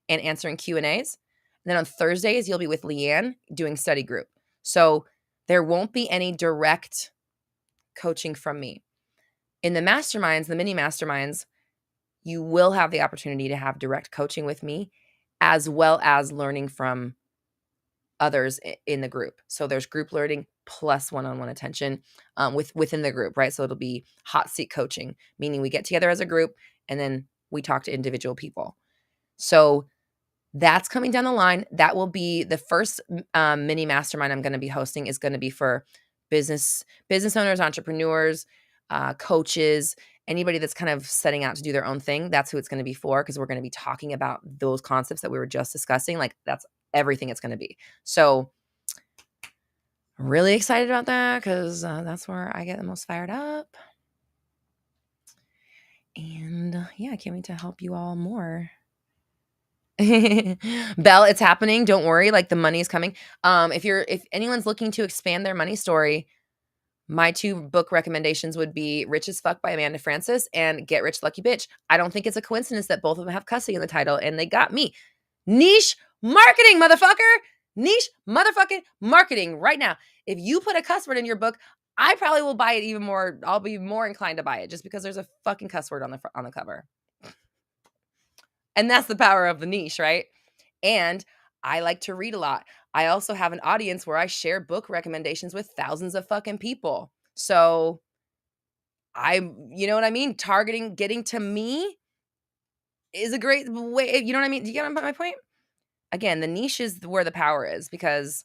and answering Q&As. And then on Thursdays, you'll be with Leanne doing study group. So there won't be any direct coaching from me. In the masterminds, the mini masterminds, you will have the opportunity to have direct coaching with me, as well as learning from others in the group. So there's group learning plus one-on-one attention within the group, right? So it'll be hot seat coaching, meaning we get together as a group and then we talk to individual people. So that's coming down the line. That will be the first mini mastermind I'm going to be hosting is going to be for business owners, entrepreneurs, coaches, anybody that's kind of setting out to do their own thing. That's who it's going to be for, because we're going to be talking about those concepts that we were just discussing. Like that's everything it's going to be. So I'm really excited about that because that's where I get the most fired up. And yeah, I can't wait to help you all more. Belle, it's happening. Don't worry. Like the money is coming. If anyone's looking to expand their money story, my 2 book recommendations would be Rich as Fuck by Amanda Francis and Get Rich Lucky Bitch. I don't think it's a coincidence that both of them have cussing in the title, and they got me. Niche marketing, motherfucker. Niche motherfucking marketing right now. If you put a cuss word in your book, I probably will buy it even more. I'll be more inclined to buy it just because there's a fucking cuss word on the cover. And that's the power of the niche, right? And I like to read a lot. I also have an audience where I share book recommendations with thousands of fucking people. So you know what I mean? Getting to me is a great way. You know what I mean? Do you get my point? Again, the niche is where the power is, because,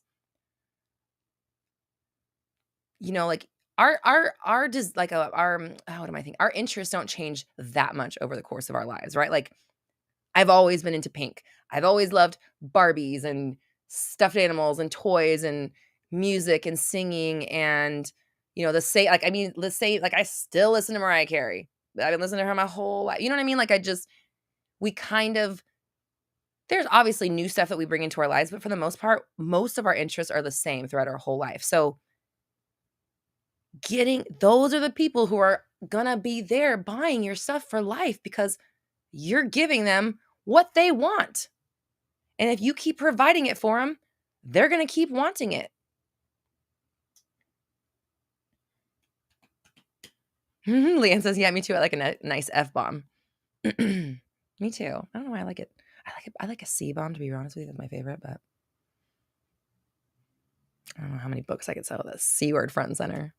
you know, like our just like what am I thinking? Our interests don't change that much over the course of our lives, right? Like I've always been into pink. I've always loved Barbies and stuffed animals and toys and music and singing and, you know, let's say like I still listen to Mariah Carey. I've been listening to her my whole life. You know what I mean? Like there's obviously new stuff that we bring into our lives, but for the most part, most of our interests are the same throughout our whole life. So those are the people who are gonna be there buying your stuff for life because you're giving them what they want. And if you keep providing it for them, they're going to keep wanting it. Leanne says, yeah, me too. I like a nice F-bomb. Me too. I don't know why I like it. I like a C-bomb, to be honest with you. That's my favorite, but I don't know how many books I could sell with a C word front and center.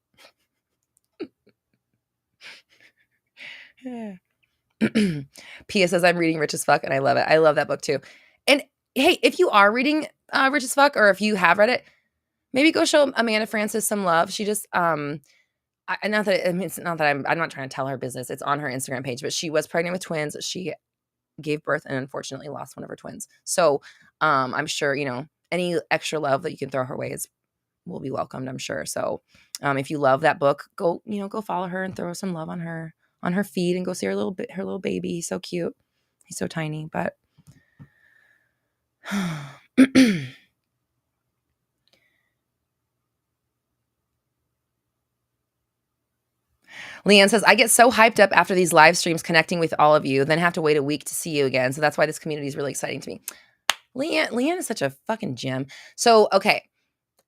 Pia says, I'm reading Rich as Fuck, and I love it. I love that book too. And hey, if you are reading Rich as Fuck, or if you have read it, maybe go show Amanda Francis some love. She just, it's not that I'm not trying to tell her business. It's on her Instagram page, but she was pregnant with twins. She gave birth and unfortunately lost one of her twins. So I'm sure, you know, any extra love that you can throw her way will be welcomed, I'm sure. So if you love that book, go follow her and throw some love on her feed and go see her little baby. He's so cute. He's so tiny, but Leanne says, I get so hyped up after these live streams connecting with all of you, then have to wait a week to see you again. So that's why this community is really exciting to me. Leanne is such a fucking gem. So, okay.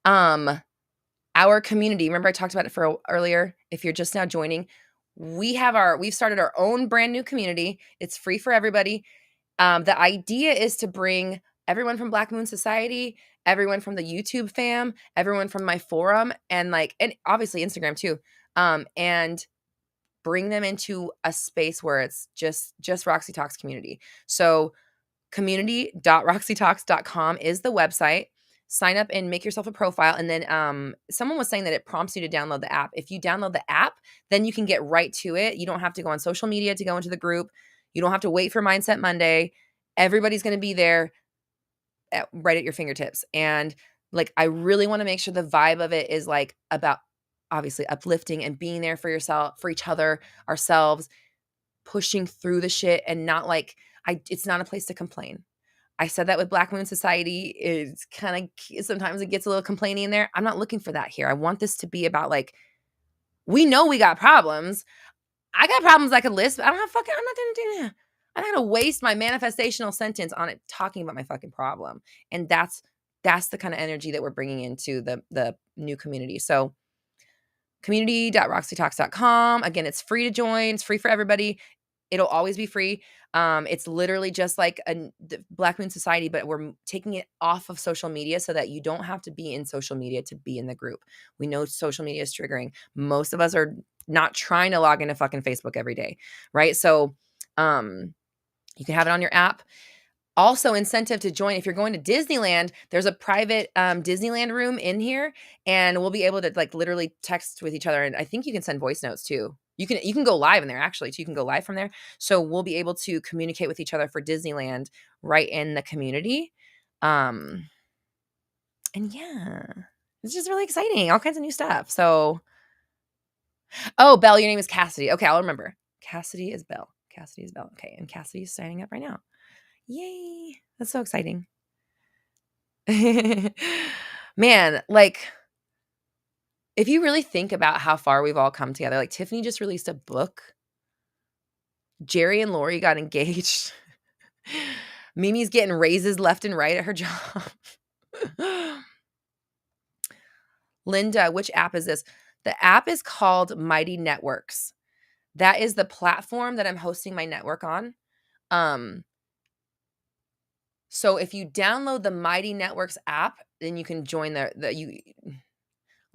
Our community, remember I talked about it earlier? If you're just now joining, we've started our own brand new community. It's free for everybody. The idea is to bring everyone from Black Moon Society, everyone from the YouTube fam, everyone from my forum, and obviously Instagram too. And bring them into a space where it's just Roxy Talks community. So community.roxytalks.com is the website. Sign up and make yourself a profile. And then someone was saying that it prompts you to download the app. If you download the app, then you can get right to it. You don't have to go on social media to go into the group. You don't have to wait for Mindset Monday. Everybody's going to be there right at your fingertips. And I really want to make sure the vibe of it is about obviously uplifting and being there for yourself, for each other, ourselves, pushing through the shit, and not it's not a place to complain. I said that with Black Moon Society. It's kind of, sometimes it gets a little complaining in there. I'm not looking for that here. I want this to be about We know we got problems. I got problems I could list, but I'm not going to do that. I'm not going to waste my manifestational sentence on it talking about my fucking problem. And that's the kind of energy that we're bringing into the new community. So community.roxytalks.com. Again, it's free to join. It's free for everybody. It'll always be free. It's literally just like the Black Moon Society, but we're taking it off of social media so that you don't have to be in social media to be in the group. We know social media is triggering. Most of us are not trying to log into fucking Facebook every day, right? So you can have it on your app. Also, incentive to join. If you're going to Disneyland, there's a private Disneyland room in here, and we'll be able to like literally text with each other. And I think you can send voice notes too. You can go live in there actually. So you can go live from there. So we'll be able to communicate with each other for Disneyland right in the community. And yeah, it's just really exciting. All kinds of new stuff. So, oh, Belle, your name is Cassidy. Okay, I'll remember. Cassidy is Belle. Cassidy is Belle. Okay, and Cassidy is signing up right now. Yay. That's so exciting. Man, like, if you really think about how far we've all come together, like Tiffany just released a book. Jerry and Lori got engaged. Mimi's getting raises left and right at her job. Linda, which app is this? The app is called Mighty Networks. That is the platform that I'm hosting my network on. So if you download the Mighty Networks app, then you can join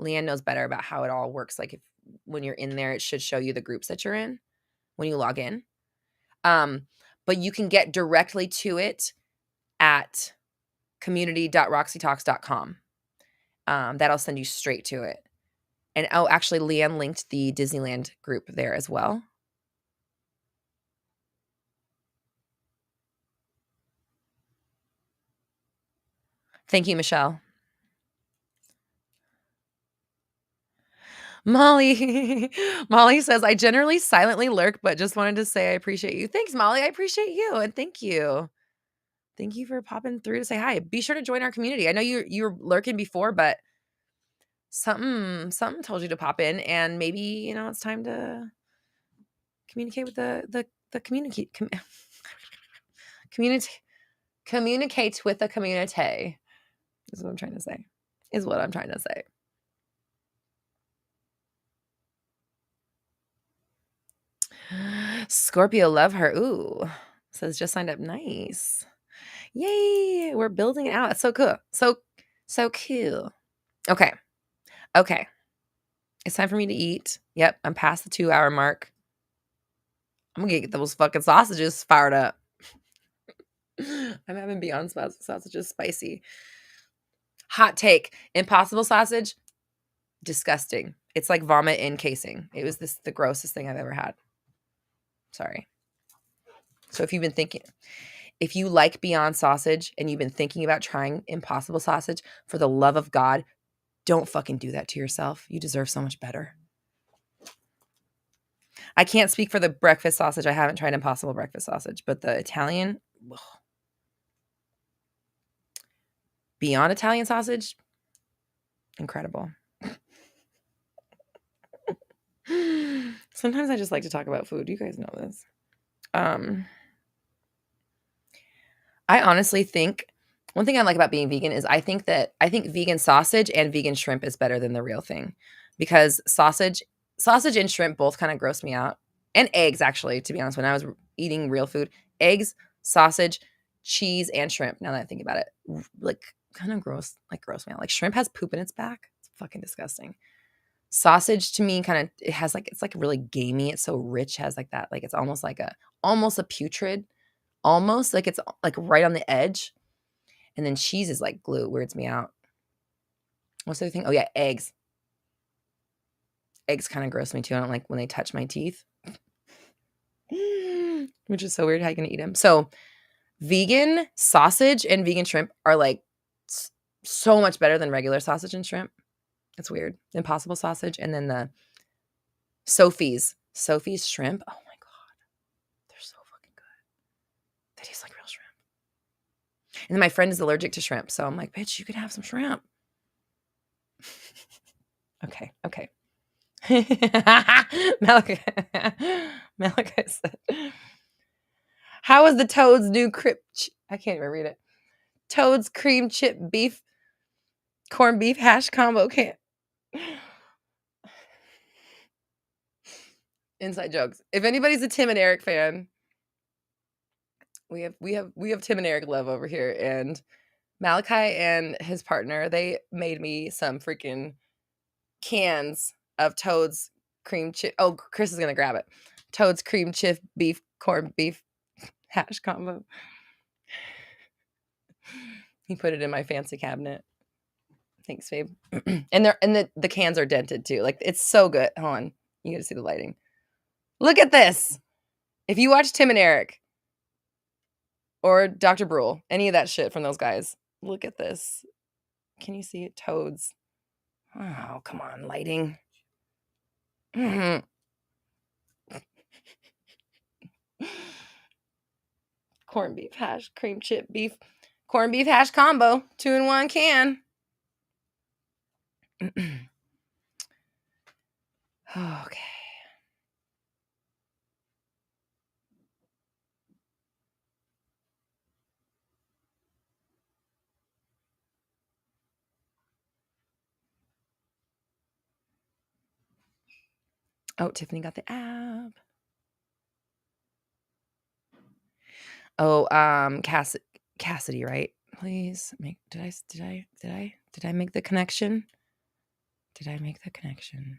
Leanne knows better about how it all works. Like when you're in there, it should show you the groups that you're in when you log in. But you can get directly to it at community.roxytalks.com. That'll send you straight to it. And actually, Leanne linked the Disneyland group there as well. Thank you, Michelle. Molly says, I generally silently lurk, but just wanted to say I appreciate you. Thanks, Molly. I appreciate you. And thank you. Thank you for popping through to say hi. Be sure to join our community. I know you were lurking before, but something told you to pop in, and maybe, it's time to communicate with the community. Communicate with the community is what I'm trying to say. Scorpio, love her. Ooh, says just signed up. Nice. Yay. We're building it out. It's so cool. So cool. Okay. It's time for me to eat. Yep. I'm past the 2-hour mark. I'm going to get those fucking sausages fired up. I'm having Beyond sausages spicy. Hot take. Impossible sausage. Disgusting. It's like vomit in casing. It was the grossest thing I've ever had. Sorry. So if you like Beyond sausage and you've been thinking about trying Impossible sausage, for the love of God, don't fucking do that to yourself. You deserve so much better. I can't speak for the breakfast sausage. I haven't tried Impossible breakfast sausage, but the Italian, Beyond Italian sausage, incredible. Sometimes I just like to talk about food. You guys know this. I honestly think one thing I like about being vegan is I think vegan sausage and vegan shrimp is better than the real thing, because sausage and shrimp both kind of gross me out, and eggs actually, to be honest. When I was eating real food, eggs, sausage, cheese, and shrimp. Now that I think about it, like kind of gross me out. Like shrimp has poop in its back. It's fucking disgusting. Sausage to me it's like really gamey. It's so rich, has like that, like it's almost a putrid, almost like it's like right on the edge. And then cheese is like glue. It weirds me out. What's the other thing? Oh yeah, eggs. Eggs kind of gross me too. I don't like when they touch my teeth, which is so weird. How you gonna eat them? So vegan sausage and vegan shrimp are like so much better than regular sausage and shrimp. It's weird. Impossible sausage, and then the Sophie's shrimp. Oh my God. They're so fucking good. They taste like real shrimp. And then my friend is allergic to shrimp, so I'm like, bitch, you could have some shrimp. Okay. Malachi, Malachi said, how is the Toad's new I can't even read it. Toad's cream chip beef, corned beef hash combo can't. Inside jokes. If anybody's a Tim and Eric fan, we have Tim and Eric love over here. And Malachi and his partner, they made me some freaking cans of Toad's cream chip. Oh, Chris is gonna grab it. Toad's cream chip beef, corned beef hash combo. He put it in my fancy cabinet. Thanks, babe. And the cans are dented too. Like, it's so good. Hold on. You gotta see the lighting. Look at this. If you watch Tim and Eric or Dr. Brule, any of that shit from those guys, look at this. Can you see it? Toads. Oh, come on, lighting. Corned beef hash, cream chip beef, corned beef hash combo, 2-in-1 can. Okay. Oh, Tiffany got the app. Oh, Cassidy, right? Please make. Did I make the connection? Did I make the connection?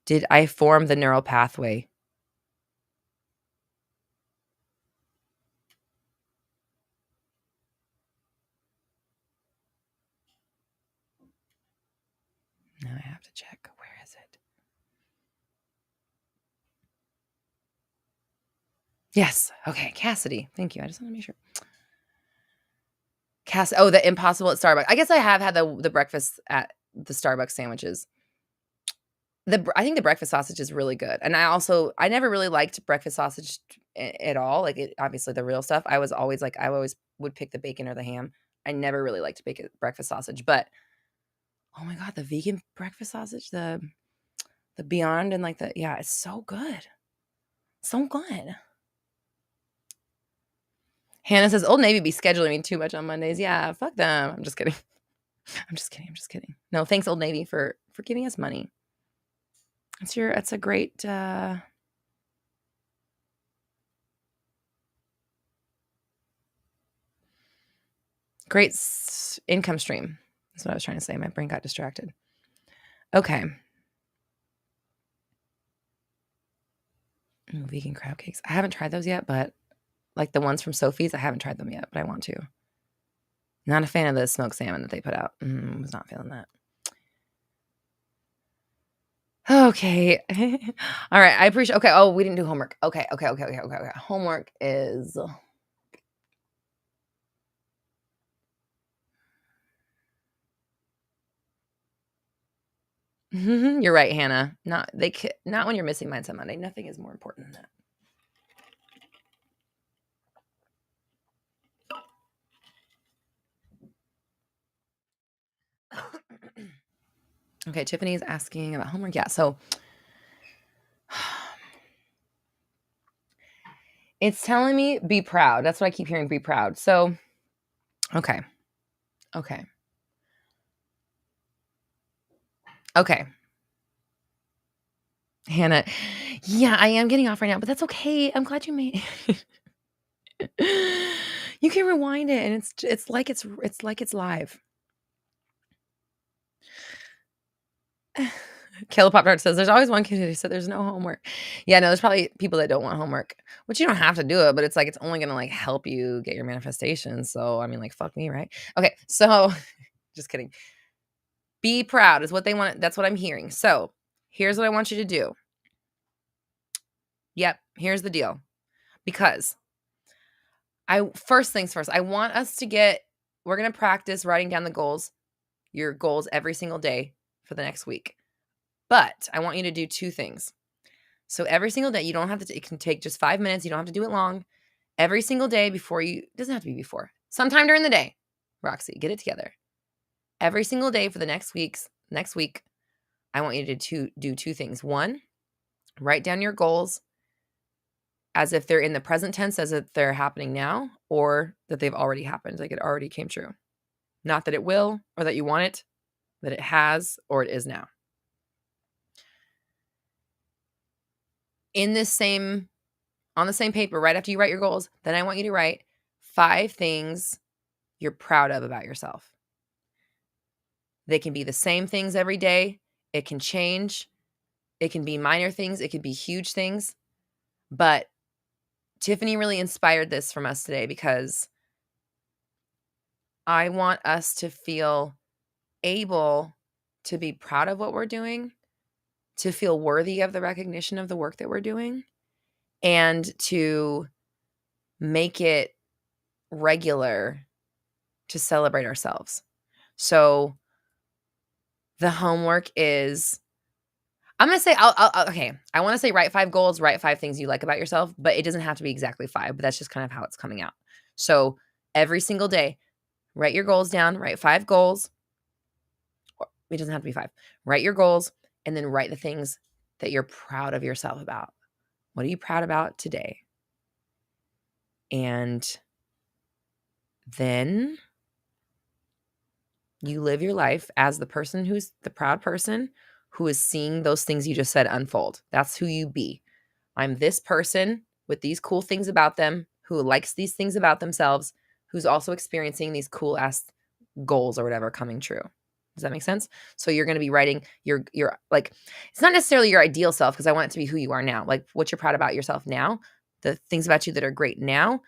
Did I form the neural pathway? Now I have to check. Where is it? Yes. Okay, Cassidy. Thank you. I just want to make sure. Oh, the Impossible at Starbucks. I guess I have had the breakfast at the Starbucks sandwiches. I think the breakfast sausage is really good. And I never really liked breakfast sausage at all. Like, obviously the real stuff. I always would pick the bacon or the ham. I never really liked breakfast sausage, but oh my God, the vegan breakfast sausage, the Beyond and it's so good. So good. Hannah says, Old Navy be scheduling me too much on Mondays. Yeah, fuck them. I'm just kidding. I'm just kidding. No, thanks, Old Navy, for giving us money. That's a great great income stream. That's what I was trying to say. My brain got distracted. Okay. Ooh, vegan crab cakes. I haven't tried those yet, but like the ones from Sophie's, I haven't tried them yet, but I want to. Not a fan of the smoked salmon that they put out. Was not feeling that. Okay. All right. I appreciate. Okay. Oh, we didn't do homework. Okay. Homework is. You're right, Hannah. Not when you're missing Mindset Monday. Nothing is more important than that. Okay, Tiffany's asking about homework. Yeah, so it's telling me be proud. That's what I keep hearing, be proud. So, okay. Hannah, yeah, I am getting off right now, but that's okay. I'm glad you made it. You can rewind it, and it's like it's live. Caleb Pop Tart says there's always one kid who said there's no homework. Yeah, no, there's probably people that don't want homework, which you don't have to do it, but it's like it's only gonna like help you get your manifestations. So I mean, like, fuck me, right? Okay, so just kidding. Be proud is what they want. That's what I'm hearing. So here's what I want you to do. Yep, here's the deal. Because first things first, I want us to we're gonna practice writing down your goals every single day for the next week. But I want you to do two things. So every single day, you don't have to, it can take just 5 minutes. You don't have to do it long. Every single day it doesn't have to be before. Sometime during the day, Roxy, get it together. Every single day for the next week, I want you to do two things. One, write down your goals as if they're in the present tense, as if they're happening now, or that they've already happened, like it already came true. Not that it will or that you want it, that it has or it is now. On the same paper, right after you write your goals, then I want you to write 5 things you're proud of about yourself. They can be the same things every day. It can change. It can be minor things. It could be huge things. But Tiffany really inspired this from us today because I want us to feel able to be proud of what we're doing, to feel worthy of the recognition of the work that we're doing, and to make it regular to celebrate ourselves. So the homework is, I'm going to say, okay, I want to say write 5 goals, write 5 things you like about yourself, but it doesn't have to be exactly 5, but that's just kind of how it's coming out. So every single day, write your goals down, write 5 goals. It doesn't have to be 5. Write your goals and then write the things that you're proud of yourself about. What are you proud about today? And then you live your life as the person who's the proud person who is seeing those things you just said unfold. That's who you be. I'm this person with these cool things about them, who likes these things about themselves, who's also experiencing these cool ass goals or whatever coming true. Does that make sense? So you're going to be writing your like, it's not necessarily your ideal self, because I want it to be who you are now, like what you're proud about yourself now, the things about you that are great now,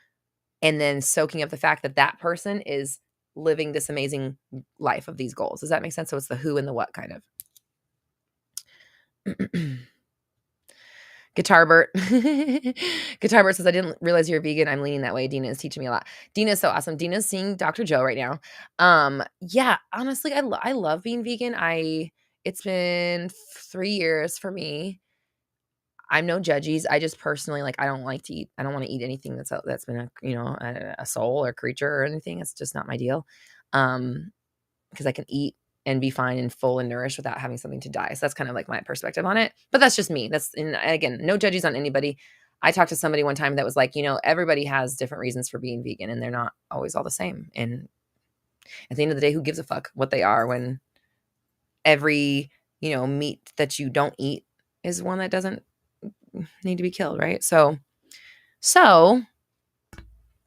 and then soaking up the fact that that person is living this amazing life of these goals. Does that make sense? So it's the who and the what kind of. Guitar Bert. Guitar Bert says, I didn't realize you're vegan. I'm leaning that way. Dina is teaching me a lot. Dina is so awesome. Dina's seeing Dr. Joe right now. Yeah, honestly, I love being vegan. It's been 3 years for me. I'm no judges. I just personally, like, I don't want to eat anything that's been a soul or creature or anything. It's just not my deal. Because I can eat and be fine and full and nourished without having something to die. So that's kind of like my perspective on it. But that's just me. And again, no judges on anybody. I talked to somebody one time that was like, everybody has different reasons for being vegan and they're not always all the same. And at the end of the day, who gives a fuck what they are when every, meat that you don't eat is one that doesn't need to be killed, right? So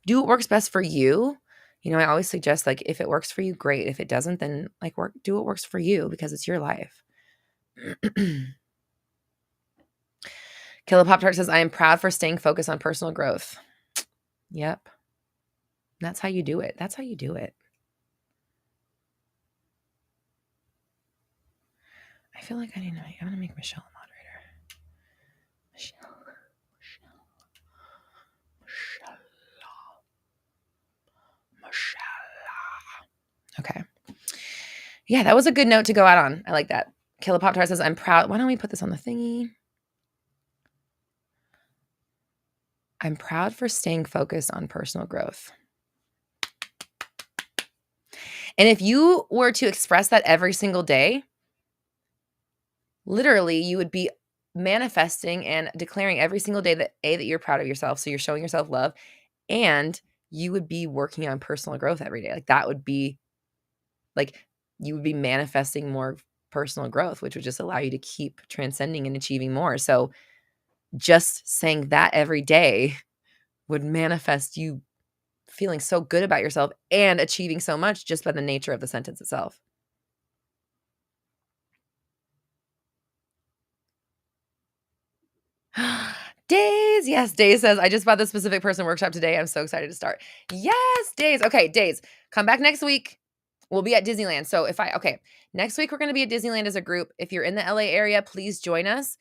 do what works best for you. I always suggest, like, if it works for you, great. If it doesn't, then do what works for you, because it's your life. Killa Pop Tart says, I am proud for staying focused on personal growth. Yep. That's how you do it. I feel like I'm going to make Michelle a moderator. Michelle. Okay. Yeah, that was a good note to go out on. I like that. Killa Pop Tart says, I'm proud. Why don't we put this on the thingy? I'm proud for staying focused on personal growth. And if you were to express that every single day, literally you would be manifesting and declaring every single day that you're proud of yourself. So you're showing yourself love, and you would be working on personal growth every day. Like, that would be like, you would be manifesting more personal growth, which would just allow you to keep transcending and achieving more. So just saying that every day would manifest you feeling so good about yourself and achieving so much just by the nature of the sentence itself. Days. Yes, Days says, I just bought the specific person workshop today. I'm so excited to start. Yes, Days. Okay, Days. Come back next week. We'll be at Disneyland. So next week we're going to be at Disneyland as a group. If you're in the LA area, please join us.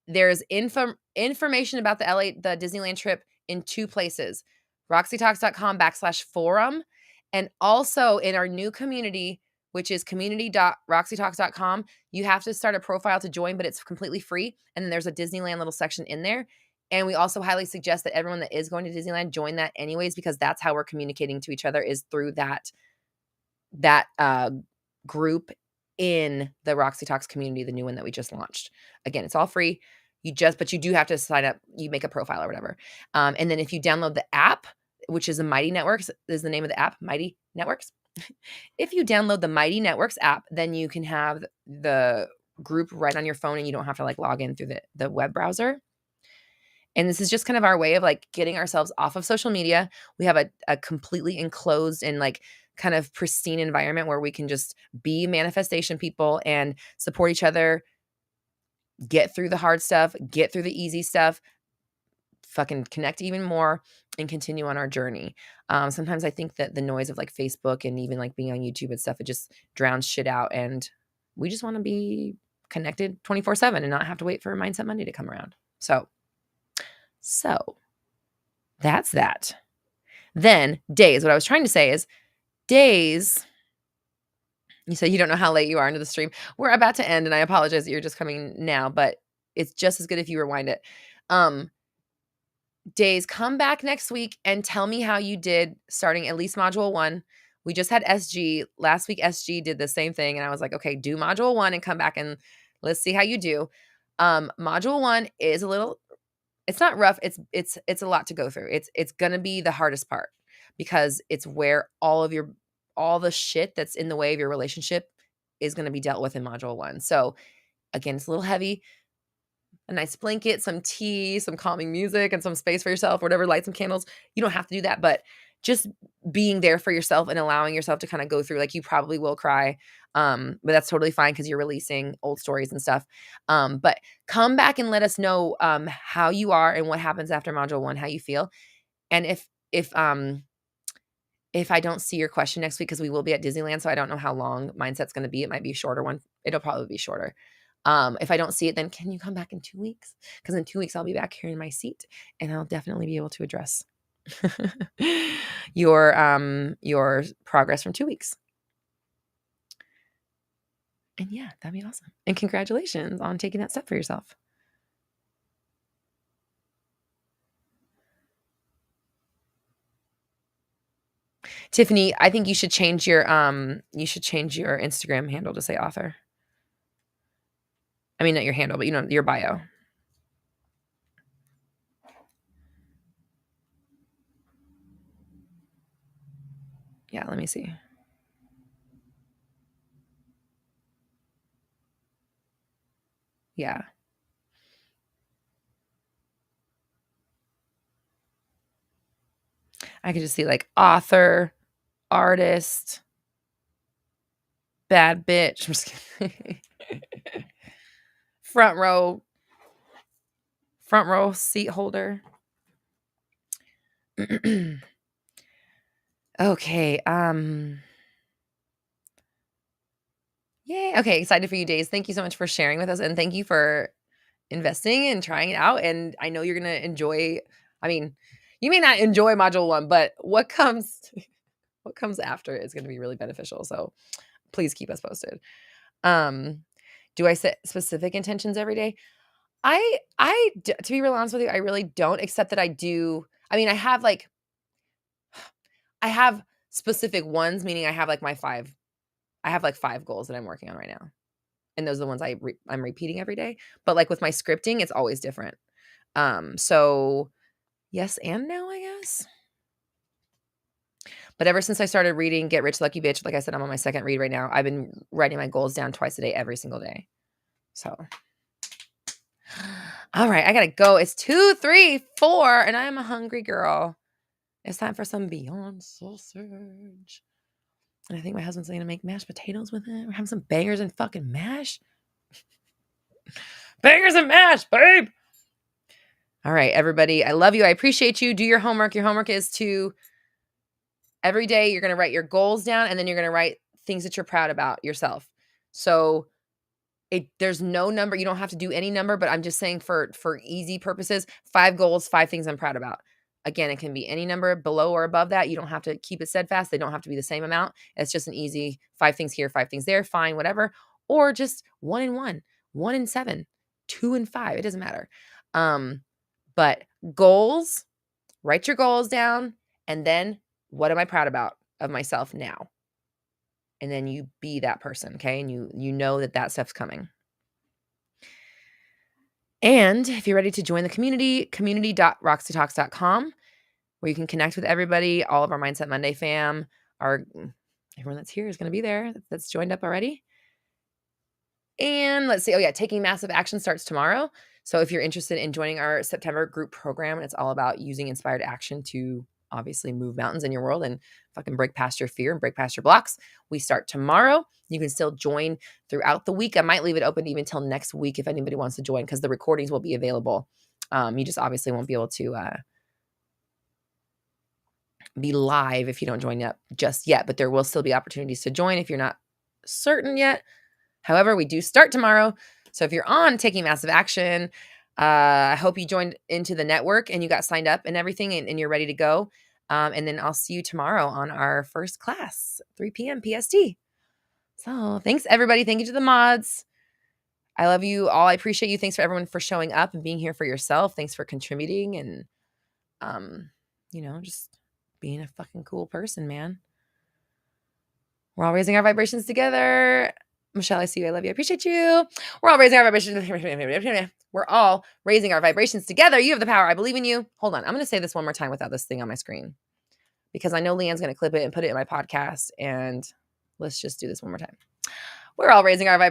There's information about the Disneyland trip in 2 places: roxytalks.com/forum, and also in our new community, which is community.roxytalks.com. You have to start a profile to join, but it's completely free. And then there's a Disneyland little section in there. And we also highly suggest that everyone that is going to Disneyland join that anyways, because that's how we're communicating to each other, is through that that group in the Roxy Talks community, the new one that we just launched. Again, it's all free. But you do have to sign up. You make a profile or whatever. And then if you download the app, which is the Mighty Networks, is the name of the app, Mighty Networks. If you download the Mighty Networks app, then you can have the group right on your phone and you don't have to like log in through the web browser. And this is just kind of our way of like getting ourselves off of social media. We have a completely enclosed and like kind of pristine environment where we can just be manifestation people and support each other, get through the hard stuff, get through the easy stuff, fucking connect even more and continue on our journey. Sometimes I think that the noise of like Facebook and even like being on YouTube and stuff, it just drowns shit out. And we just want to be connected 24/7 and not have to wait for Mindset Monday to come around. So that's that. Then days. What I was trying to say is days. You said you don't know how late you are into the stream. We're about to end, and I apologize that you're just coming now, but it's just as good if you rewind it. Days, come back next week and tell me how you did starting at least module 1. We just had SG. Last week, SG did the same thing, and I was like, okay, do module 1 and come back and let's see how you do. Module 1 is a little, it's not rough. It's a lot to go through. It's gonna be the hardest part because it's where all the shit that's in the way of your relationship is gonna be dealt with in module 1. So again, it's a little heavy. A nice blanket, some tea, some calming music, and some space for yourself, whatever, light some candles. You don't have to do that, but just being there for yourself and allowing yourself to kind of go through, like you probably will cry. But that's totally fine because you're releasing old stories and stuff. But come back and let us know how you are and what happens after module 1, how you feel. And if I don't see your question next week, because we will be at Disneyland, so I don't know how long Mindset's going to be. It might be a shorter one. It'll probably be shorter. If I don't see it, then can you come back in 2 weeks? Because in 2 weeks, I'll be back here in my seat and I'll definitely be able to address your progress from 2 weeks. And yeah, that'd be awesome. And congratulations on taking that step for yourself. Tiffany, I think you should change your Instagram handle to say author. I mean, not your handle, but your bio. Yeah, let me see. Yeah. I could just see like author, artist, bad bitch. I'm just kidding. Front row seat holder. Okay. Yay. Okay. Excited for you, Days. Thank you so much for sharing with us. And thank you for investing and trying it out. And I know you're going to enjoy, I mean, you may not enjoy module 1, but what comes after is going to be really beneficial. So please keep us posted. Do I set specific intentions every day? To be real honest with you, I really don't, except that I do. I mean, I have specific ones, meaning I have like I have like 5 goals that I'm working on right now. And those are the ones I'm repeating every day. But like with my scripting, it's always different. So yes and no, I guess. But ever since I started reading Get Rich Lucky Bitch, like I said, I'm on my 2nd read right now. I've been writing my goals down twice a day, every single day. So, all right, I gotta go. It's 2, 3, 4, and I'm a hungry girl. It's time for some Beyond sausage. And I think my husband's going to make mashed potatoes with it. We're having some bangers and fucking mash. Bangers and mash, babe. All right, everybody. I love you. I appreciate you. Do your homework. Your homework is to every day you're going to write your goals down, and then you're going to write things that you're proud about yourself. So there's no number. You don't have to do any number, but I'm just saying for easy purposes, 5 goals, 5 things I'm proud about. Again, it can be any number below or above that. You don't have to keep it steadfast. They don't have to be the same amount. It's just an easy 5 things here, 5 things there, fine, whatever. Or just 1 and 1, 1 and 7, 2 and 5. It doesn't matter. But goals, write your goals down. And then what am I proud about of myself now? and then you be that person, okay? And you know that stuff's coming. And if you're ready to join the community.roxytalks.com, where you can connect with everybody, all of our Mindset Monday fam, everyone that's here is going to be there, that's joined up already. And let's see. Oh, yeah. Taking Massive Action starts tomorrow. So if you're interested in joining our September group program, it's all about using inspired action to obviously move mountains in your world and fucking break past your fear and break past your blocks. We start tomorrow. You can still join throughout the week. I might leave it open even till next week if anybody wants to join, because the recordings will be available. You just obviously won't be able to be live if you don't join up just yet, but there will still be opportunities to join if you're not certain yet. However, we do start tomorrow. So if you're on Taking Massive Action, I hope you joined into the network and you got signed up and everything, and you're ready to go. And then I'll see you tomorrow on our first class, 3 p.m. PST. So thanks, everybody. Thank you to the mods. I love you all. I appreciate you. Thanks for everyone for showing up and being here for yourself. Thanks for contributing and, just being a fucking cool person, man. We're all raising our vibrations together. Michelle, I see you. I love you. I appreciate you. We're all raising our vibrations. We're all raising our vibrations together. You have the power. I believe in you. Hold on. I'm going to say this one more time without this thing on my screen, because I know Leanne's going to clip it and put it in my podcast. And let's just do this one more time. We're all raising our vibrations.